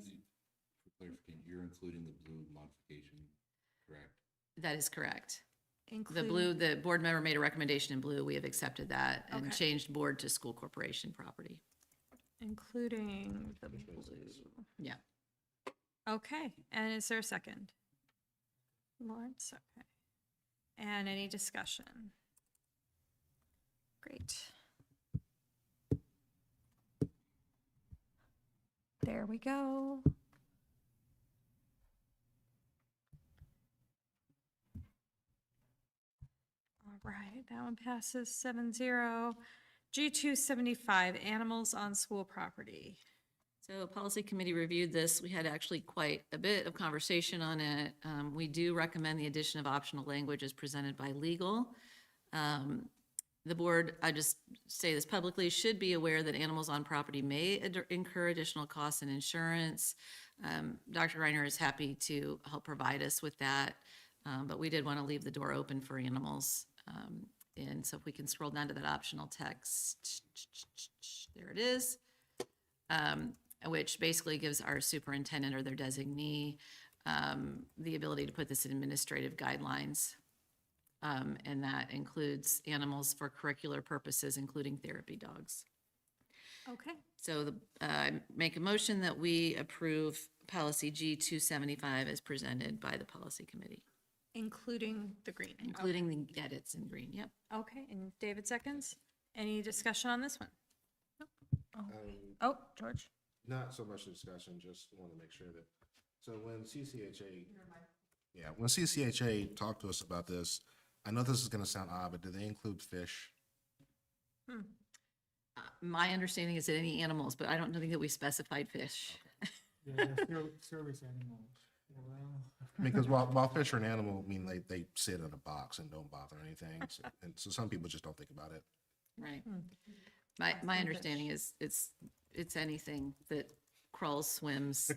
For clarification, you're including the blue modification, correct? That is correct. The including. blue, the board member made a recommendation in blue. We have accepted that and Okay. changed board to school corporation property. Including the blue. Yeah. Okay, and is there a second? Lawrence, okay. And any discussion? Great. There we go. All right, that one passes 7-0. G275, animals on school property. So policy committee reviewed this. We had actually quite a bit of conversation on it. We do recommend the addition of optional language as presented by legal. The board, I just say this publicly, should be aware that animals on property may incur additional costs and insurance. Dr. Reiner is happy to help provide us with that, but we did want to leave the door open for animals. And so if we can scroll down to that optional text, there it is. Which basically gives our superintendent or their designee the ability to put this in administrative guidelines. And that includes animals for curricular purposes, including therapy dogs. Okay, So make a motion that we approve policy G275 as presented by the policy committee, including the green. including the edits in green. Yep. Okay, and David seconds. Any discussion on this one? Nope. Oh, George? Not so much discussion, just want to make sure that, so when CCHA, yeah, when CCHA talked to us about this, I know this is going to sound odd, but do they include fish? My understanding is that any animals, but I don't think that we specified fish. Service animals. Because while fish are an animal, I mean, they sit in a box and don't bother anything. And so some people just don't think about it. Right. My understanding is it's anything that crawls, swims.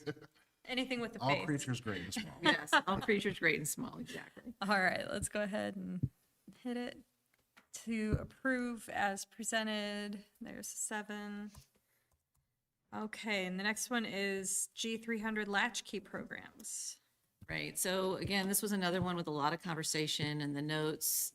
Anything with the All face. creatures great and small. Yes, all creatures great and small, exactly. All right, let's go ahead and hit it. To approve as presented, there's 7. Okay, and the next one is G300 latchkey programs. Right, so again, this was another one with a lot of conversation and the notes.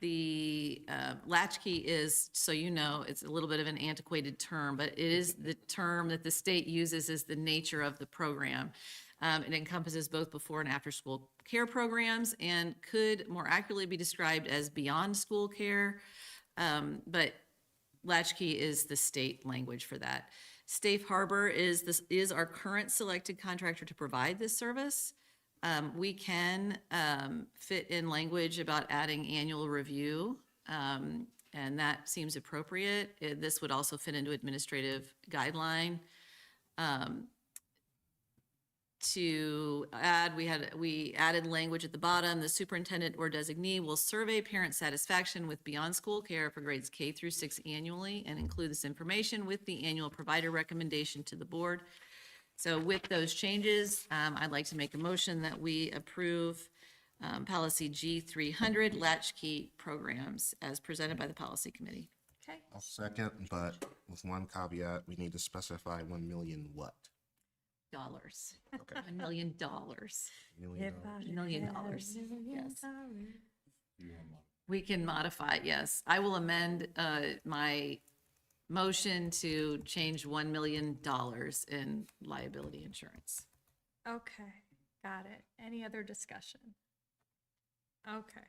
The latchkey is, so you know, it's a little bit of an antiquated term, but it is the term that the state uses as the nature of the program. It encompasses both before and after school care programs and could more accurately be described as beyond school care. But latchkey is the state language for that. Safe Harbor is our current selected contractor to provide this service. We can fit in language about adding annual review, and that seems appropriate. This would also fit into administrative guideline. To add, we added language at the bottom. The superintendent or designee will survey parent satisfaction with beyond school care for grades K through 6 annually and include this information with the annual provider recommendation to the board. So with those changes, I'd like to make a motion that we approve policy G300 latchkey programs as presented by the policy committee. Okay, I'll second, but with one caveat, we need to specify 1 million what? Dollars. Okay. $1 million. Million dollars. $1 million. Yes. We can modify it, yes. I will amend my motion to change $1 million in liability insurance. okay, got it. Any other discussion? Okay,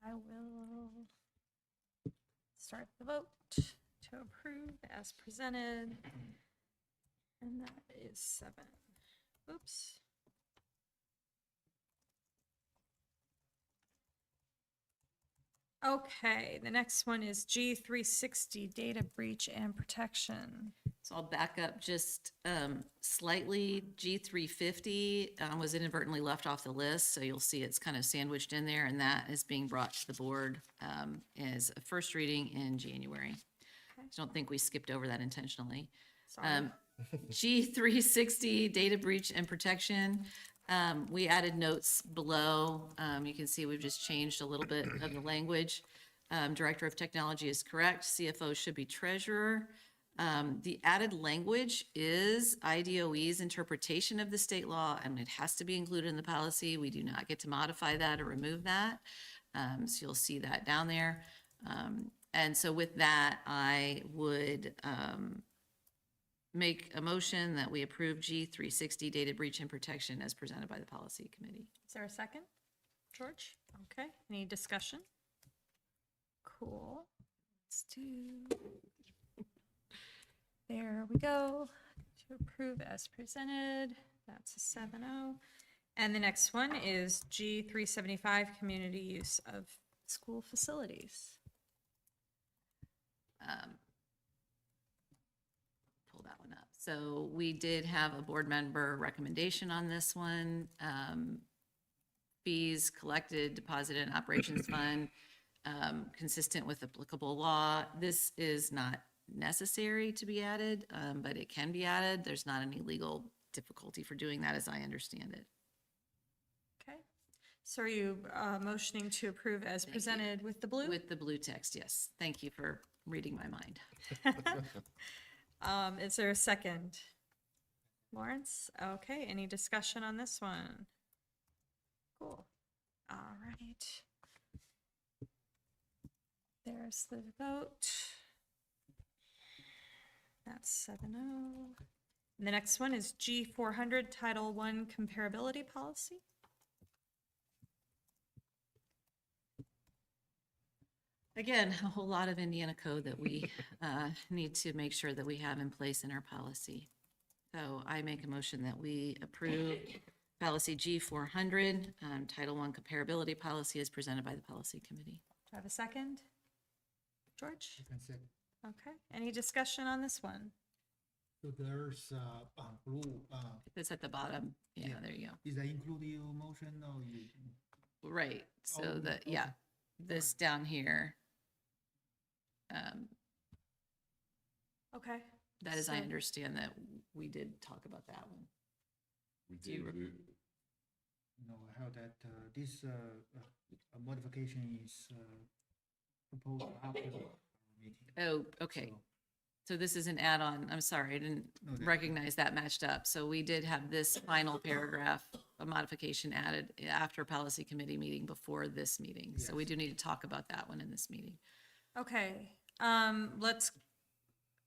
I will start the vote to approve as presented. And that is 7. Oops. Okay, the next one is G360 data breach and protection. So I'll back up just slightly. G350 was inadvertently left off the list, so you'll see it's kind of sandwiched in there, and that is being brought to the board as a first reading in January. I don't think we skipped over that intentionally. Sorry. G360 data breach and protection. We added notes below. You can see we've just changed a little bit of the language. Director of Technology is correct. CFO should be treasurer. The added language is IDOE's interpretation of the state law, and it has to be included in the policy. We do not get to modify that or remove that. So you'll see that down there. And so with that, I would make a motion that we approve G360 data breach and protection as presented by the policy committee. Is there a second? George? Okay, any discussion? Cool. Let's do. There we go. To approve as presented. That's a 7-0. And the next one is G375 community use of school facilities. Pull that one up. So we did have a board member recommendation on this one. Fees collected, deposited in operations fund, consistent with applicable law. This is not necessary to be added, but it can be added. There's not any legal difficulty for doing that as I understand it. Okay. So are you motioning to approve as presented with the blue? With the blue text, yes. Thank you for reading my mind. Is there a second? Lawrence? Okay, any discussion on this one? Cool. All right. There's the vote. That's 7-0. And the next one is G400 Title I comparability policy. Again, a whole lot of Indiana code that we need to make sure that we have in place in our policy. So I make a motion that we approve policy G400, Title I comparability policy as presented by the policy committee. Do I have a second? George? You can say, Okay, any discussion on this one? so there's blue, It's at the bottom. Yeah, Yeah. there you go. is that include your motion or you? Right, so Oh, that, yeah, okay. this down here. Okay. That is, I So- understand that we did talk about that one. We Do you did, rec- we- No, how that, this modification is proposed after the meeting. Oh, okay. So- So this is an add-on. I'm sorry, I didn't No, that- recognize that matched up. So we did have this final paragraph, a modification added after policy committee meeting before this meeting. So we Yes. do need to talk about that one in this meeting. Okay, let's,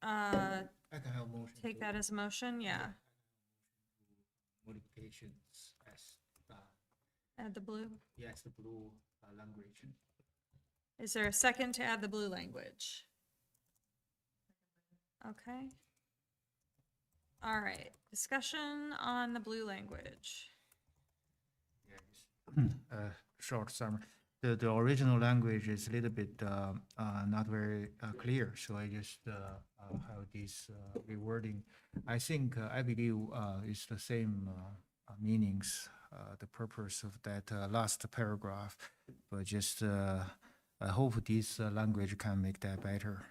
I can have a motion. take to- that as a motion, yeah. Modifications as, Add the blue. yes, the blue language. Is there a second to add the blue language? Okay. All right, discussion on the blue language. Short summary. The original language is a little bit not very clear, so I just have this rewording. I think, I believe it's the same meanings, the purpose of that last paragraph, but just I hope this language can make that better,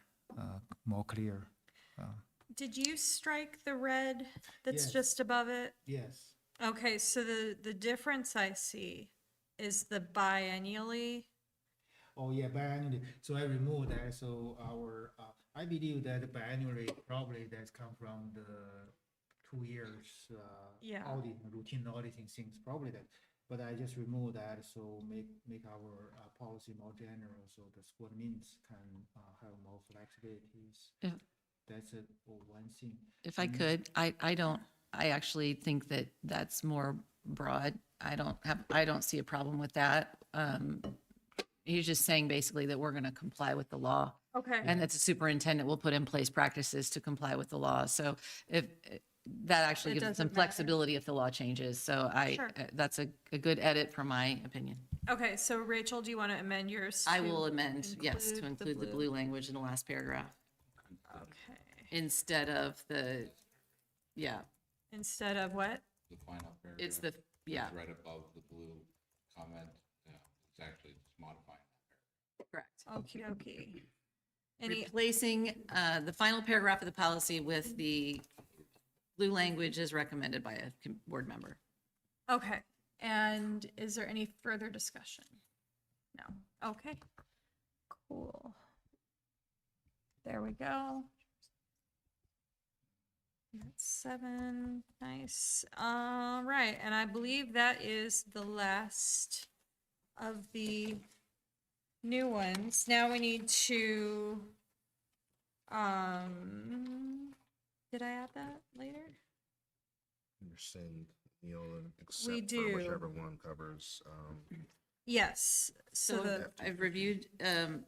more clear. Did you strike the red that's Yes. just above it? Yes. Okay, so the difference I see is the biennially. Oh, yeah, biannually. So I removed that, so our, I believe that biannually probably that's come from the 2 years, Yeah. audit, routine auditing things, probably that. But I just removed that, so make our policy more general, so the school admins can have more flexibilities. If- That's one thing. If I could, I actually think that that's more broad. I don't see a problem with that. He's just saying basically that we're going to comply with the law. Okay. And that the superintendent will put in place practices to comply with the law. So if, that actually It gives us some doesn't matter. flexibility if the law changes. So Sure. that's a good edit from my opinion. Okay, so Rachel, do you want to amend yours? I to will amend, yes, to include the include the blue language in the last paragraph Okay, instead of the, yeah, instead of what? the final paragraph. it's the, yeah, Right above the blue comment, it's actually just modifying. correct. Okie dokie. Any, Replacing the final paragraph of the policy with the blue language as recommended by a board member. okay, and is there any further discussion? No, okay, cool. There we go. That's 7, nice. All right, and I believe that is the last of the new ones. Now we need to, did I add that later? Rescind, Neola, We except for do. whichever one covers, Yes, so So the, I've reviewed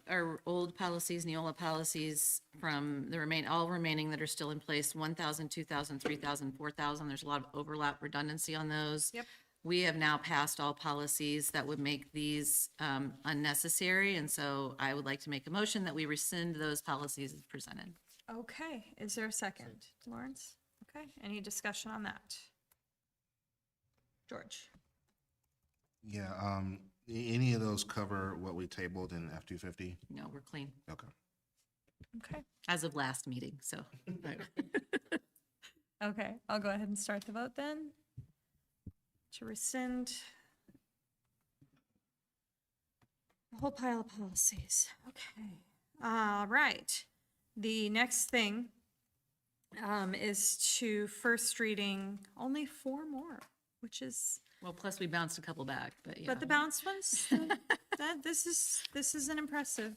our old policies, Neola policies from all remaining that are still in place, 1,000, 2,000, 3,000, 4,000. There's a lot of overlap redundancy on those. Yep. We have now passed all policies that would make these unnecessary, and so I would like to make a motion that we rescind those policies as presented. okay, is there a second? Lawrence? Okay, any discussion on that? George? yeah, any of those cover what we tabled in F-250? No, we're clean, Okay. Okay. as of last meeting, so. Okay, I'll go ahead and start the vote then. To rescind a whole pile of policies. Okay. All right. The next thing is to first reading only 4 more, which is, Well, plus we bounced a couple back, but yeah. but the bounced ones, this is an impressive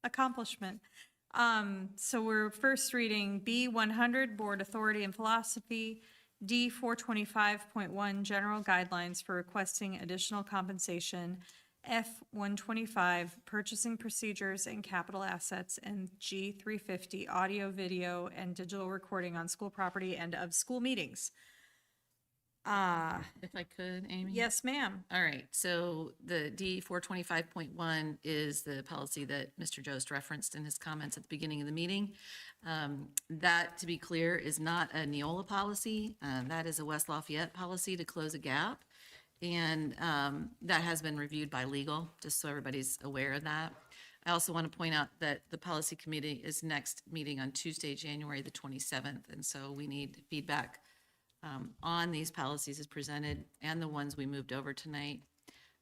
accomplishment. So we're first reading B 100, Board Authority and Philosophy, D 425.1, General Guidelines for Requesting Additional Compensation, F-125, purchasing procedures and capital assets, and G-350, audio, video, and digital recording on school property and of school meetings. If I could, Amy? Yes, ma'am. All right, so the D 425.1 is the policy that Mr. Jost referenced in his comments at the beginning of the meeting. That, to be clear, is not a Neola policy. That is a West Lafayette policy to close a gap. And that has been reviewed by legal, just so everybody's aware of that. I also want to point out that the policy committee is next meeting on Tuesday, January the 27th. And so we need feedback on these policies as presented and the ones we moved over tonight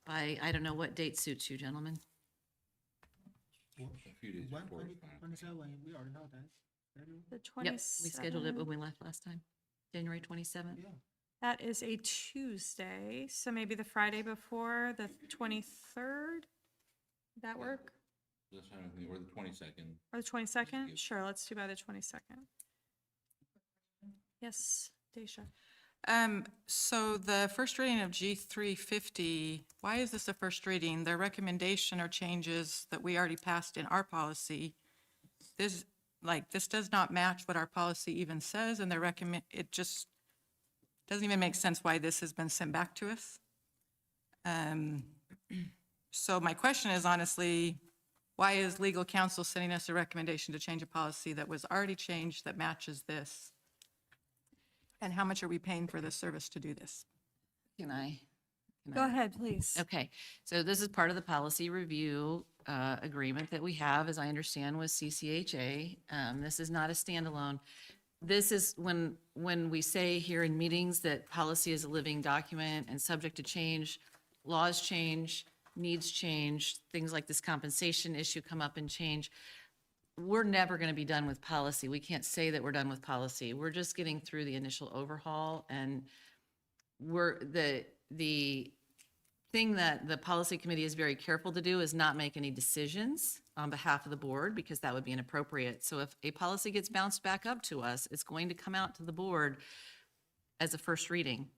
by, I don't know what date suits you, gentlemen. A few days before. 27, we already know that. The Yep, we scheduled it 27th. when we left last time, January 27th. That is a Tuesday, so maybe the Friday before, the 23rd? Would that work? That's fine with me, or the 22nd. Or the 22nd? Sure, let's do by the 22nd. Yes, Daisha. So the first reading of G350, why is this a first reading? The recommendation or changes that we already passed in our policy, this does not match what our policy even says, and it just doesn't even make sense why this has been sent back to us. So my question is honestly, why is legal counsel sending us a recommendation to change a policy that was already changed that matches this? And how much are we paying for this service to do this? Can I? Go ahead, please. Okay, so this is part of the policy review agreement that we have, as I understand, with CCHA. This is not a standalone. This is when we say here in meetings that policy is a living document and subject to change, laws change, needs change, things like this compensation issue come up and change. We're never going to be done with policy. We can't say that we're done with policy. We're just getting through the initial overhaul, and the thing that the policy committee is very careful to do is not make any decisions on behalf of the board, because that would be inappropriate. So if a policy gets bounced back up to us, it's going to come out to the board as a first reading.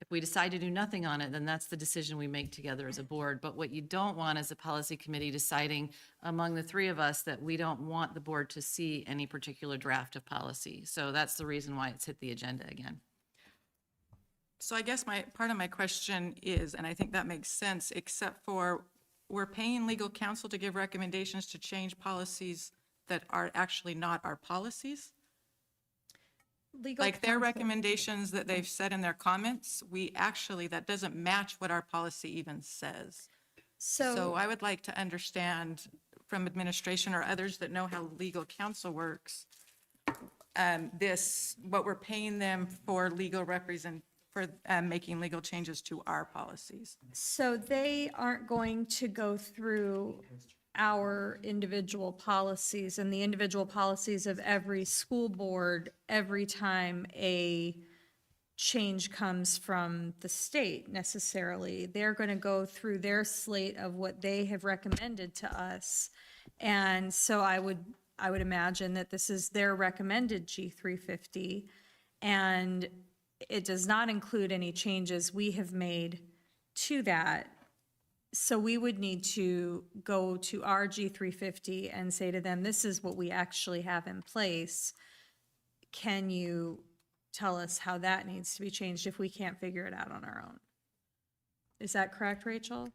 If we decide to do nothing on it, then that's the decision we make together as a board. But what you don't want is a policy committee deciding among the three of us that we don't want the board to see any particular draft of policy. So that's the reason why it's hit the agenda again. So I guess part of my question is, and I think that makes sense, except for we're paying legal counsel to give recommendations to change policies that are actually not our policies? Legal Like their counsel. recommendations that they've said in their comments, that doesn't match what our policy even says. So I would like to understand from administration or others that know how legal counsel works, what we're paying them for making legal changes to our policies. So they aren't going to go through our individual policies and the individual policies of every school board every time a change comes from the state necessarily. They're going to go through their slate of what they have recommended to us. And so I would imagine that this is their recommended G350, and it does not include any changes we have made to that. So we would need to go to our G350 and say to them, this is what we actually have in place. Can you tell us how that needs to be changed if we can't figure it out on our own? Is that correct, Rachel?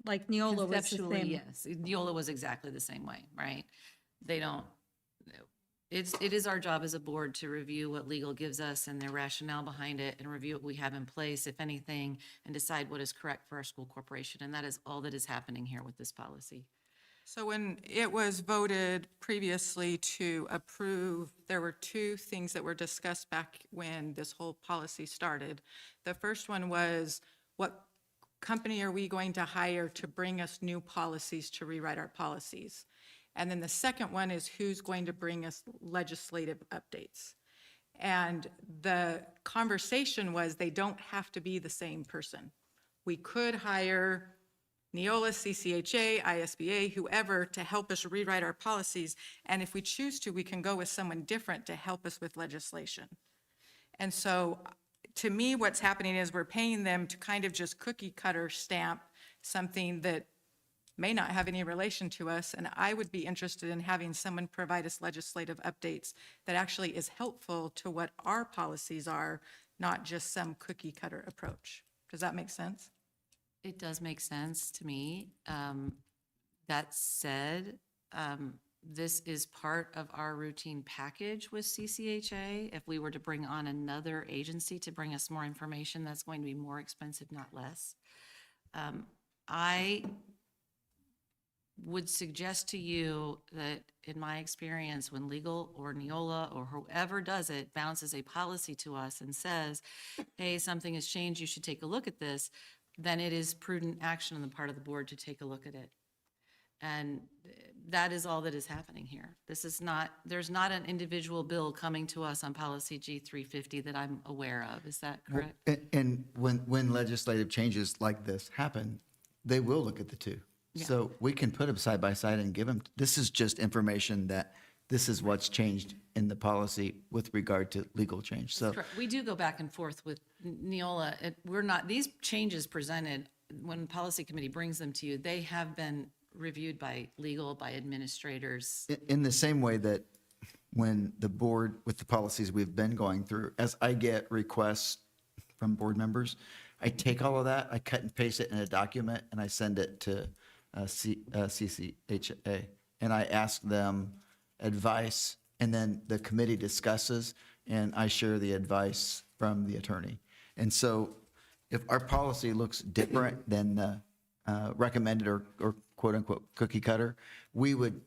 Like Neola was the Conceptually, same. yes. Neola was exactly the same way, right? It is our job as a board to review what legal gives us and their rationale behind it, and review what we have in place, if anything, and decide what is correct for our school corporation. And that is all that is happening here with this policy. So when it was voted previously to approve, there were two things that were discussed back when this whole policy started. The first one was, what company are we going to hire to bring us new policies to rewrite our policies? And then the second one is, who's going to bring us legislative updates? And the conversation was, they don't have to be the same person. We could hire Neola, CCHA, ISBA, whoever, to help us rewrite our policies. And if we choose to, we can go with someone different to help us with legislation. And so to me, what's happening is we're paying them to kind of just cookie cutter stamp something that may not have any relation to us, and I would be interested in having someone provide us legislative updates that actually is helpful to what our policies are, not just some cookie cutter approach. Does that make sense? It does make sense to me. That said, this is part of our routine package with CCHA. If we were to bring on another agency to bring us more information, that's going to be more expensive, not less. I would suggest to you that in my experience, when legal or Neola or whoever does it bounces a policy to us and says, hey, something has changed, you should take a look at this, then it is prudent action on the part of the board to take a look at it. And that is all that is happening here. This is not, there's not an individual bill coming to us on policy G350 that I'm aware of. Is that correct? And when legislative changes like this happen, they will look at the two. So we can put them side by side and give them, this is just information that this is what's changed in the policy with regard to legal change. So Correct. We do go back and forth with Neola. We're not, these changes presented, when policy committee brings them to you, they have been reviewed by legal, by administrators. in the same way that when the board, with the policies we've been going through, as I get requests from board members, I take all of that, I cut and paste it in a document, and I send it to CCHA. And I ask them advice, and then the committee discusses, and I share the advice from the attorney. And so if our policy looks different than the recommended or quote unquote cookie cutter, we would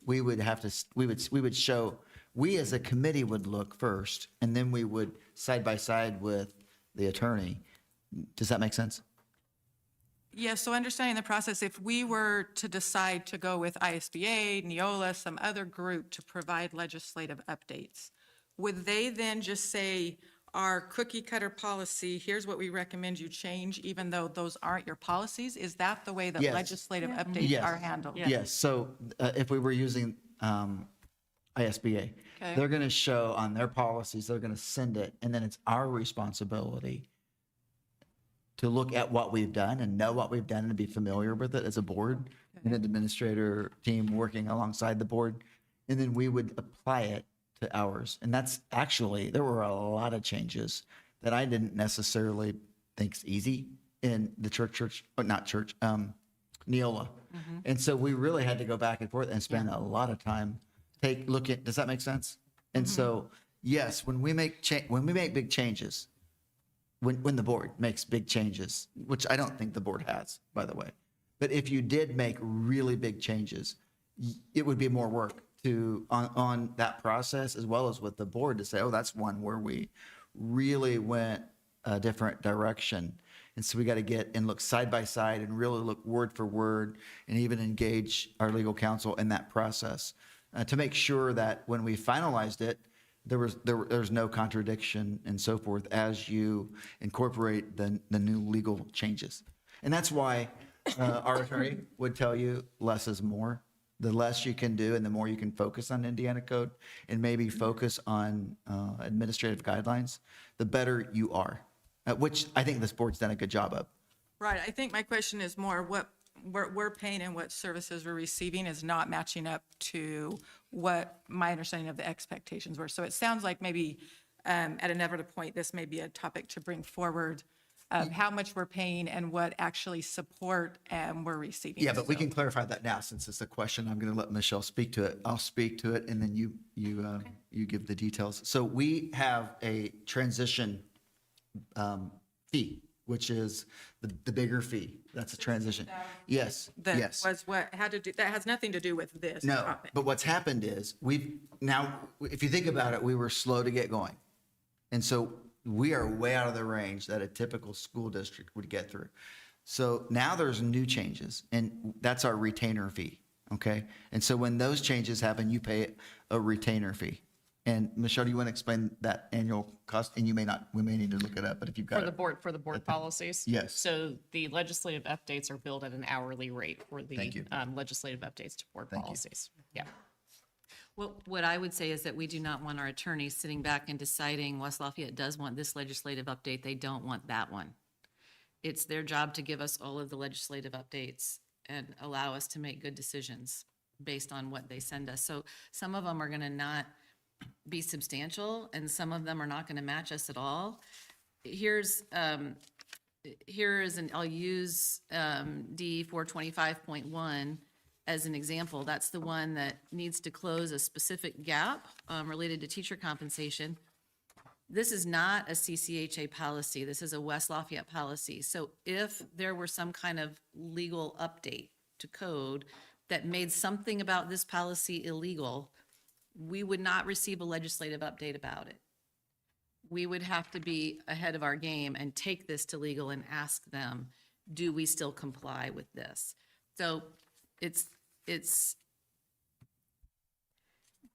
show, we as a committee would look first, and then we would side by side with the attorney. Does that make sense? Yeah, so understanding the process, if we were to decide to go with ISBA, Neola, some other group to provide legislative updates, would they then just say, our cookie cutter policy, here's what we recommend you change, even though those aren't your policies? Is that the way that Yes. legislative updates Yes. are handled? Yes, so if we were using ISBA, Okay. they're going to show on their policies, they're going to send it, and then it's our responsibility to look at what we've done and know what we've done and be familiar with it as a board and an administrator team working alongside the board. And then we would apply it to ours. And that's actually, there were a lot of changes that I didn't necessarily think's easy in the Neola. And so we really had to go back and forth and spend a lot of time look at, does that make sense? And so, yes, when we make big changes, when the board makes big changes, which I don't think the board has, by the way, but if you did make really big changes, it would be more work on that process, as well as with the board, to say, oh, that's one where we really went a different direction. And so we got to get and look side by side and really look word for word and even engage our legal counsel in that process to make sure that when we finalized it, there's no contradiction and so forth as you incorporate the new legal changes. And that's why our attorney would tell you less is more. The less you can do and the more you can focus on Indiana code and maybe focus on administrative guidelines, the better you are, which I think this board's done a good job of. Right, I think my question is more what we're paying and what services we're receiving is not matching up to what my understanding of the expectations were. So it sounds like maybe at another point, this may be a topic to bring forward of how much we're paying and what actually support we're receiving. Yeah, but we So- can clarify that now since it's a question. I'm going to let Michelle speak to it. I'll speak to it and then you give the details. So we have a transition fee, which is the bigger fee. That's a transition. Yes, That yes. was what had to do, that has nothing to do with this No, topic. but what's happened is if you think about it, we were slow to get going. And so we are way out of the range that a typical school district would get through. So now there's new changes, and that's our retainer fee, okay? And so when those changes happen, you pay a retainer fee. And Michelle, do you want to explain that annual cost? And we may need to look it up, but if you've got For it. the board policies? Yes. So the legislative updates are billed at an hourly rate for the Thank you. legislative updates to board Thank you. policies. Yeah. Well, what I would say is that we do not want our attorneys sitting back and deciding West Lafayette does want this legislative update, they don't want that one. It's their job to give us all of the legislative updates and allow us to make good decisions based on what they send us. So some of them are going to not be substantial, and some of them are not going to match us at all. Here is I'll use D 425.1 as an example. That's the one that needs to close a specific gap related to teacher compensation. This is not a CCHA policy. This is a West Lafayette policy. So if there were some kind of legal update to code that made something about this policy illegal, we would not receive a legislative update about it. We would have to be ahead of our game and take this to legal and ask them, do we still comply with this? So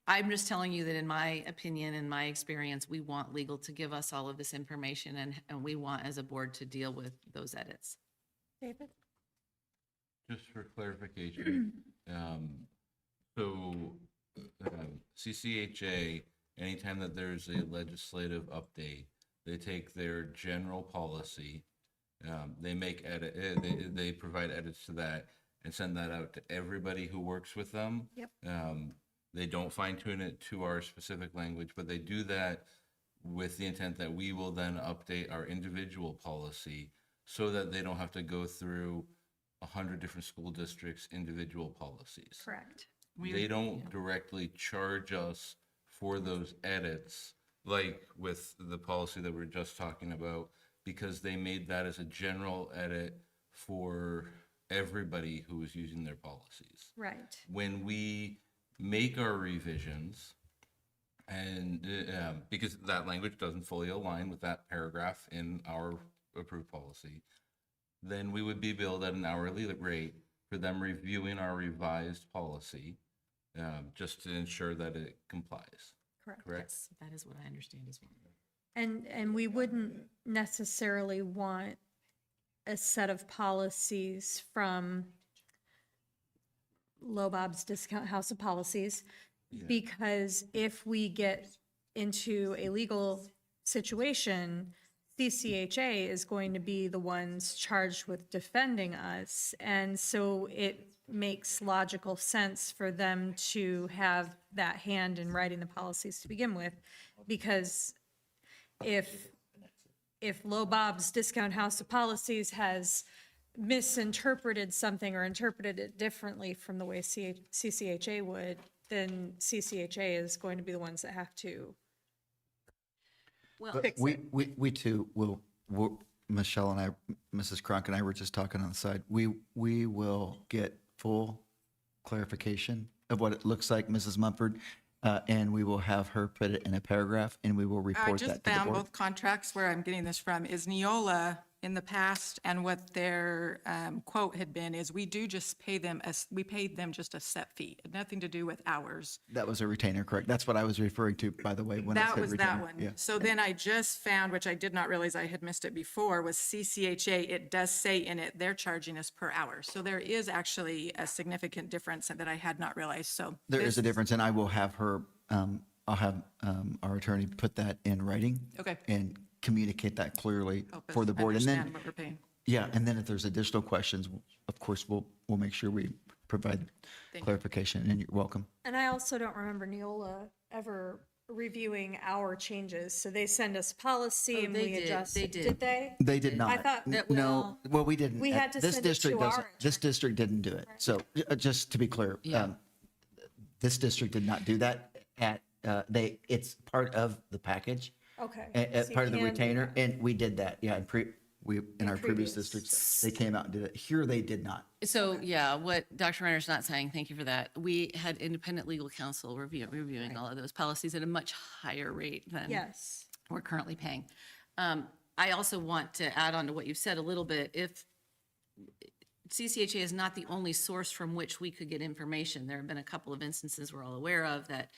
I'm just telling you that in my opinion, in my experience, we want legal to give us all of this information, and we want as a board to deal with those edits. David? Just for clarification, CCHA, anytime that there's a legislative update, they take their general policy, they make they provide edits to that and send that out to everybody who works with them. Yep. They don't fine tune it to our specific language, but they do that with the intent that we will then update our individual policy so that they don't have to go through 100 different school districts' individual policies. Correct. They don't directly charge us for those edits, like with the policy that we we're just talking about, because they made that as a general edit for everybody who was using their policies. Right. When we make our revisions, and because that language doesn't fully align with that paragraph in our approved policy, then we would be billed at an hourly rate for them reviewing our revised policy, just to ensure that it complies. Correct. Correct? Yes, that is what I understand as well. And we wouldn't necessarily want a set of policies from Lobob's Discount House of Policies, because if we get into a legal situation, CCHA is going to be the ones charged with defending us. And so it makes logical sense for them to have that hand in writing the policies to begin with, because if Lobob's Discount House of Policies has misinterpreted something or interpreted it differently from the way CCHA would, then CCHA is going to be the ones that have to. Well, But we too will, Michelle and I, Mrs. Cronk and I were just talking on the side. We will get full clarification of what it looks like, Mrs. Mumford, and we will have her put it in a paragraph, and we will I report just that to the found board. both contracts where I'm getting this from is Neola in the past, and what their quote had been is we do just pay them, we paid them just a set fee. It had nothing to do with hours. That was a retainer, correct? That's what I was referring to, by the way, when I That said was retainer. that one. Yeah. So then I just found, which I did not realize I had missed it before, was CCHA. It does say in it, they're charging us per hour. So there is actually a significant difference that I had not realized, so. There is a this- difference, and I will have her, I'll have our attorney put that in writing. Okay. And communicate that clearly Help us for the board. And then, understand what we're paying. yeah, and then if there's additional questions, of course, we'll make sure we provide Thank you. clarification, and you're welcome. And I also don't remember Neola ever reviewing our changes. So they send us policy Oh, and they we did. adjust. They did. Did they? They did not. thought that No, well, we didn't. we had to This send it district to doesn't. our This district didn't do it. So just to be clear, Yeah. this district did not do that it's part of the package. Okay. As So you part of the can do retainer, that. and we did that, yeah, in our previous previous. districts, they came out and did it. Here, they did not. So, yeah, what Dr. Reiner's not saying, thank you for that. We had independent legal counsel reviewing all of those policies at a much higher rate than Yes. we're currently paying. I also want to add on to what you've said a little bit. If CCHA is not the only source from which we could get information, there have been a couple of instances we're all aware of that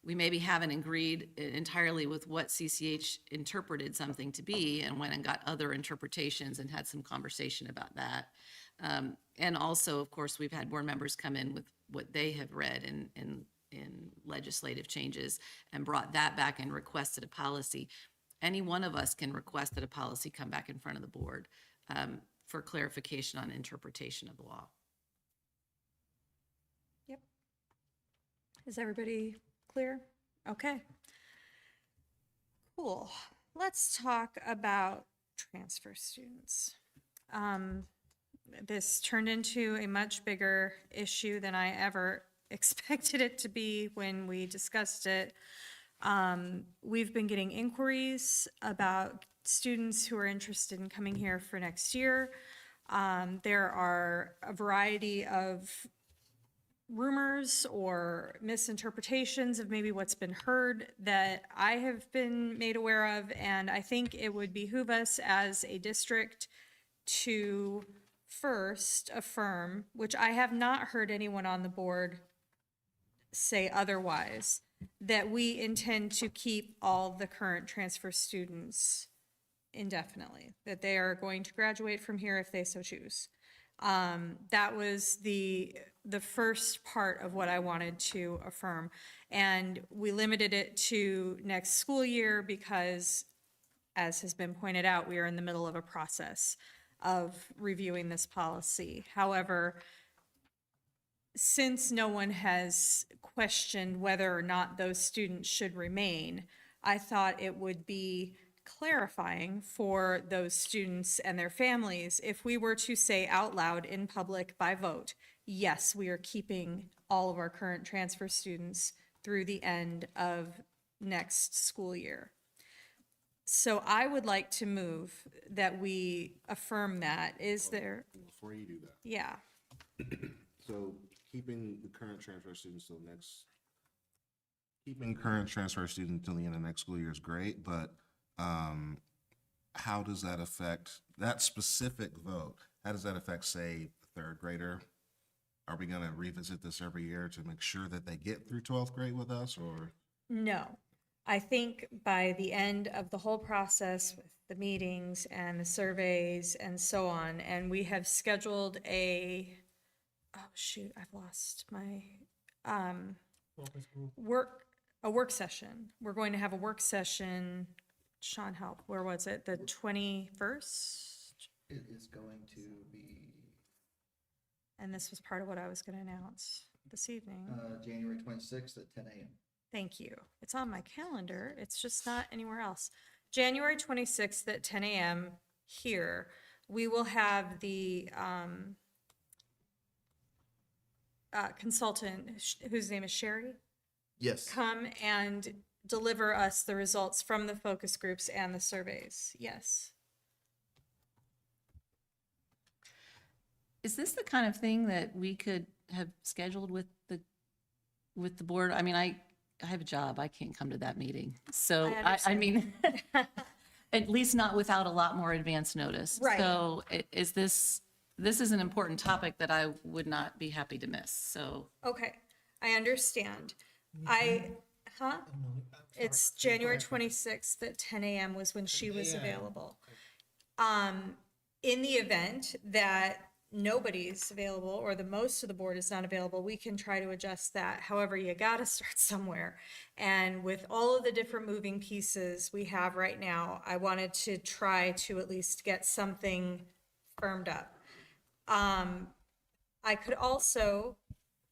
we maybe haven't agreed entirely with what CCH interpreted something to be and went and got other interpretations and had some conversation about that. And also, of course, we've had board members come in with what they have read in legislative changes and brought that back and requested a policy. Any one of us can request that a policy come back in front of the board for clarification on interpretation of the law. Is everybody clear? Okay. Cool. Let's talk about transfer students. This turned into a much bigger issue than I ever expected it to be when we discussed it. We've been getting inquiries about students who are interested in coming here for next year. There are a variety of rumors or misinterpretations of maybe what's been heard that I have been made aware of, and I think it would behoove us as a district to first affirm, which I have not heard anyone on the board say otherwise, that we intend to keep all the current transfer students indefinitely, that they are going to graduate from here if they so choose. That was the first part of what I wanted to affirm. And we limited it to next school year because, as has been pointed out, we are in the middle of a process of reviewing this policy. However, since no one has questioned whether or not those students should remain, I thought it would be clarifying for those students and their families if we were to say out loud in public by vote, yes, we are keeping all of our current transfer students through the end of next school year. So I would like to move that we affirm that. Is there, Before you do that, yeah, so keeping the current transfer students till keeping current transfer students till the end of next school year is great, but how does that affect that specific vote? How does that affect, say, the third grader? Are we gonna revisit this every year to make sure that they get through 12th grade with us, or? no. I think by the end of the whole process with the meetings and the surveys and so on, and we have scheduled a, oh shoot, I've lost my, work session. We're going to have a work session, Sean, help, where was it? The 21st? It is going to be And this was part of what I was going to announce this evening. January 26th at 10 a.m. Thank you. It's on my calendar. It's just not anywhere else. January 26th at 10 a.m. here. We will have the consultant, whose name is Sherry, Yes. come and deliver us the results from the focus groups and the surveys. Yes. Is this the kind of thing that we could have scheduled with the board? I mean, I have a job. I can't come to that meeting. So I I understand. mean, at least not without a lot more advance notice. Right. So is this is an important topic that I would not be happy to miss. So Okay, I understand. It's January 26th at 10 a.m. was when she was available. In the event that nobody's available or the most of the board is not available, we can try to adjust that. However, you gotta start somewhere. And with all of the different moving pieces we have right now, I wanted to try to at least get something firmed up.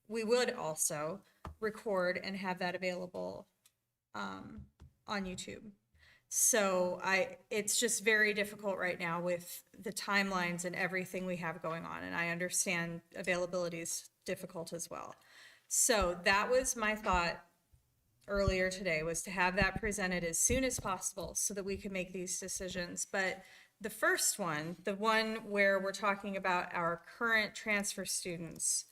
We would also record and have that available on YouTube. So it's just very difficult right now with the timelines and everything we have going on, and I understand availability is difficult as well. So that was my thought earlier today, was to have that presented as soon as possible so that we could make these decisions. But the first one, the one where we're talking about our current transfer students,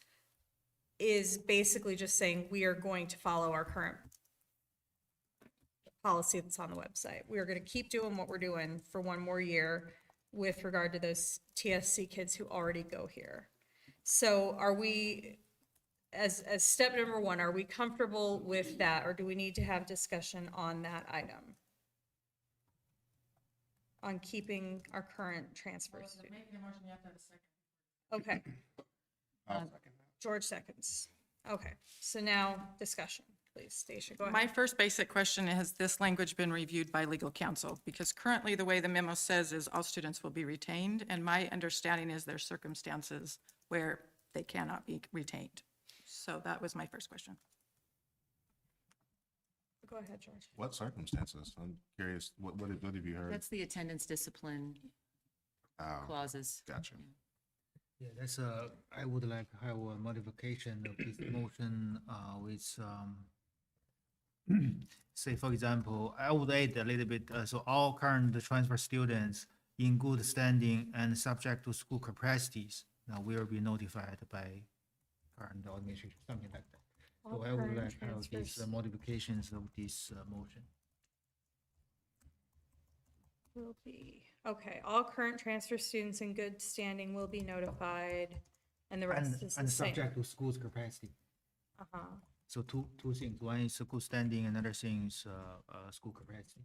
is basically just saying we are going to follow our current policy that's on the website. We are going to keep doing what we're doing for one more year with regard to those TSC kids who already go here. So are we, as step number one, are we comfortable with that, or do we need to have discussion on that item? On keeping our current transfer students? Okay. George seconds. Okay, so now discussion, please. Stacia, go ahead. My first basic question: has this language been reviewed by legal counsel? Because currently the way the memo says is all students will be retained, and my understanding is there's circumstances where they cannot be retained. So that was my first question. Go ahead, George. What circumstances? I'm curious, what have you heard? That's the attendance discipline Oh, clauses. gotcha. Yeah, that's I would like to have a modification of this motion, with, say, for example, I would add a little bit, so all current transfer students in good standing and subject to school capacities, will be notified by current administration, something like that. So All I would current like to have these transfers. modifications of this motion. Will be, okay, all current transfer students in good standing will be notified, and the rest is the And same. subject to school's capacity. Uh-huh. So two things. One is good standing, another thing is school capacity.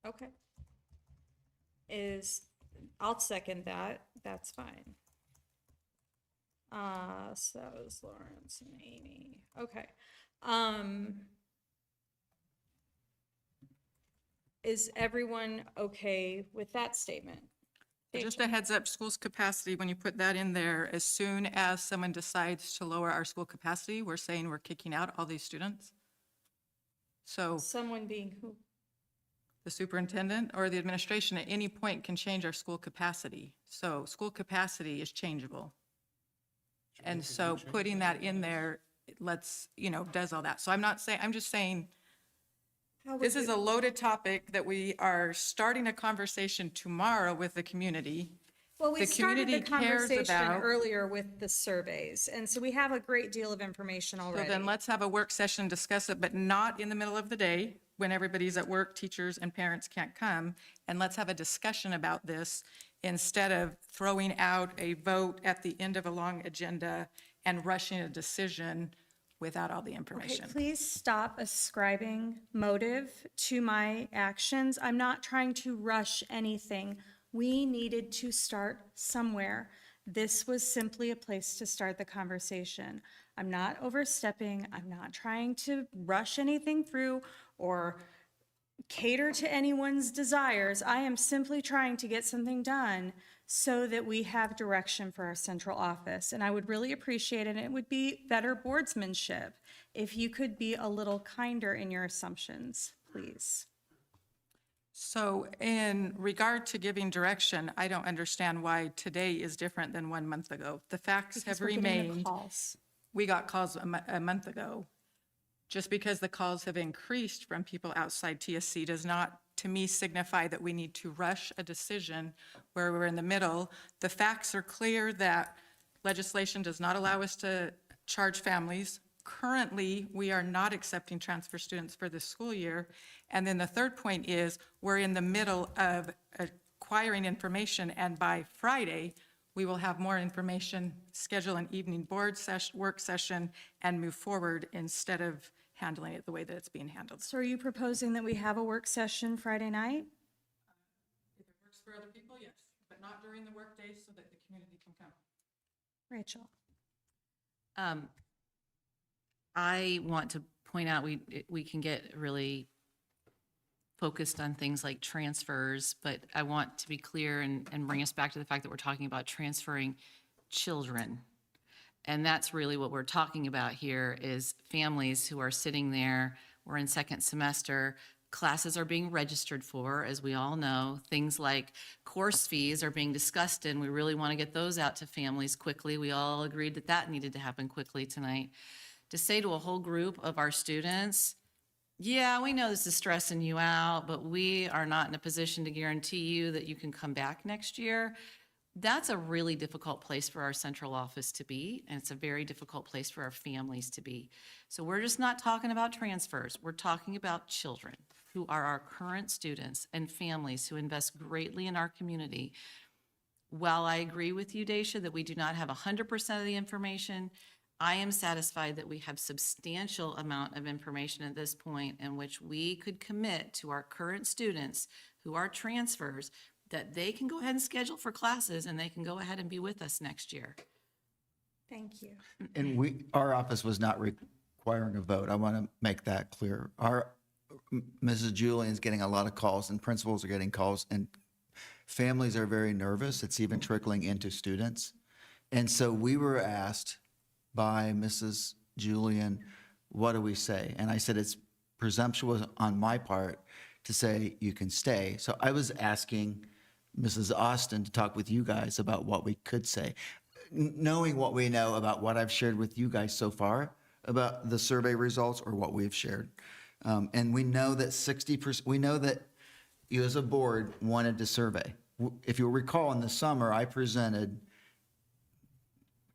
Okay. I'll second that, that's fine. So that was Lawrence and Amy, okay. Is everyone okay with that statement? Just a heads up, schools capacity, when you put that in there, as soon as someone decides to lower our school capacity, we're saying we're kicking out all these students. So Someone being who? the superintendent or the administration at any point can change our school capacity. So school capacity is changeable. And so putting that in there, does all that. So I'm not saying, I'm just saying, How would this is you- a loaded topic that we are starting a conversation tomorrow with the community. Well, we the started the community cares conversation about- earlier with the surveys, and so we have a great deal of information So already. then let's have a work session, discuss it, but not in the middle of the day when everybody's at work, teachers and parents can't come. And let's have a discussion about this instead of throwing out a vote at the end of a long agenda and rushing a decision without all the Okay, information. please stop ascribing motive to my actions. I'm not trying to rush anything. We needed to start somewhere. This was simply a place to start the conversation. I'm not overstepping. I'm not trying to rush anything through or cater to anyone's desires. I am simply trying to get something done so that we have direction for our central office. And I would really appreciate it, and it would be better boardsmanship if you could be a little kinder in your assumptions, please. So in regard to giving direction, I don't understand why today is different than 1 month ago. The facts Because have we're getting the remained. calls. We got calls a month ago. Just because the calls have increased from people outside TSC does not, to me, signify that we need to rush a decision where we're in the middle. The facts are clear that legislation does not allow us to charge families. Currently, we are not accepting transfer students for this school year. And then the third point is, we're in the middle of acquiring information, and by Friday, we will have more information, schedule an evening board work session, and move forward instead of handling it the way that it's being handled. So are you proposing that we have a work session Friday night? If it works for other people, yes, but not during the workday so that the community can come. Rachel? I want to point out, we can get really focused on things like transfers, but I want to be clear and bring us back to the fact that we're talking about transferring children. And that's really what we're talking about here, is families who are sitting there. We're in second semester. Classes are being registered for, as we all know. Things like course fees are being discussed, and we really want to get those out to families quickly. We all agreed that that needed to happen quickly tonight. To say to a whole group of our students, yeah, we know this is stressing you out, but we are not in a position to guarantee you that you can come back next year. That's a really difficult place for our central office to be, and it's a very difficult place for our families to be. So we're just not talking about transfers. We're talking about children who are our current students and families who invest greatly in our community. While I agree with you, Daisha, that we do not have 100% of the information, I am satisfied that we have substantial amount of information at this point in which we could commit to our current students who are transfers that they can go ahead and schedule for classes and they can go ahead and be with us next year. Thank you. And our office was not requiring a vote. I want to make that clear. Mrs. Julian's getting a lot of calls, and principals are getting calls, and families are very nervous. It's even trickling into students. And so we were asked by Mrs. Julian what do we say? And I said, it's presumptuous on my part to say you can stay. So I was asking Mrs. Austin to talk with you guys about what we could say, knowing what we know about what I've shared with you guys so far about the survey results or what we've shared. And we know that 60%, we know that you as a board wanted to survey. If you'll recall, in the summer, I presented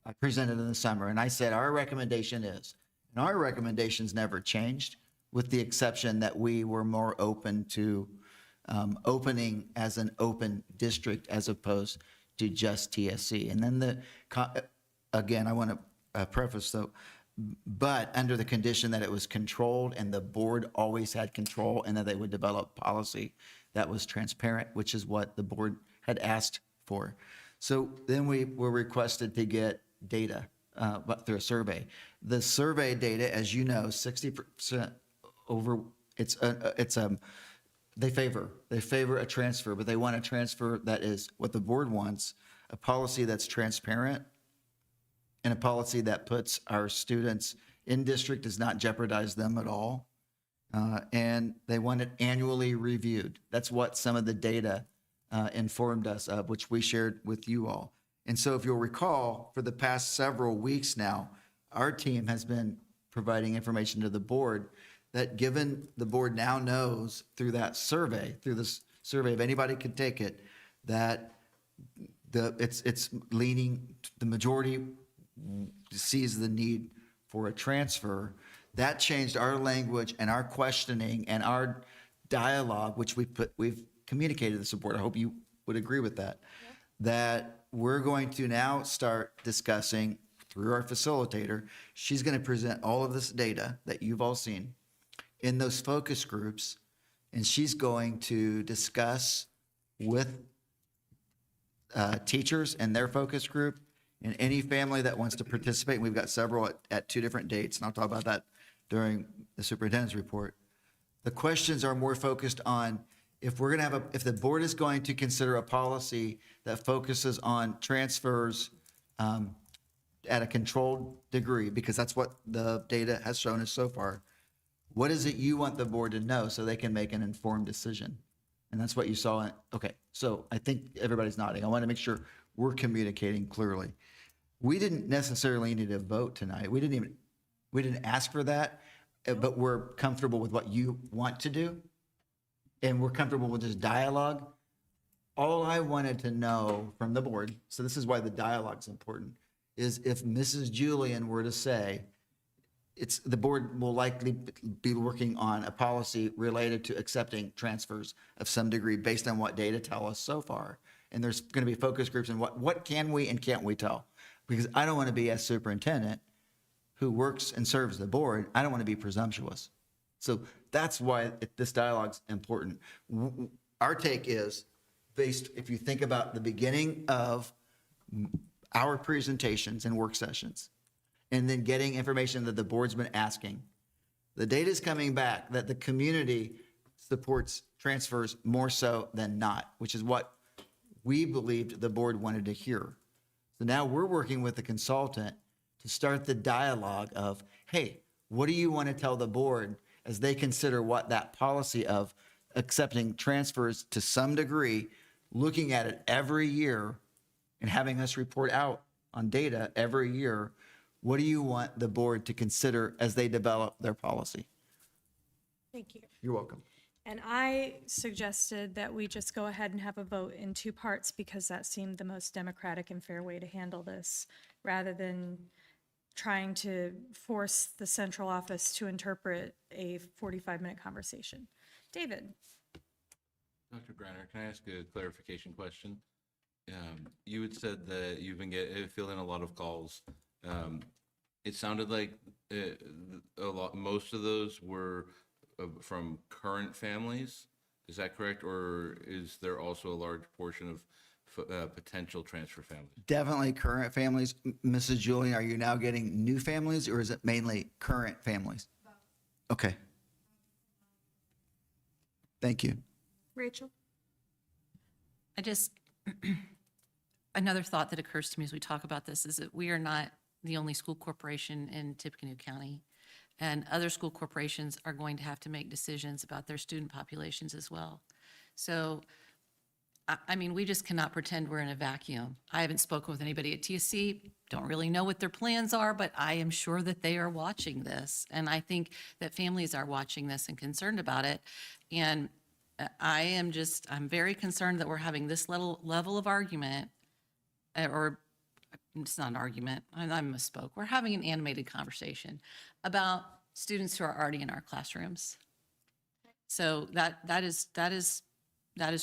in the summer, and I said, our recommendation is, and our recommendations never changed, with the exception that we were more open to opening as an open district as opposed to just TSC. And then again, I want to preface though, but under the condition that it was controlled and the board always had control and that they would develop policy that was transparent, which is what the board had asked for. So then we were requested to get data but through a survey. The survey data, as you know, 60% over, they favor a transfer, but they want a transfer that is what the board wants, a policy that's transparent and a policy that puts our students in district, does not jeopardize them at all. And they want it annually reviewed. That's what some of the data informed us of, which we shared with you all. And so if you'll recall, for the past several weeks now, our team has been providing information to the board that, given the board now knows through this survey, if anybody could take it, that it's leaning, the majority sees the need for a transfer. That changed our language and our questioning and our dialogue, which we've communicated to the support. I hope you would agree with that. Yep. That we're going to now start discussing through our facilitator. She's going to present all of this data that you've all seen in those focus groups, and she's going to discuss with teachers and their focus group and any family that wants to participate. We've got several at 2 different dates, and I'll talk about that during the superintendent's report. The questions are more focused on if the board is going to consider a policy that focuses on transfers at a controlled degree, because that's what the data has shown us so far. What is it you want the board to know so they can make an informed decision? And that's what you saw. Okay, so I think everybody's nodding. I want to make sure we're communicating clearly. We didn't necessarily need a vote tonight. We didn't ask for that, but we're comfortable with what you want to do. And we're comfortable with this dialogue. All I wanted to know from the board, so this is why the dialogue is important, is if Mrs. Julian were to say, the board will likely be working on a policy related to accepting transfers of some degree based on what data tell us so far. And there's going to be focus groups and what can we and can't we tell? Because I don't want to be, as superintendent who works and serves the board, I don't want to be presumptuous. So that's why this dialogue's important. Our take is based, if you think about the beginning of our presentations and work sessions, and then getting information that the board's been asking, the data's coming back that the community supports transfers more so than not, which is what we believed the board wanted to hear. So now we're working with the consultant to start the dialogue of, hey, what do you want to tell the board as they consider what that policy of accepting transfers to some degree, looking at it every year and having us report out on data every year, what do you want the board to consider as they develop their policy? Thank you. You're welcome. And I suggested that we just go ahead and have a vote in 2 parts because that seemed the most democratic and fair way to handle this, rather than trying to force the central office to interpret a 45-minute conversation. David. Dr. Greiner, can I ask a clarification question? You had said that you've been filling a lot of calls. It sounded like most of those were from current families. Is that correct? Or is there also a large portion of potential transfer families? Definitely current families. Mrs. Julian, are you now getting new families or is it mainly current families? Okay. Thank you. Rachel? Another thought that occurs to me as we talk about this is that we are not the only school corporation in Tippecanoe County. And other school corporations are going to have to make decisions about their student populations as well. So, I mean, we just cannot pretend we're in a vacuum. I haven't spoken with anybody at TSC, don't really know what their plans are, but I am sure that they are watching this. And I think that families are watching this and concerned about it. And I'm very concerned that we're having this level of argument, or it's not an argument, I misspoke. We're having an animated conversation about students who are already in our classrooms. So that is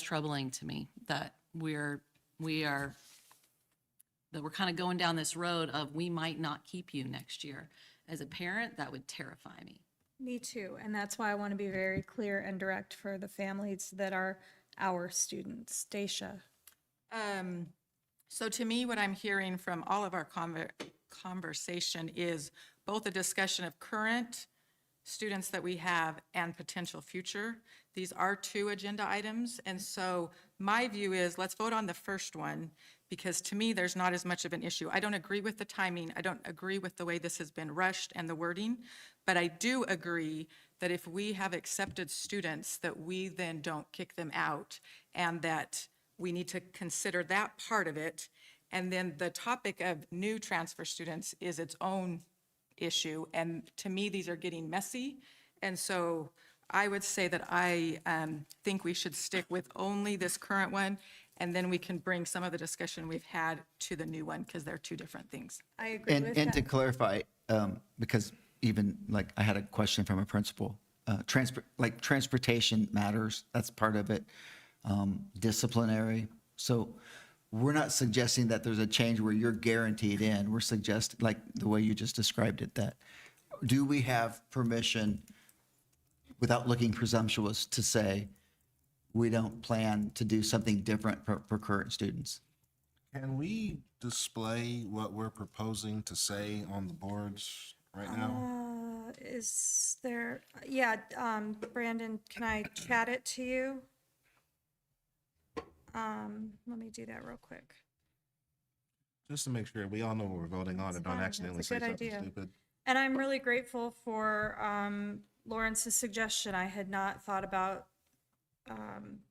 troubling to me, that we're kind of going down this road of we might not keep you next year. As a parent, that would terrify me. Me too, and that's why I want to be very clear and direct for the families that are our students. Daisha? So to me, what I'm hearing from all of our conversation is both a discussion of current students that we have and potential future. These are 2 agenda items, and so my view is let's vote on the first one, because to me, there's not as much of an issue. I don't agree with the timing. I don't agree with the way this has been rushed and the wording, but I do agree that if we have accepted students, that we then don't kick them out, and that we need to consider that part of it. And then the topic of new transfer students is its own issue. And to me, these are getting messy. And so I would say that I think we should stick with only this current one, and then we can bring some of the discussion we've had to the new one, because they're 2 different things. I agree with And to that. clarify, because even like I had a question from a principal, transportation matters, that's part of it. Disciplinary. So we're not suggesting that there's a change where you're guaranteed in. We're suggesting, like the way you just described it, that do we have permission, without looking presumptuous, to say we don't plan to do something different for current students? Can we display what we're proposing to say on the boards right now? Is there, Brandon, can I chat it to you? Let me do that real quick. Just to make sure we all know what we're voting on and don't fine. accidentally That's a say good something idea. stupid. And I'm really grateful for Lawrence's suggestion. I had not thought about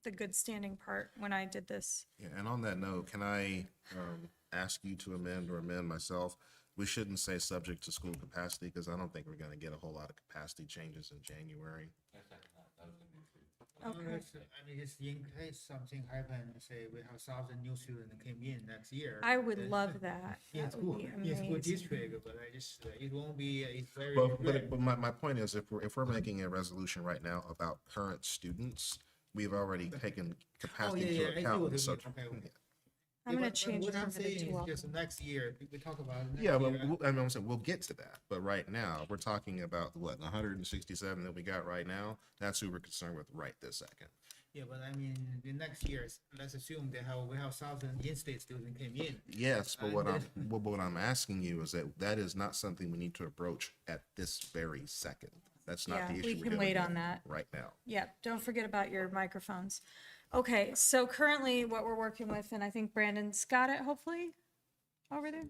the good standing part when I did this. Yeah, and on that note, can I ask you to amend myself? We shouldn't say subject to school capacity, because I don't think we're going to get a whole lot of capacity changes in January. Okay. I mean, it's in case something happened, say we have 1,000 new students that came in next year. I would love that. In That school, would be in school amazing. district, but I just, it won't be, it's very. But my point is, if we're making a resolution right now about current students, we've already taken capacity yeah, into I see account. what you So, mean. Okay. I'm going but to change it what I'm from saying to is welcome. just next year, we talk about it next yeah, but year. I'm saying we'll get to that. But right now, we're talking about what, 167 that we got right now. That's who we're concerned with right this second. Yeah, but I mean, the next year, let's assume we have 1,000 in-state students came in. Yes, but what And what I'm asking you is that is not something we need to approach at this very second. That's not Yeah, the we issue we're can dealing wait with on that. right now. Yep, don't forget about your microphones. Okay, so currently what we're working with, and I think Brandon's got it hopefully over there.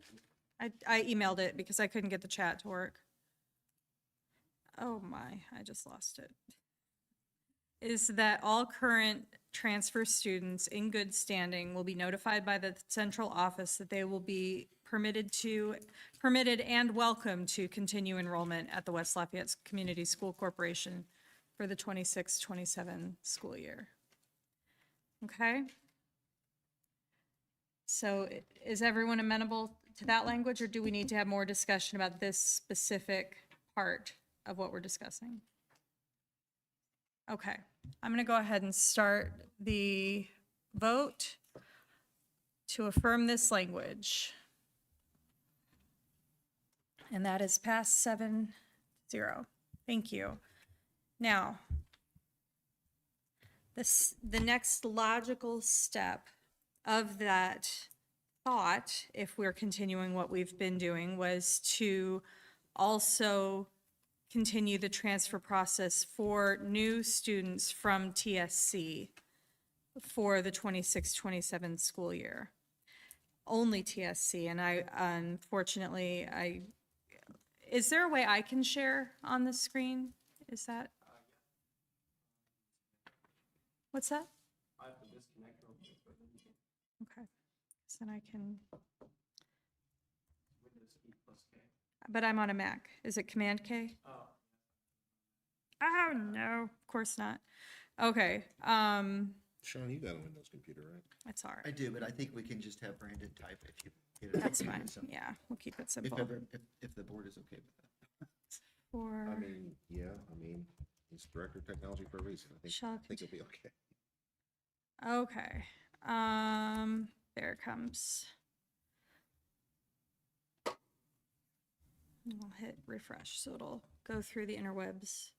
I emailed it because I couldn't get the chat to work. Oh my, I just lost it. Is that all current transfer students in good standing will be notified by the central office that they will be permitted and welcome to continue enrollment at the West Lafayette Community School Corporation for the 26-27 school year. Okay? So is everyone amenable to that language, or do we need to have more discussion about this specific part of what we're discussing? Okay, I'm going to go ahead and start the vote to affirm this language. And that is passed 7-0. Thank you. Now, the next logical step of that thought, if we're continuing what we've been doing, was to also continue the transfer process for new students from TSC for the 26-27 school year. Only TSC, and unfortunately, Is there a way I can share on the screen? Is that? What's that? Okay, so then I can. But I'm on a Mac. Is it Command K? Oh, no, of course not. Okay, Sean, you got a Windows computer, right? that's all I right. do, but I think we can just have Brandon type if you. get it. That's fine. Yeah, we'll keep it If simple. ever, if the board is okay with that. For, I mean, yeah, I mean, he's director of technology for a reason. I Shall think it'll be okay. okay, there it comes. And I'll hit refresh, so it'll go through the interwebs.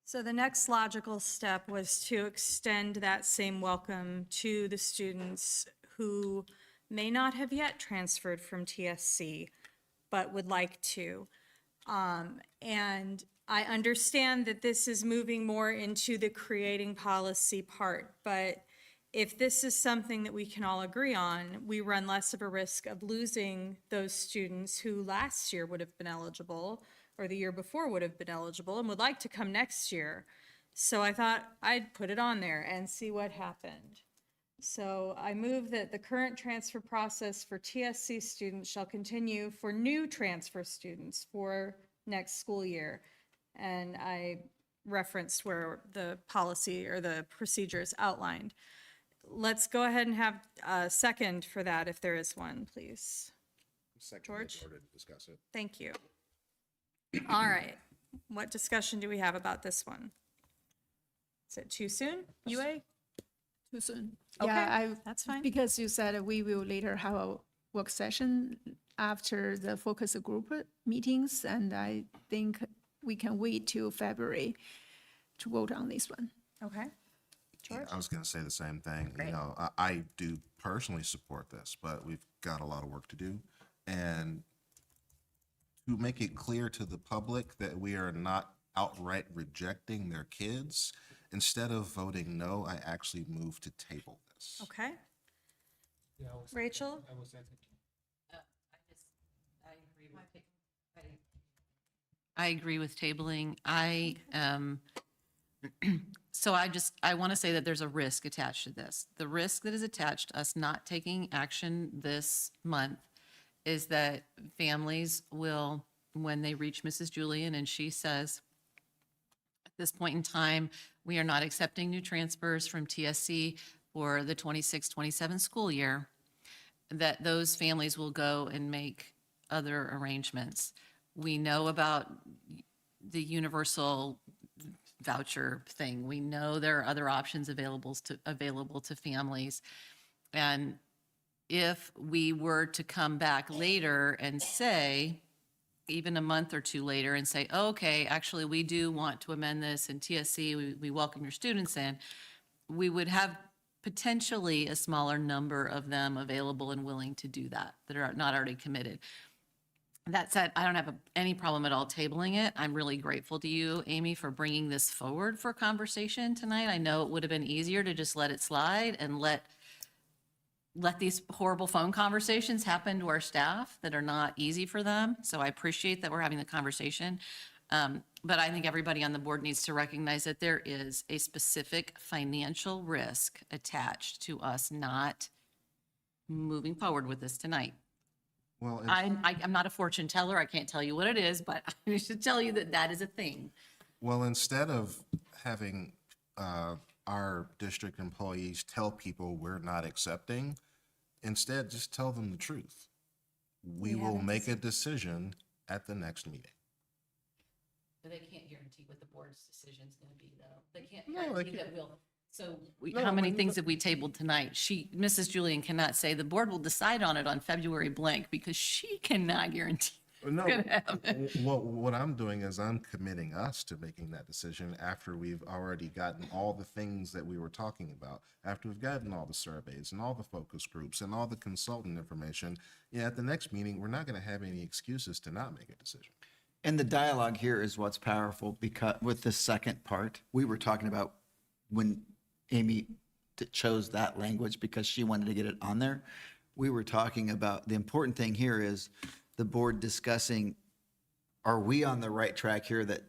So the next logical step was to extend that same welcome to the students who may not have yet transferred from TSC, but would like to. And I understand that this is moving more into the creating policy part, but if this is something that we can all agree on, we run less of a risk of losing those students who last year would have been eligible or the year before would have been eligible and would like to come next year. So I thought I'd put it on there and see what happened. So I move that the current transfer process for TSC students shall continue for new transfer students for next school year. And I referenced where the policy or the procedure is outlined. Let's go ahead and have a second for that if there is one, please. Second, George? in order to discuss it. Thank you. All right, what discussion do we have about this one? Is it too soon, UA? Too soon. Okay, Yeah, that's fine. because you said we will later have a work session after the focus group meetings, and I think we can wait till February to vote on this one. Okay, Yeah, George? I was going to say the same thing. Great. You know, I do personally support this, but we've got a lot of work to do. And to make it clear to the public that we are not outright rejecting their kids, instead of voting no, I actually move to table this. Okay. Rachel? I agree with tabling. So I want to say that there's a risk attached to this. The risk that is attached to us not taking action this month is that families will, when they reach Mrs. Julian and she says, at this point in time, we are not accepting new transfers from TSC for the 26-27 school year, that those families will go and make other arrangements. We know about the universal voucher thing. We know there are other options available to families. And if we were to come back later and say, even a month or two later, and say, oh, okay, actually, we do want to amend this, and TSC, we welcome your students in, we would have potentially a smaller number of them available and willing to do that are not already committed. That said, I don't have any problem at all tabling it. I'm really grateful to you, Amy, for bringing this forward for conversation tonight. I know it would have been easier to just let it slide and let these horrible phone conversations happen to our staff that are not easy for them. So I appreciate that we're having the conversation. But I think everybody on the board needs to recognize that there is a specific financial risk attached to us not moving forward with this tonight. Well, I'm not a fortune teller. I can't tell you what it is, but I should tell you that that is a thing. well, instead of having our district employees tell people we're not accepting, instead just tell them the truth. We will haven't make a decision at the next meeting. But they can't guarantee what the board's decision is going to be, though. They can't No, they guarantee that we'll. So No, how many but- things have we tabled tonight? Mrs. Julian cannot say the board will decide on it on February blank because she cannot guarantee No, gonna happen. what I'm doing is I'm committing us to making that decision after we've already gotten all the things that we were talking about, after we've gotten all the surveys and all the focus groups and all the consultant information. Yeah, at the next meeting, we're not going to have any excuses to not make a decision. And the dialogue here is what's powerful, because with the second part, we were talking about when Amy chose that language because she wanted to get it on there. We were talking about the important thing here is the board discussing, are we on the right track here that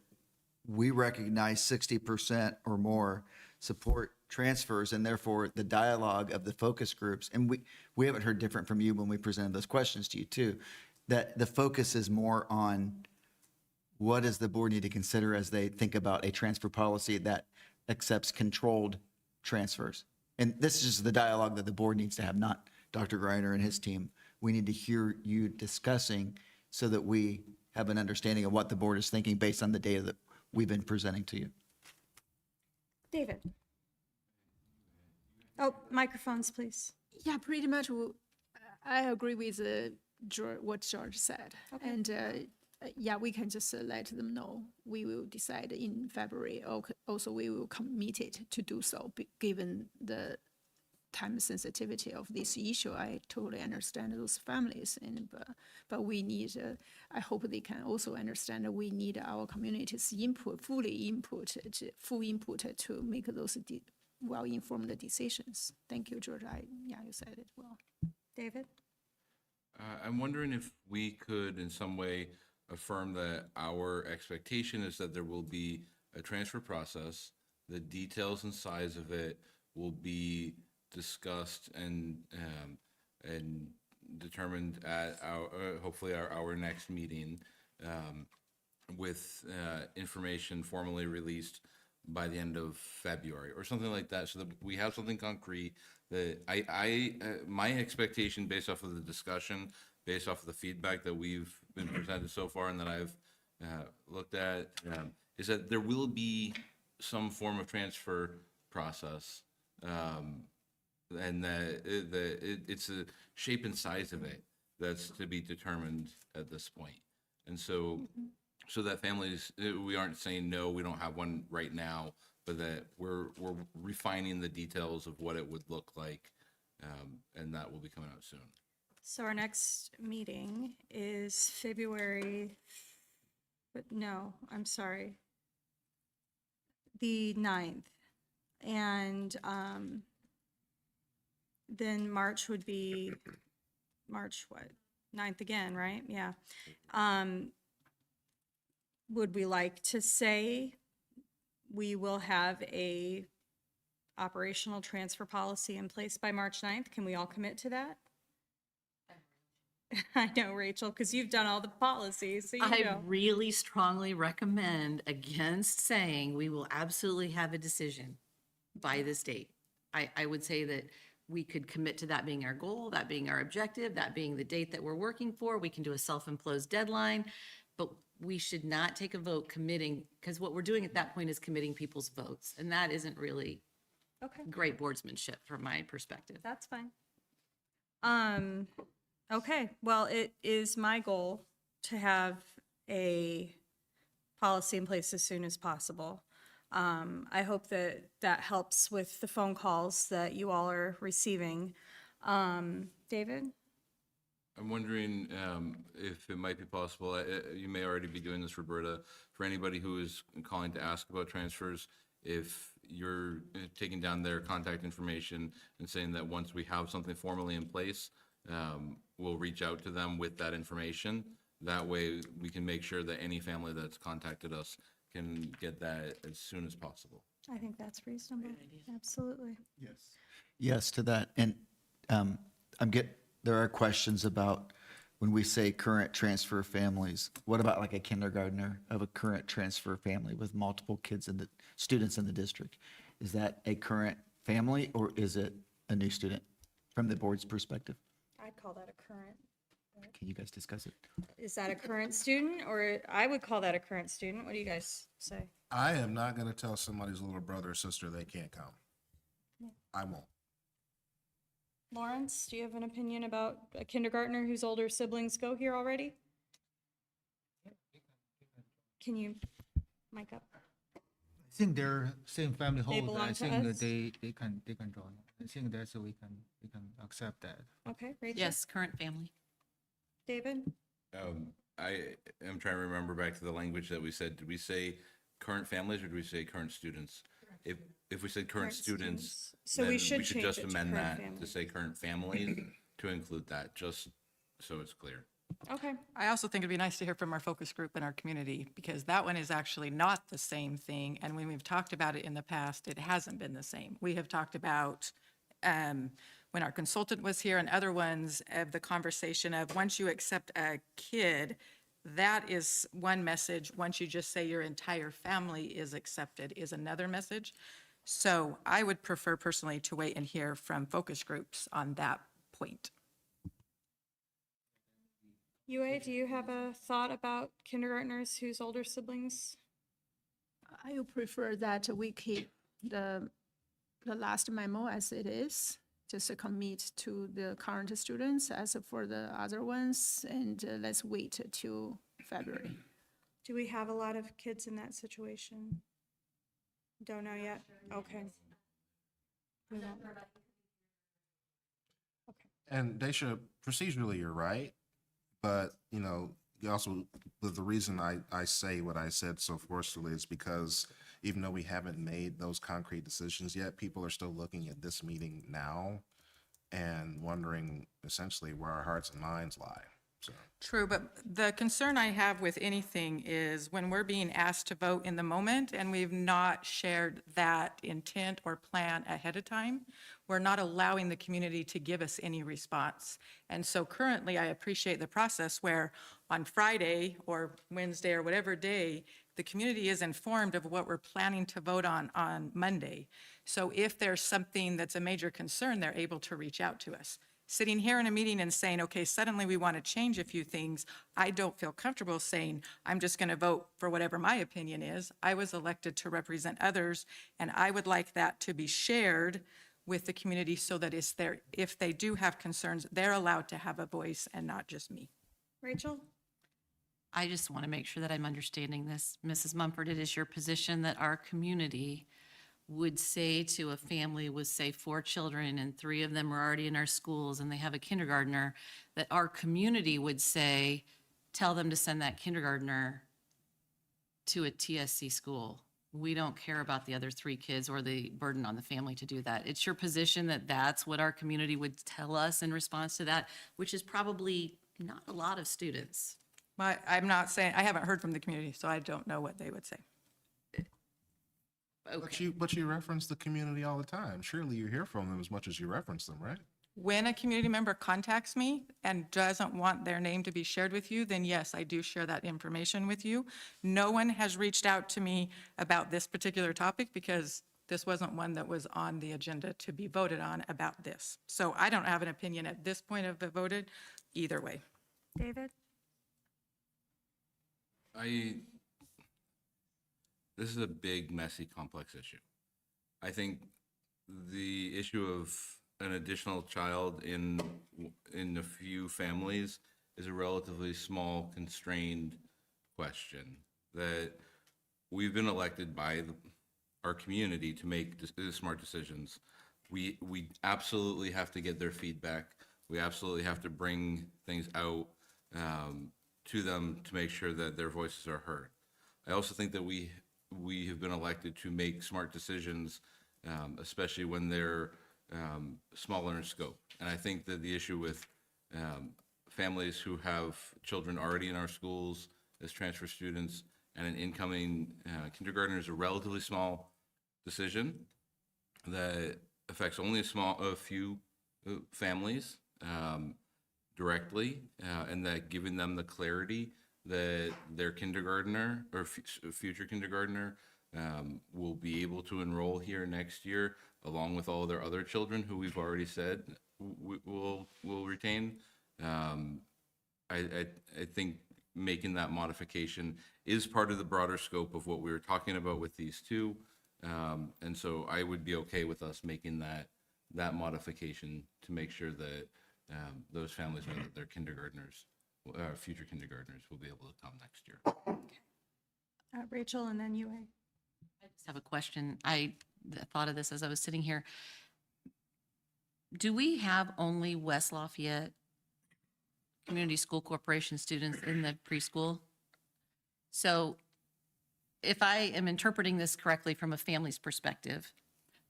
we recognize 60% or more support transfers, and therefore the dialogue of the focus groups, and we haven't heard different from you when we presented those questions to you too, that the focus is more on what does the board need to consider as they think about a transfer policy that accepts controlled transfers? And this is just the dialogue that the board needs to have, not Dr. Greiner and his team. We need to hear you discussing so that we have an understanding of what the board is thinking based on the data that we've been presenting to you. David? Oh, microphones, please. Yeah, pretty much. I agree with what George said. Okay. And yeah, we can just let them know. We will decide in February. Also, we will commit to do so, given the time sensitivity of this issue. I totally understand those families, but we need. I hope they can also understand that we need our community's input, full input to make those well-informed decisions. Thank you, George. Yeah, you said it well. David? I'm wondering if we could in some way affirm that our expectation is that there will be a transfer process. The details and size of it will be discussed and determined at our hopefully our next meeting, with information formally released by the end of February or something like that, so that we have something concrete. That my expectation, based off of the discussion, based off of the feedback that we've been presented so far and that I've looked at, is that there will be some form of transfer process, and that it's a shape and size of it that's to be determined at this point. And so, so that families, we aren't saying, no, we don't have one right now, but that we're refining the details of what it would look like, and that will be coming out soon. So our next meeting is the 9th. And then March would be, March what? 9th again, right? Yeah. Would we like to say we will have a operational transfer policy in place by March 9th? Can we all commit to that? I know, Rachel, because you've done all the policies, so you I know. really strongly recommend against saying we will absolutely have a decision by this date. I would say that we could commit to that being our goal, that being our objective, that being the date that we're working for. We can do a self-imposed deadline, but we should not take a vote committing, because what we're doing at that point is committing people's votes, and that isn't really Okay, great boardsmanship from my perspective. that's fine. Okay, well, it is my goal to have a policy in place as soon as possible. I hope that that helps with the phone calls that you all are receiving. David? I'm wondering if it might be possible, you may already be doing this, Roberta, for anybody who is calling to ask about transfers, if you're taking down their contact information and saying that once we have something formally in place, we'll reach out to them with that information. That way we can make sure that any family that's contacted us can get that as soon as possible. I think that's reasonable. Absolutely. Yes. Yes to that. And there are questions about when we say current transfer families, what about like a kindergartner of a current transfer family with multiple kids students in the district? Is that a current family or is it a new student from the board's perspective? I'd call that a current. Can you guys discuss it? Is that a current student, or I would call that a current student? What do you guys say? I am not going to tell somebody's little brother or sister they can't come. I won't. Lawrence, do you have an opinion about a kindergartner whose older siblings go here already? Can you mic up? I think they're same family holder. belong I to think us? they can join. I think that's we can accept that. Okay, Rachel? Yes, current family. David? I am trying to remember back to the language that we said. Did we say current families or did we say current students? If we said current Current students, students. So we then should we should change just it to amend current that to families. say current families to include that, just so it's clear. Okay, I also think it'd be nice to hear from our focus group and our community, because that one is actually not the same thing. And when we've talked about it in the past, it hasn't been the same. We have talked about, when our consultant was here and other ones, of the conversation of once you accept a kid, that is one message. Once you just say your entire family is accepted is another message. So I would prefer personally to wait and hear from focus groups on that point. UA, do you have a thought about kindergartners whose older siblings? I would prefer that we keep the last memo as it is, just commit to the current students as for the other ones, and let's wait till February. Do we have a lot of kids in that situation? Don't know yet? Okay. We won't. And they should, procedurally, you're right. But, you know, you also, the reason I say what I said so forcefully is because even though we haven't made those concrete decisions yet, people are still looking at this meeting now and wondering essentially where our hearts and minds lie. So, True, but the concern I have with anything is when we're being asked to vote in the moment and we've not shared that intent or plan ahead of time, we're not allowing the community to give us any response. And so currently, I appreciate the process where on Friday or Wednesday or whatever day, the community is informed of what we're planning to vote on Monday. So if there's something that's a major concern, they're able to reach out to us. Sitting here in a meeting and saying, okay, suddenly we want to change a few things, I don't feel comfortable saying, I'm just going to vote for whatever my opinion is. I was elected to represent others, and I would like that to be shared with the community so that if they do have concerns, they're allowed to have a voice and not just me. Rachel? I just want to make sure that I'm understanding this. Mrs. Mumford, it is your position that our community would say to a family with, say, 4 children and 3 of them are already in our schools and they have a kindergartner, that our community would say, tell them to send that kindergartner to a TSC school. We don't care about the other 3 kids or the burden on the family to do that. It's your position that that's what our community would tell us in response to that, which is probably not a lot of students. I'm not saying, I haven't heard from the community, so I don't know what they would say. Okay. but you reference the community all the time. Surely you hear from them as much as you reference them, right? When a community member contacts me and doesn't want their name to be shared with you, then yes, I do share that information with you. No one has reached out to me about this particular topic because this wasn't one that was on the agenda to be voted on about this. So I don't have an opinion at this point of the voted either way. David? This is a big, messy, complex issue. I think the issue of an additional child in a few families is a relatively small, constrained question that we've been elected by our community to make smart decisions. We absolutely have to get their feedback. We absolutely have to bring things out to them to make sure that their voices are heard. I also think that we have been elected to make smart decisions, especially when they're smaller in scope. And I think that the issue with families who have children already in our schools as transfer students and an incoming kindergartner is a relatively small decision that affects only a few families directly, and that giving them the clarity that their kindergartner or future kindergartner will be able to enroll here next year, along with all their other children who we've already said will retain. I think making that modification is part of the broader scope of what we were talking about with these two. And so I would be okay with us making that modification to make sure that those families know that their kindergartners, future kindergartners, will be able to come next year. Rachel and then UA. I just have a question. I thought of this as I was sitting here. Do we have only West Lafayette Community School Corporation students in the preschool? So if I am interpreting this correctly from a family's perspective,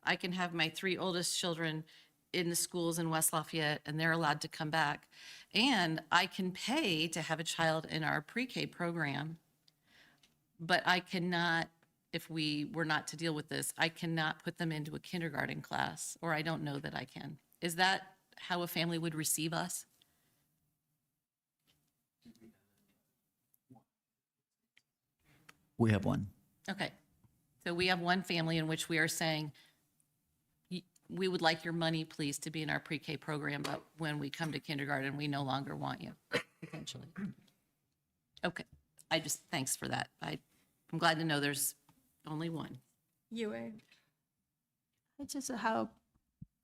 I can have my 3 oldest children in the schools in West Lafayette and they're allowed to come back. And I can pay to have a child in our pre-K program, but I cannot, if we were not to deal with this, I cannot put them into a kindergarten class, or I don't know that I can. Is that how a family would receive us? We have one. Okay. So we have one family in which we are saying, we would like your money, please, to be in our pre-K program, but when we come to kindergarten, we no longer want you, potentially. Okay. Thanks for that. I'm glad to know there's only one. UA. I just have a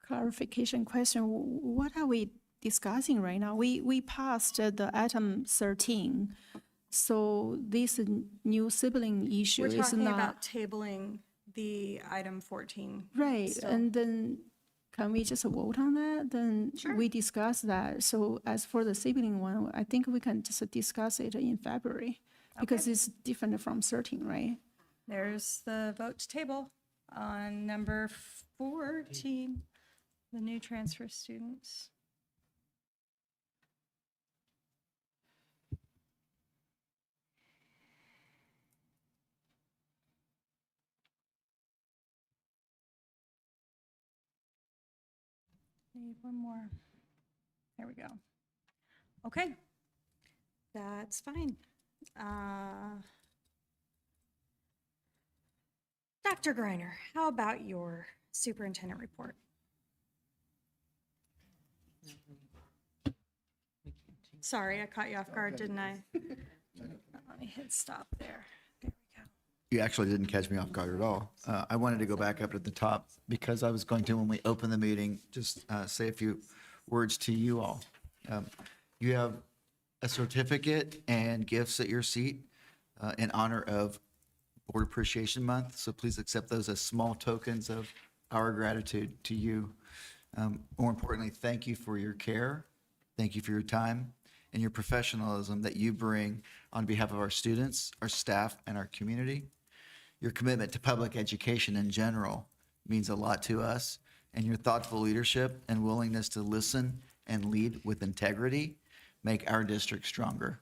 clarification question. What are we discussing right now? We passed the item 13. So this new sibling issue We're is talking not about tabling the item 14. right. still. And then can we just vote on that? Then we discuss that. So as for the sibling one, I think we can just discuss it in February because it's different from 13, right? There's the vote to table on number 14, the new transfer students. Need one more. There we go. Okay. That's fine. Dr. Greiner, how about your superintendent report? Sorry, I caught you off guard, didn't I? Let me hit stop there. There we go. You actually didn't catch me off guard at all. I wanted to go back up at the top because I was going to, when we open the meeting, just say a few words to you all. You have a certificate and gifts at your seat in honor of Board Appreciation Month. So please accept those as small tokens of our gratitude to you. More importantly, thank you for your care. Thank you for your time and your professionalism that you bring on behalf of our students, our staff, and our community. Your commitment to public education in general means a lot to us, and your thoughtful leadership and willingness to listen and lead with integrity make our district stronger.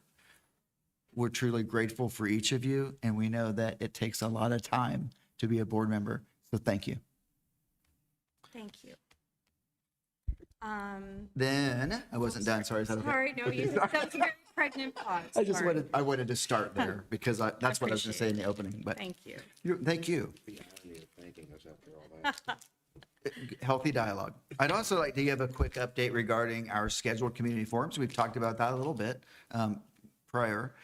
We're truly grateful for each of you, and we know that it takes a lot of time to be a board member, so thank you. Thank you. Then, I wasn't done, sorry. Is that okay? Sorry, no, that was a very pregnant pause. Sorry. I wanted to start there because that's what I was going to say in the opening, but. Thank you. Thank you. Healthy dialogue. I'd also like to give a quick update regarding our scheduled community forums. We've talked about that a little bit prior.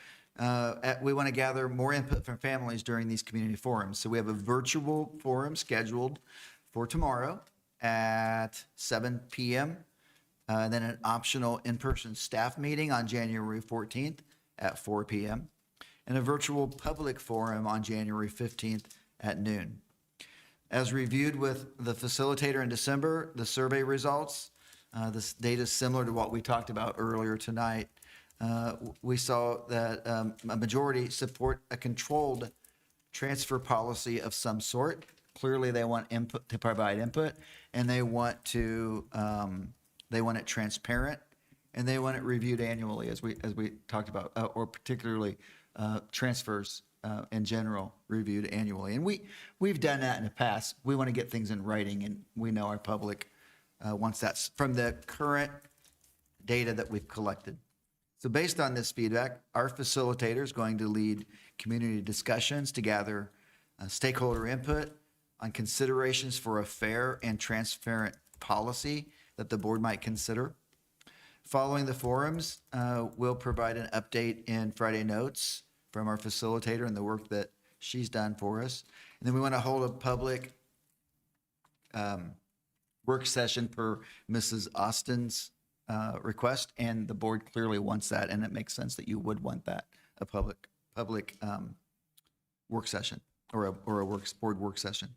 We want to gather more input from families during these community forums. So we have a virtual forum scheduled for tomorrow at 7 p.m. Then an optional in-person staff meeting on January 14th at 4 p.m. and a virtual public forum on January 15th at noon. As reviewed with the facilitator in December, the survey results, this data is similar to what we talked about earlier tonight. We saw that a majority support a controlled transfer policy of some sort. Clearly, they want input to provide input, and they want it transparent, and they want it reviewed annually, as we talked about, or particularly transfers in general reviewed annually. And we've done that in the past. We want to get things in writing, and we know our public wants that from the current data that we've collected. So based on this feedback, our facilitator is going to lead community discussions to gather stakeholder input on considerations for a fair and transparent policy that the board might consider. Following the forums, we'll provide an update in Friday notes from our facilitator and the work that she's done for us. And then we want to hold a public work session per Mrs. Austin's request, and the board clearly wants that, and it makes sense that you would want that, a public work session or a board work session.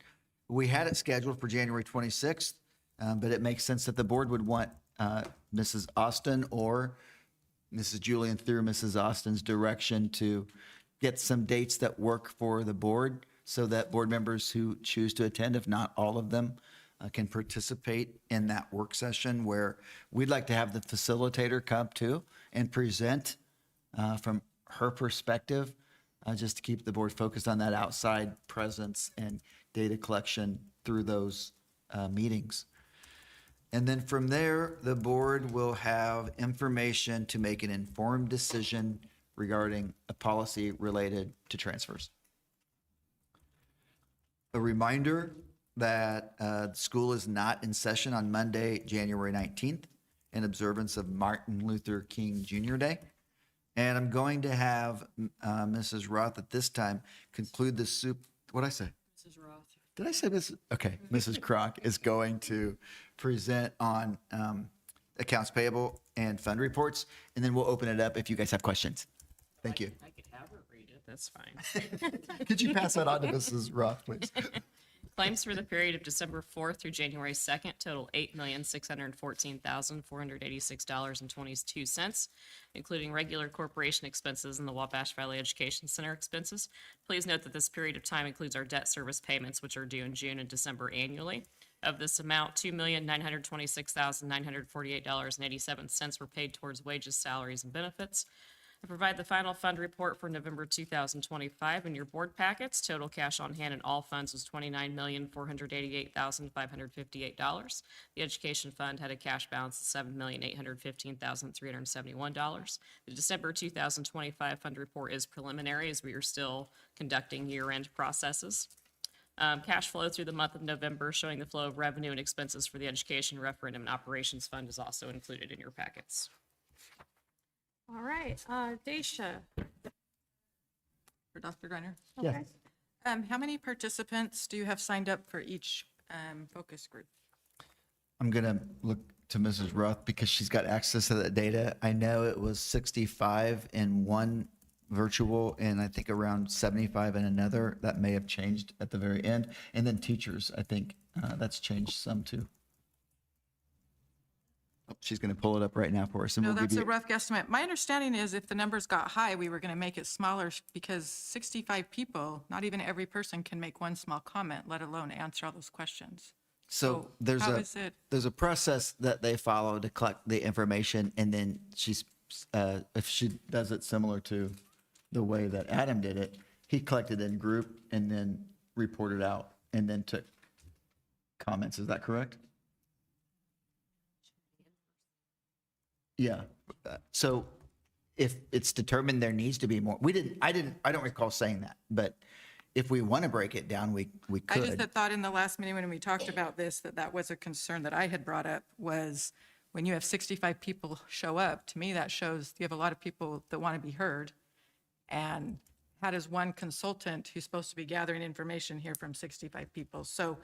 We had it scheduled for January 26th, but it makes sense that the board would want Mrs. Austin or Mrs. Julian through Mrs. Austin's direction to get some dates that work for the board so that board members who choose to attend, if not all of them, can participate in that work session where we'd like to have the facilitator come too and present from her perspective, just to keep the board focused on that outside presence and data collection through those meetings. And then from there, the board will have information to make an informed decision regarding a policy related to transfers. A reminder that school is not in session on Monday, January 19th, in observance of Martin Luther King Jr. Day. And I'm going to have Mrs. Roth at this time conclude the what'd I say? Mrs. Roth. Did I say Mrs.? Okay, Mrs. Kroc is going to present on accounts payable and fund reports, and then we'll open it up if you guys have questions. Thank you. I could have her read it, that's fine. Could you pass that on to Mrs. Roth, please? Claims for the period of December 4th through January 2nd total $8,614,486.22, including regular corporation expenses and the Wabash Valley Education Center expenses. Please note that this period of time includes our debt service payments, which are due in June and December annually. Of this amount, $2,926,948.87 were paid towards wages, salaries, and benefits. I provide the final fund report for November 2025 in your board packets. Total cash on hand in all funds was $29,488,558. The education fund had a cash balance of $7,815,371. The December 2025 fund report is preliminary as we are still conducting year-end processes. Cash flow through the month of November showing the flow of revenue and expenses for the education referendum and operations fund is also included in your packets. All right, Daisha. For Dr. Greiner. Okay. How many participants do you have signed up for each focus group? I'm going to look to Mrs. Roth because she's got access to that data. I know it was 65 in one virtual and I think around 75 in another. That may have changed at the very end. And then teachers, I think that's changed some too. Oh, she's going to pull it up right now for us. And No, we'll give that's you a rough guesstimate. My understanding is if the numbers got high, we were going to make it smaller because 65 people, not even every person can make one small comment, let alone answer all those questions. So there's how is it? there's a process that they follow to collect the information, and then she's if she does it similar to the way that Adam did it, he collected in group and then reported out and then took comments. Is that correct? Yeah. So if it's determined there needs to be more, I don't recall saying that, but if we want to break it down, we I just could. had thought in the last meeting when we talked about this, that was a concern that I had brought up was when you have 65 people show up, to me, that shows you have a lot of people that want to be heard. And how does one consultant who's supposed to be gathering information hear from 65 people? So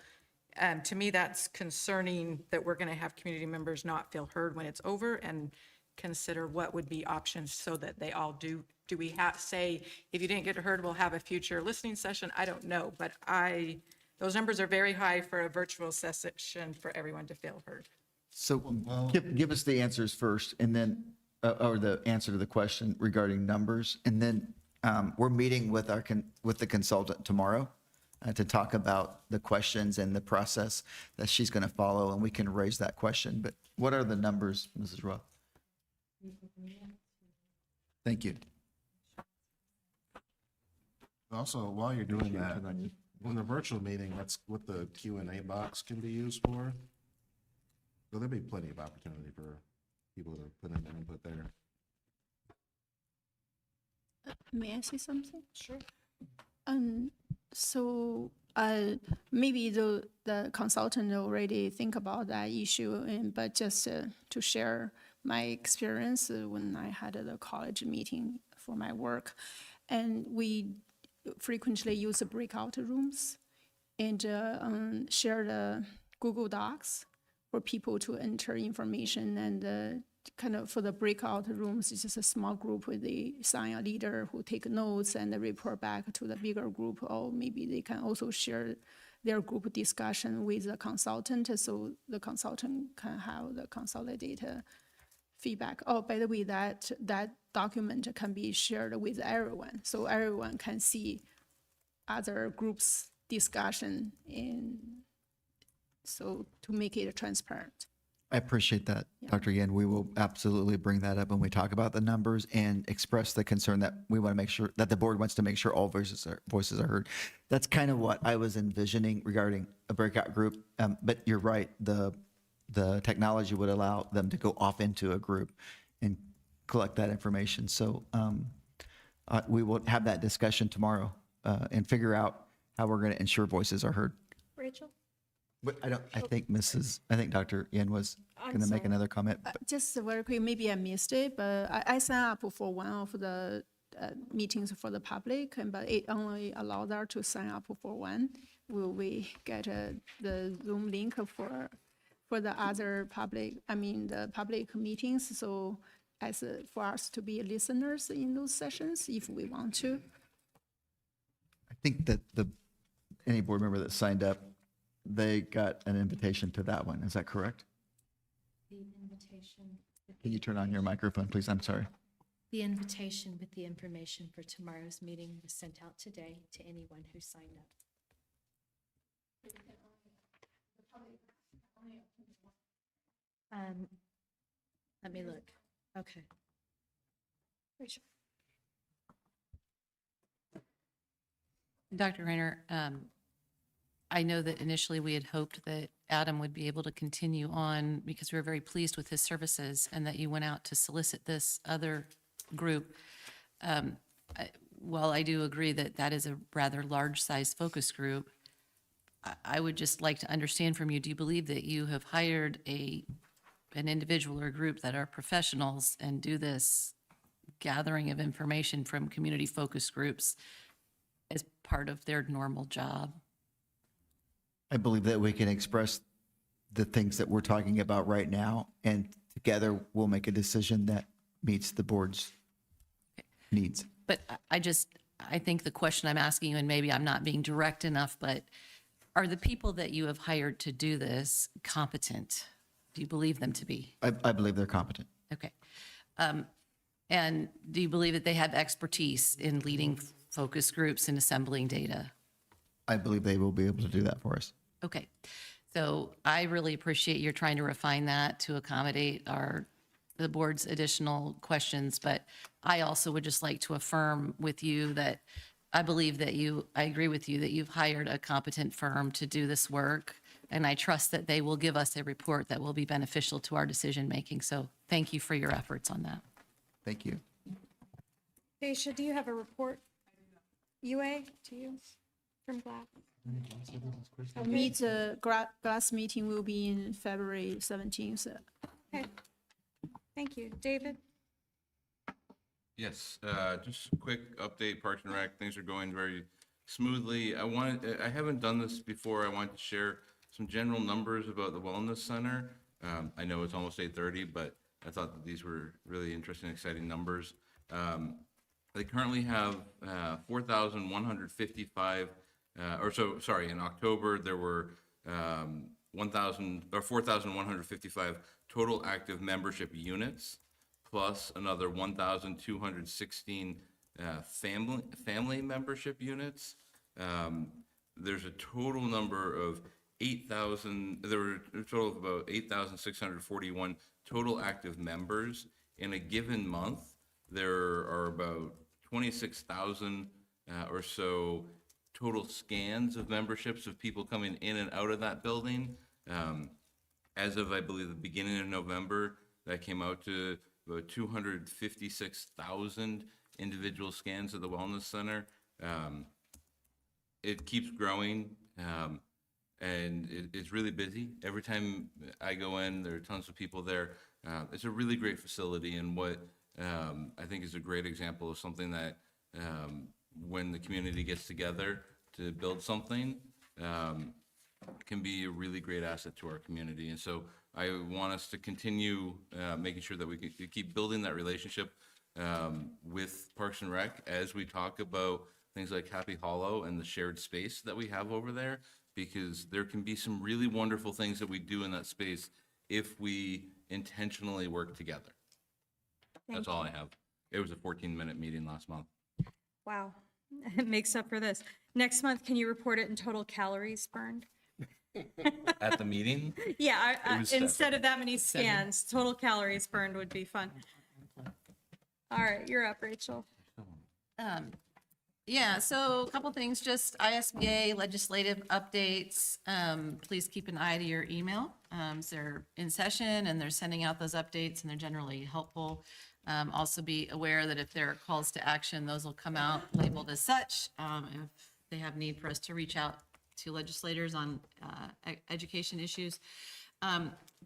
to me, that's concerning that we're going to have community members not feel heard when it's over and consider what would be options so that they all do. Do we have say, if you didn't get heard, we'll have a future listening session? I don't know, but those numbers are very high for a virtual session for everyone to feel heard. So give us the answers first and then, or the answer to the question regarding numbers. And then we're meeting with with the consultant tomorrow to talk about the questions and the process that she's going to follow, and we can raise that question. But what are the numbers, Mrs. Roth? Thank you. Also, while you're doing that, in the virtual meeting, that's what the Q&A box can be used for. So there'll be plenty of opportunity for people to put in their input there. May I say something? Sure. So maybe the consultant already think about that issue, but just to share my experience when I had the college meeting for my work, and we frequently use the breakout rooms and share the Google Docs for people to enter information and kind of for the breakout rooms, it's just a small group where they assign a leader who take notes and report back to the bigger group, or maybe they can also share their group discussion with the consultant, so the consultant can have the consolidated feedback. Oh, by the way, that document can be shared with everyone, so everyone can see other groups' discussion, and so to make it transparent. I appreciate that, Dr. Yen. We will absolutely bring that up when we talk about the numbers and express the concern that we want to make sure that the board wants to make sure all voices are heard. That's kind of what I was envisioning regarding a breakout group. But you're right. The technology would allow them to go off into a group and collect that information. So we will have that discussion tomorrow and figure out how we're going to ensure voices are heard. Rachel? But I think Dr. Yen was going to make another comment. Just very quick, maybe I missed it, but I signed up for one of the meetings for the public, but it only allowed us to sign up for one. Will we get the Zoom link for the other public, the public meetings? So for us to be listeners in those sessions, if we want to. I think that any board member that signed up, they got an invitation to that one. Is that correct? The invitation. Can you turn on your microphone, please? I'm sorry. The invitation with the information for tomorrow's meeting was sent out today to anyone who signed up. Let me look. Okay. Dr. Rayner, I know that initially we had hoped that Adam would be able to continue on because we were very pleased with his services and that you went out to solicit this other group. While I do agree that that is a rather large-sized focus group, I would just like to understand from you, do you believe that you have hired an individual or a group that are professionals and do this gathering of information from community focus groups as part of their normal job? I believe that we can express the things that we're talking about right now, and together we'll make a decision that meets the board's needs. But I think the question I'm asking you, and maybe I'm not being direct enough, but are the people that you have hired to do this competent? Do you believe them to be? I believe they're competent. Okay. And do you believe that they have expertise in leading focus groups and assembling data? I believe they will be able to do that for us. Okay. So I really appreciate you're trying to refine that to accommodate the board's additional questions, but I also would just like to affirm with you that I believe that I agree with you that you've hired a competent firm to do this work, and I trust that they will give us a report that will be beneficial to our decision-making. So thank you for your efforts on that. Thank you. Daisha, do you have a report? UA to you from GLAD? Glass meeting will be in February 17th. Okay. Thank you. David? Yes, just a quick update, Parks and Rec, things are going very smoothly. I haven't done this before. I want to share some general numbers about the Wellness Center. I know it's almost 8:30, but I thought that these were really interesting, exciting numbers. They currently have 4,155, in October, there were 4,155 total active membership units, plus another 1,216 family membership units. There's a total number of 8,000, there were a total of about 8,641 total active members. In a given month, there are about 26,000 or so total scans of memberships of people coming in and out of that building. As of, I believe, the beginning of November, that came out to about 256,000 individual scans of the Wellness Center. It keeps growing, and it's really busy. Every time I go in, there are tons of people there. It's a really great facility, and what I think is a great example of something that when the community gets together to build something, can be a really great asset to our community. And so I want us to continue making sure that we can keep building that relationship with Parks and Rec as we talk about things like Happy Hollow and the shared space that we have over there, because there can be some really wonderful things that we do in that space if we intentionally work together. That's all I have. It was a 14-minute meeting last month. Wow, it makes up for this. Next month, can you report it in total calories burned? At the meeting, Yeah, It was instead seven. of that many scans, total calories burned would be fun. All right, you're up, Rachel. Yeah, so a couple things, just ISBA legislative updates. Please keep an eye to your email. They're in session and they're sending out those updates and they're generally helpful. Also be aware that if there are calls to action, those will come out labeled as such. If they have need for us to reach out to legislators on education issues.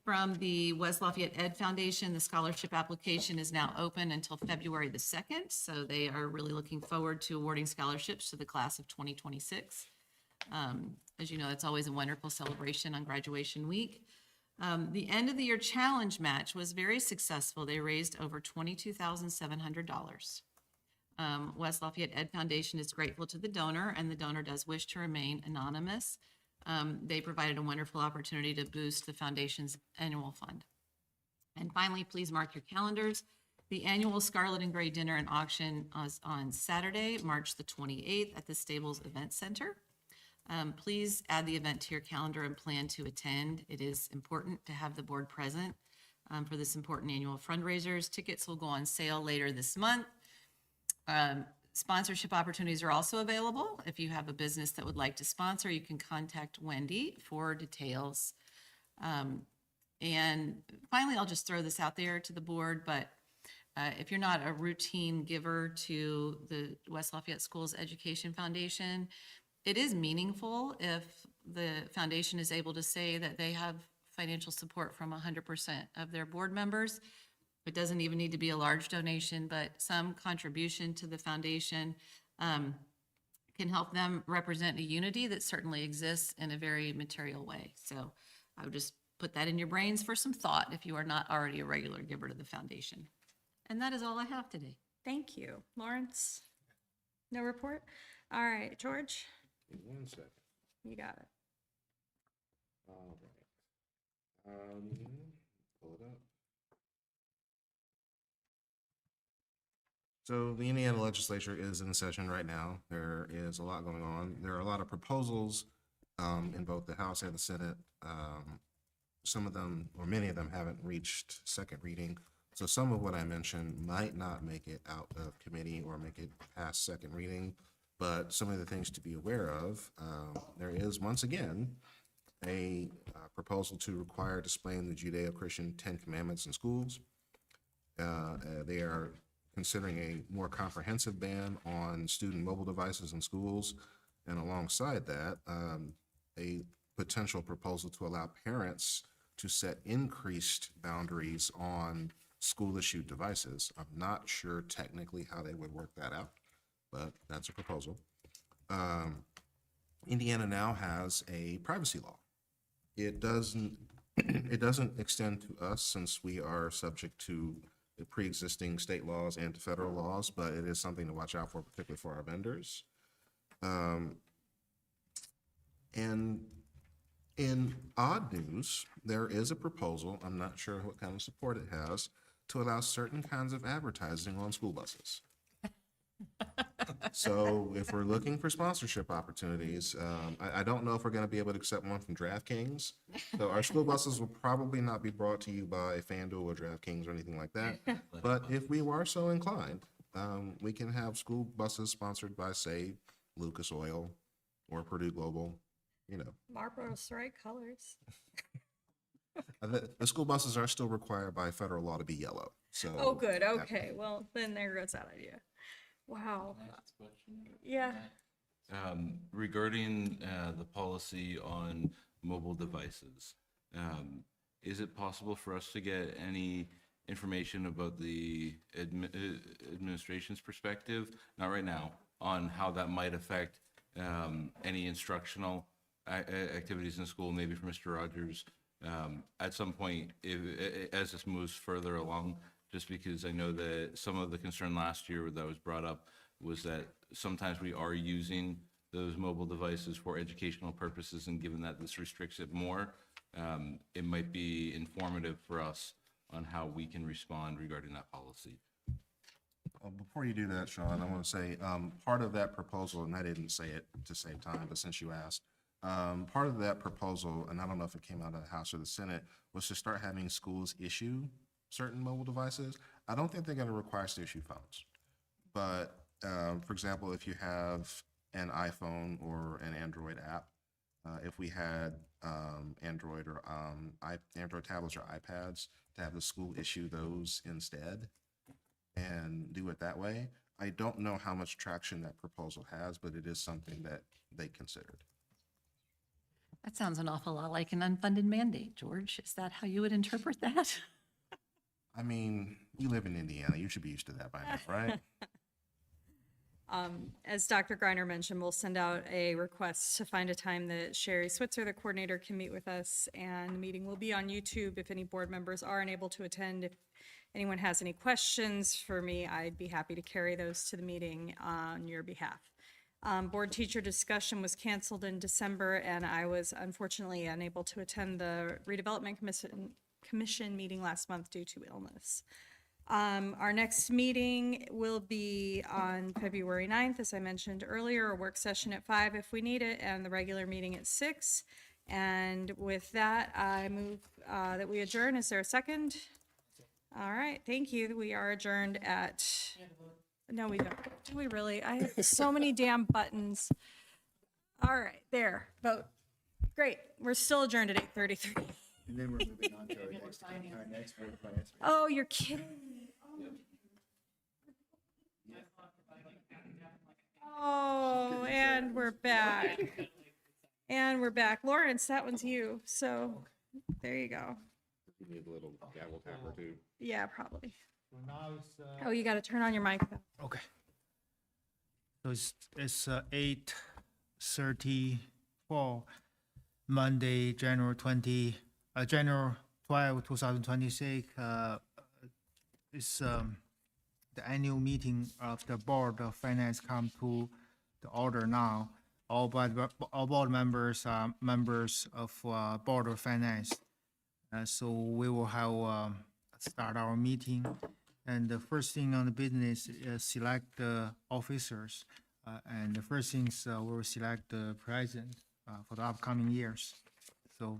From the West Lafayette Ed Foundation, the scholarship application is now open until February the 2nd. So they are really looking forward to awarding scholarships to the class of 2026. As you know, it's always a wonderful celebration on graduation week. The end of the year challenge match was very successful. They raised over $22,700. West Lafayette Ed Foundation is grateful to the donor, and the donor does wish to remain anonymous. They provided a wonderful opportunity to boost the foundation's annual fund. And finally, please mark your calendars. The annual Scarlet and Gray Dinner and Auction is on Saturday, March the 28th at the Stables Event Center. Please add the event to your calendar and plan to attend. It is important to have the board present for this important annual fundraisers. Tickets will go on sale later this month. Sponsorship opportunities are also available. If you have a business that would like to sponsor, you can contact Wendy for details. And finally, I'll just throw this out there to the board, but if you're not a routine giver to the West Lafayette Schools Education Foundation, it is meaningful if the foundation is able to say that they have financial support from 100% of their board members. It doesn't even need to be a large donation, but some contribution to the foundation can help them represent a unity that certainly exists in a very material way. So I would just put that in your brains for some thought if you are not already a regular giver to the foundation. And that is all I have today. Thank you. Lawrence? No report? All right, George? Give me 1 second. You got it. All right. Pull it up. So the Indiana legislature is in session right now. There is a lot going on. There are a lot of proposals in both the House and the Senate. Some of them, or many of them, haven't reached second reading. So some of what I mentioned might not make it out of committee or make it past second reading, but some of the things to be aware of, there is once again a proposal to require displaying the Judeo-Christian 10 Commandments in schools. They are considering a more comprehensive ban on student mobile devices in schools, and alongside that, a potential proposal to allow parents to set increased boundaries on school-issued devices. I'm not sure technically how they would work that out, but that's a proposal. Indiana now has a privacy law. It doesn't extend to us since we are subject to the pre-existing state laws and to federal laws, but it is something to watch out for, particularly for our vendors. And in odd news, there is a proposal, I'm not sure what kind of support it has, to allow certain kinds of advertising on school buses. So if we're looking for sponsorship opportunities, I don't know if we're going to be able to accept one from DraftKings. So our school buses will probably not be brought to you by FanDuel or DraftKings or anything like that. But if we were so inclined, we can have school buses sponsored by, say, Lucas Oil or Purdue Global, you know. Marlboro's the right colors. The school buses are still required by federal law to be yellow. So Oh, good. Okay. Well, then there goes that idea. Wow. Yeah. Regarding the policy on mobile devices, is it possible for us to get any information about the administration's perspective, not right now, on how that might affect any instructional activities in school, maybe from Mr. Rogers, At some point, as this moves further along, just because I know that some of the concern last year that was brought up was that sometimes we are using those mobile devices for educational purposes, and given that this restricts it more, it might be informative for us on how we can respond regarding that policy. Before you do that, Sean, I want to say, part of that proposal, and I didn't say it to save time, but since you asked, part of that proposal, and I don't know if it came out of the House or the Senate, was to start having schools issue certain mobile devices. I don't think they're going to require us to issue phones. But, for example, if you have an iPhone or an Android app, if we had Android or Android tablets or iPads, to have the school issue those instead and do it that way. I don't know how much traction that proposal has, but it is something that they considered. That sounds an awful lot like an unfunded mandate, George. Is that how you would interpret that? I mean, you live in Indiana, you should be used to that by now, right? As Dr. Griner mentioned, we'll send out a request to find a time that Sherry Switzer, the coordinator, can meet with us, and the meeting will be on YouTube if any board members are unable to attend. If anyone has any questions for me, I'd be happy to carry those to the meeting on your behalf. Board teacher discussion was canceled in December, and I was unfortunately unable to attend the redevelopment commission meeting last month due to illness. Our next meeting will be on February 9th, as I mentioned earlier, a work session at 5 if we need it, and the regular meeting at 6. And with that, I move that we adjourn. Is there a second? All right, thank you. We are adjourned at, no, we don't. Do we really? I have so many damn buttons. All right, there, vote. Great, we're still adjourned at 8:33. And then we're moving on to our next board finance. Oh, you're kidding me. Oh, and we're back. And we're back. Lawrence, that one's you. So there you go. You need a little gavel tapper too. Yeah, probably. Now it's, Oh, you got to turn on your mic though. okay. So it's 8:34, Monday, January 12, 2026. It's the annual meeting of the Board of Finance come to the order now. All board members are members of Board of Finance. So we will have start our meeting. And the first thing on the business is select the officers. And the first things we'll select the president for the upcoming years. So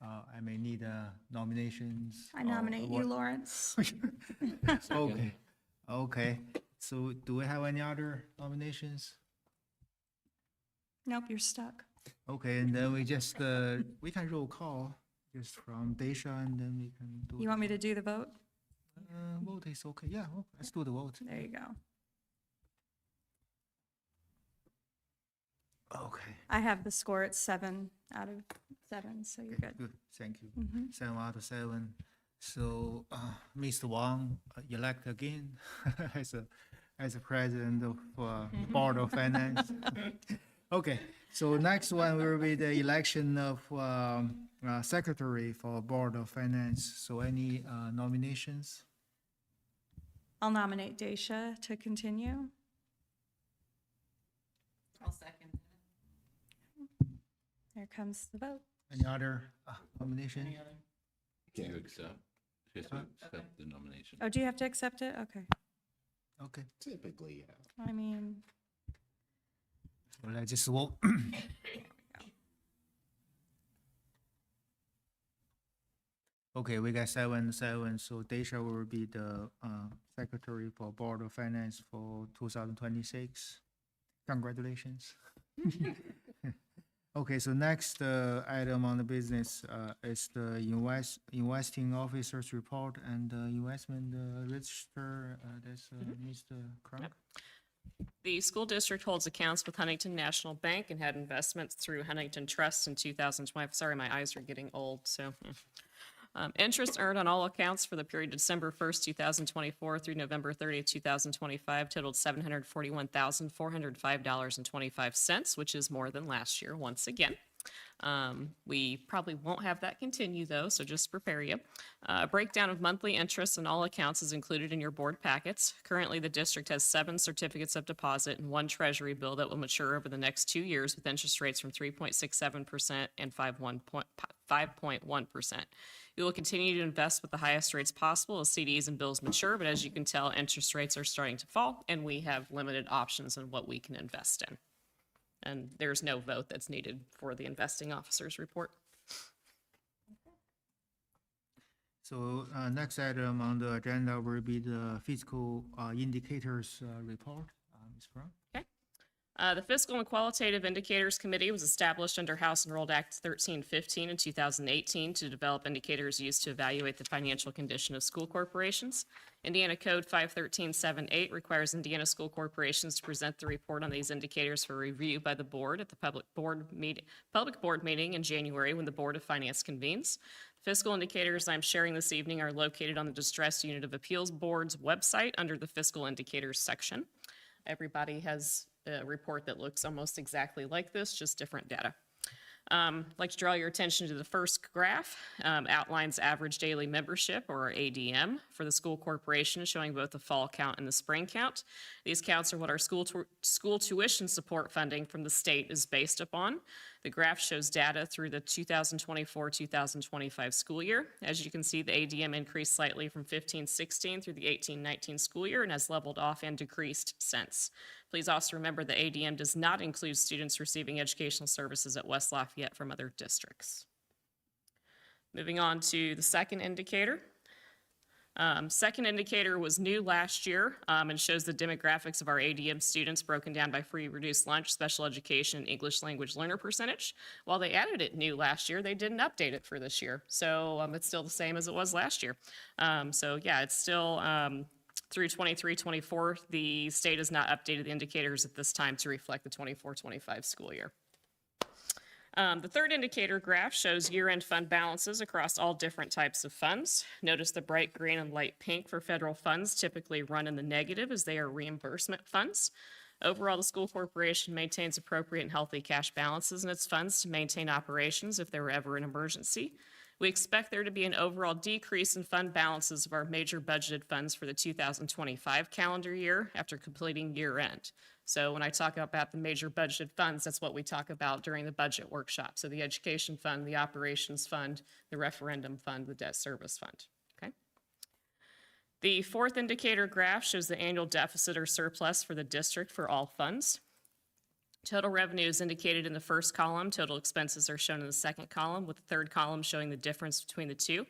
I may need nominations. I nominate you, Lawrence. Okay, okay. So do we have any other nominations? Nope, you're stuck. Okay, and then we just, we can roll call just from Daisha, and then we can do. You want me to do the vote? Vote is okay, yeah, let's do the vote. There you go. Okay. I have the score at 7 out of 7, so you're good. Good, thank you. Mhm. 7 out of 7. So, Mr. Wang, elect again as a president of Board of Finance. Okay, so next one will be the election of secretary for Board of Finance. So any nominations? I'll nominate Daisha to continue. I'll second. There comes the vote. Any other nomination? Do you accept? She has to accept the nomination. Oh, do you have to accept it? Okay. Okay, Typically, yeah. I mean, well, let's just vote. Okay, we got 7, so Daisha will be the secretary for Board of Finance for 2026. Congratulations. Okay, so next item on the business is the investing officer's report and investment register. That's Mr. Cronk. The school district holds accounts with Huntington National Bank and had investments through Huntington Trust in 2020. Sorry, my eyes are getting old, so. Interest earned on all accounts for the period December 1st, 2024 through November 30th, 2025 totaled $741,405.25, which is more than last year once again. We probably won't have that continue though, so just prepare you. A breakdown of monthly interest in all accounts is included in your board packets. Currently, the district has 7 certificates of deposit and 1 treasury bill that will mature over the next 2 years with interest rates from 3.67% and 5.1%. We will continue to invest with the highest rates possible as CDs and bills mature, but as you can tell, interest rates are starting to fall and we have limited options on what we can invest in. And there's no vote that's needed for the investing officer's report. So next item on the agenda will be the fiscal indicators report. Ms. Brown? Okay. The Fiscal and Qualitative Indicators Committee was established under House Enrolled Act 1315 in 2018 to develop indicators used to evaluate the financial condition of school corporations. Indiana Code 51378 requires Indiana school corporations to present the report on these indicators for review by the board at the public board meeting in January when the Board of Finance convenes. Fiscal indicators I'm sharing this evening are located on the Distress Unit of Appeals Board's website under the Fiscal Indicators section. Everybody has a report that looks almost exactly like this, just different data. I'd like to draw your attention to the first graph, outlines average daily membership, or ADM, for the school corporation, showing both the fall count and the spring count. These counts are what our school tuition support funding from the state is based upon. The graph shows data through the 2024-2025 school year. As you can see, the ADM increased slightly from 15-16 through the 18-19 school year and has leveled off and decreased since. Please also remember the ADM does not include students receiving educational services at West Lafayette from other districts. Moving on to the second indicator. Second indicator was new last year and shows the demographics of our ADM students broken down by free reduced lunch, special education, and English language learner percentage. While they added it new last year, they didn't update it for this year. So it's still the same as it was last year. So yeah, it's still through 23-24. The state has not updated the indicators at this time to reflect the 24-25 school year. The third indicator graph shows year-end fund balances across all different types of funds. Notice the bright green and light pink for federal funds typically run in the negative as they are reimbursement funds. Overall, the school corporation maintains appropriate and healthy cash balances in its funds to maintain operations if there were ever an emergency. We expect there to be an overall decrease in fund balances of our major budgeted funds for the 2025 calendar year after completing year-end. So when I talk about the major budgeted funds, that's what we talk about during the budget workshop. So the education fund, the operations fund, the referendum fund, the debt service fund, okay? The fourth indicator graph shows the annual deficit or surplus for the district for all funds. Total revenue is indicated in the first column. Total expenses are shown in the second column, with the third column showing the difference between the two.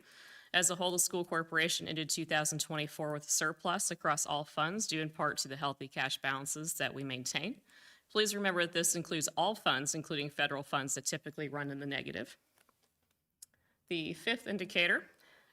As a whole, the school corporation ended 2024 with a surplus across all funds, due in part to the healthy cash balances that we maintain. Please remember that this includes all funds, including federal funds that typically run in the negative. The fifth indicator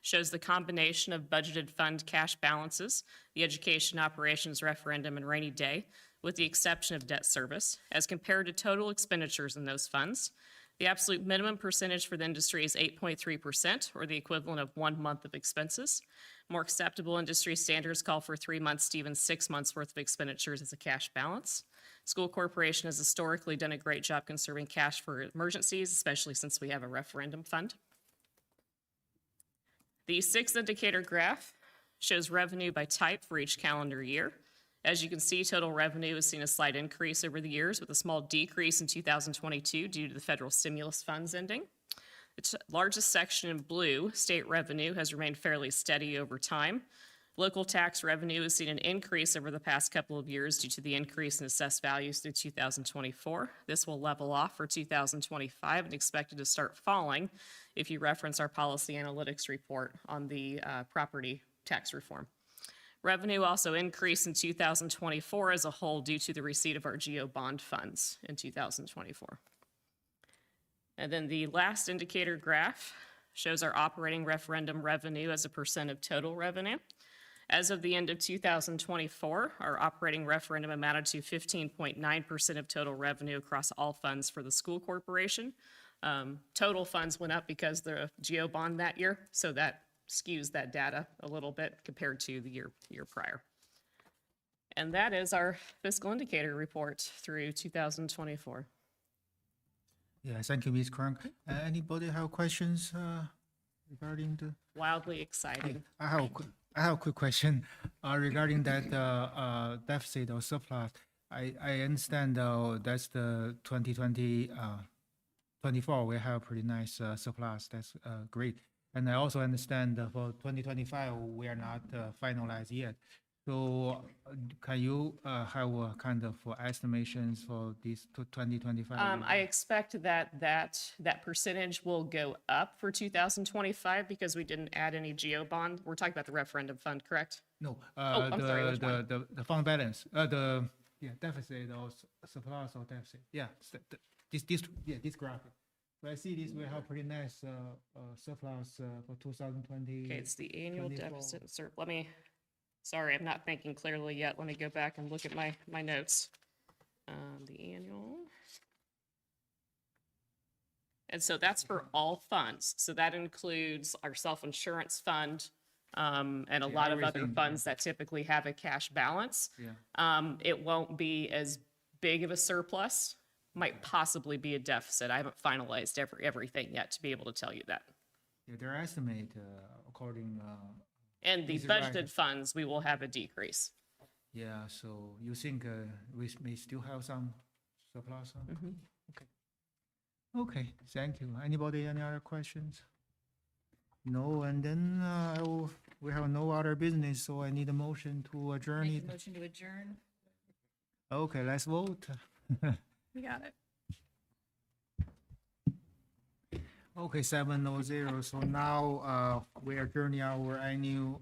shows the combination of budgeted fund cash balances, the education operations referendum and rainy day, with the exception of debt service, as compared to total expenditures in those funds. The absolute minimum percentage for the industry is 8.3%, or the equivalent of 1 month of expenses. More acceptable industry standards call for 3 months to even 6 months worth of expenditures as a cash balance. School corporation has historically done a great job conserving cash for emergencies, especially since we have a referendum fund. The sixth indicator graph shows revenue by type for each calendar year. As you can see, total revenue has seen a slight increase over the years, with a small decrease in 2022 due to the federal stimulus funds ending. The largest section in blue, state revenue, has remained fairly steady over time. Local tax revenue has seen an increase over the past couple of years due to the increase in assessed values through 2024. This will level off for 2025 and expected to start falling if you reference our policy analytics report on the property tax reform. Revenue also increased in 2024 as a whole due to the receipt of our GO bond funds in 2024. And then the last indicator graph shows our operating referendum revenue as a percent of total revenue. As of the end of 2024, our operating referendum amounted to 15.9% of total revenue across all funds for the school corporation. Total funds went up because the GO bond that year, so that skews that data a little bit compared to the year prior. And that is our fiscal indicator report through 2024. Yeah, thank you, Ms. Crank. Anybody have questions regarding the? Wildly exciting. I have a quick question regarding that deficit or surplus. I understand that's the 2020 24 we have pretty nice surplus. That's great. And I also understand for 2025 we are not finalized yet. So can you have a kind of estimations for this 2025? I expect that percentage will go up for 2025 because we didn't add any geo bond. We're talking about the referendum fund, correct? No, I'm sorry, which one? the fund balance, deficit or surplus or deficit. Yeah, this graphic. So I see this we have pretty nice surplus for 2020. Okay, it's the annual 24. deficit and sorry, I'm not thinking clearly yet. Let me go back and look at my notes. The annual. And so that's for all funds. So that includes our self-insurance fund, and a lot of other everything, funds that typically have a cash balance. Yeah. It won't be as big of a surplus, might possibly be a deficit. I haven't finalized everything yet to be able to tell you that. Yeah, their estimate according. And the Is it right? budgeted funds, we will have a decrease. Yeah, so you think we may still have some surplus? Okay. Okay, thank you. Anybody, any other questions? No, and then we have no other business, so I need a motion to adjourn Make it. a motion to adjourn. Okay, let's vote. You got it. Okay, 7:00. So now we are adjourning our annual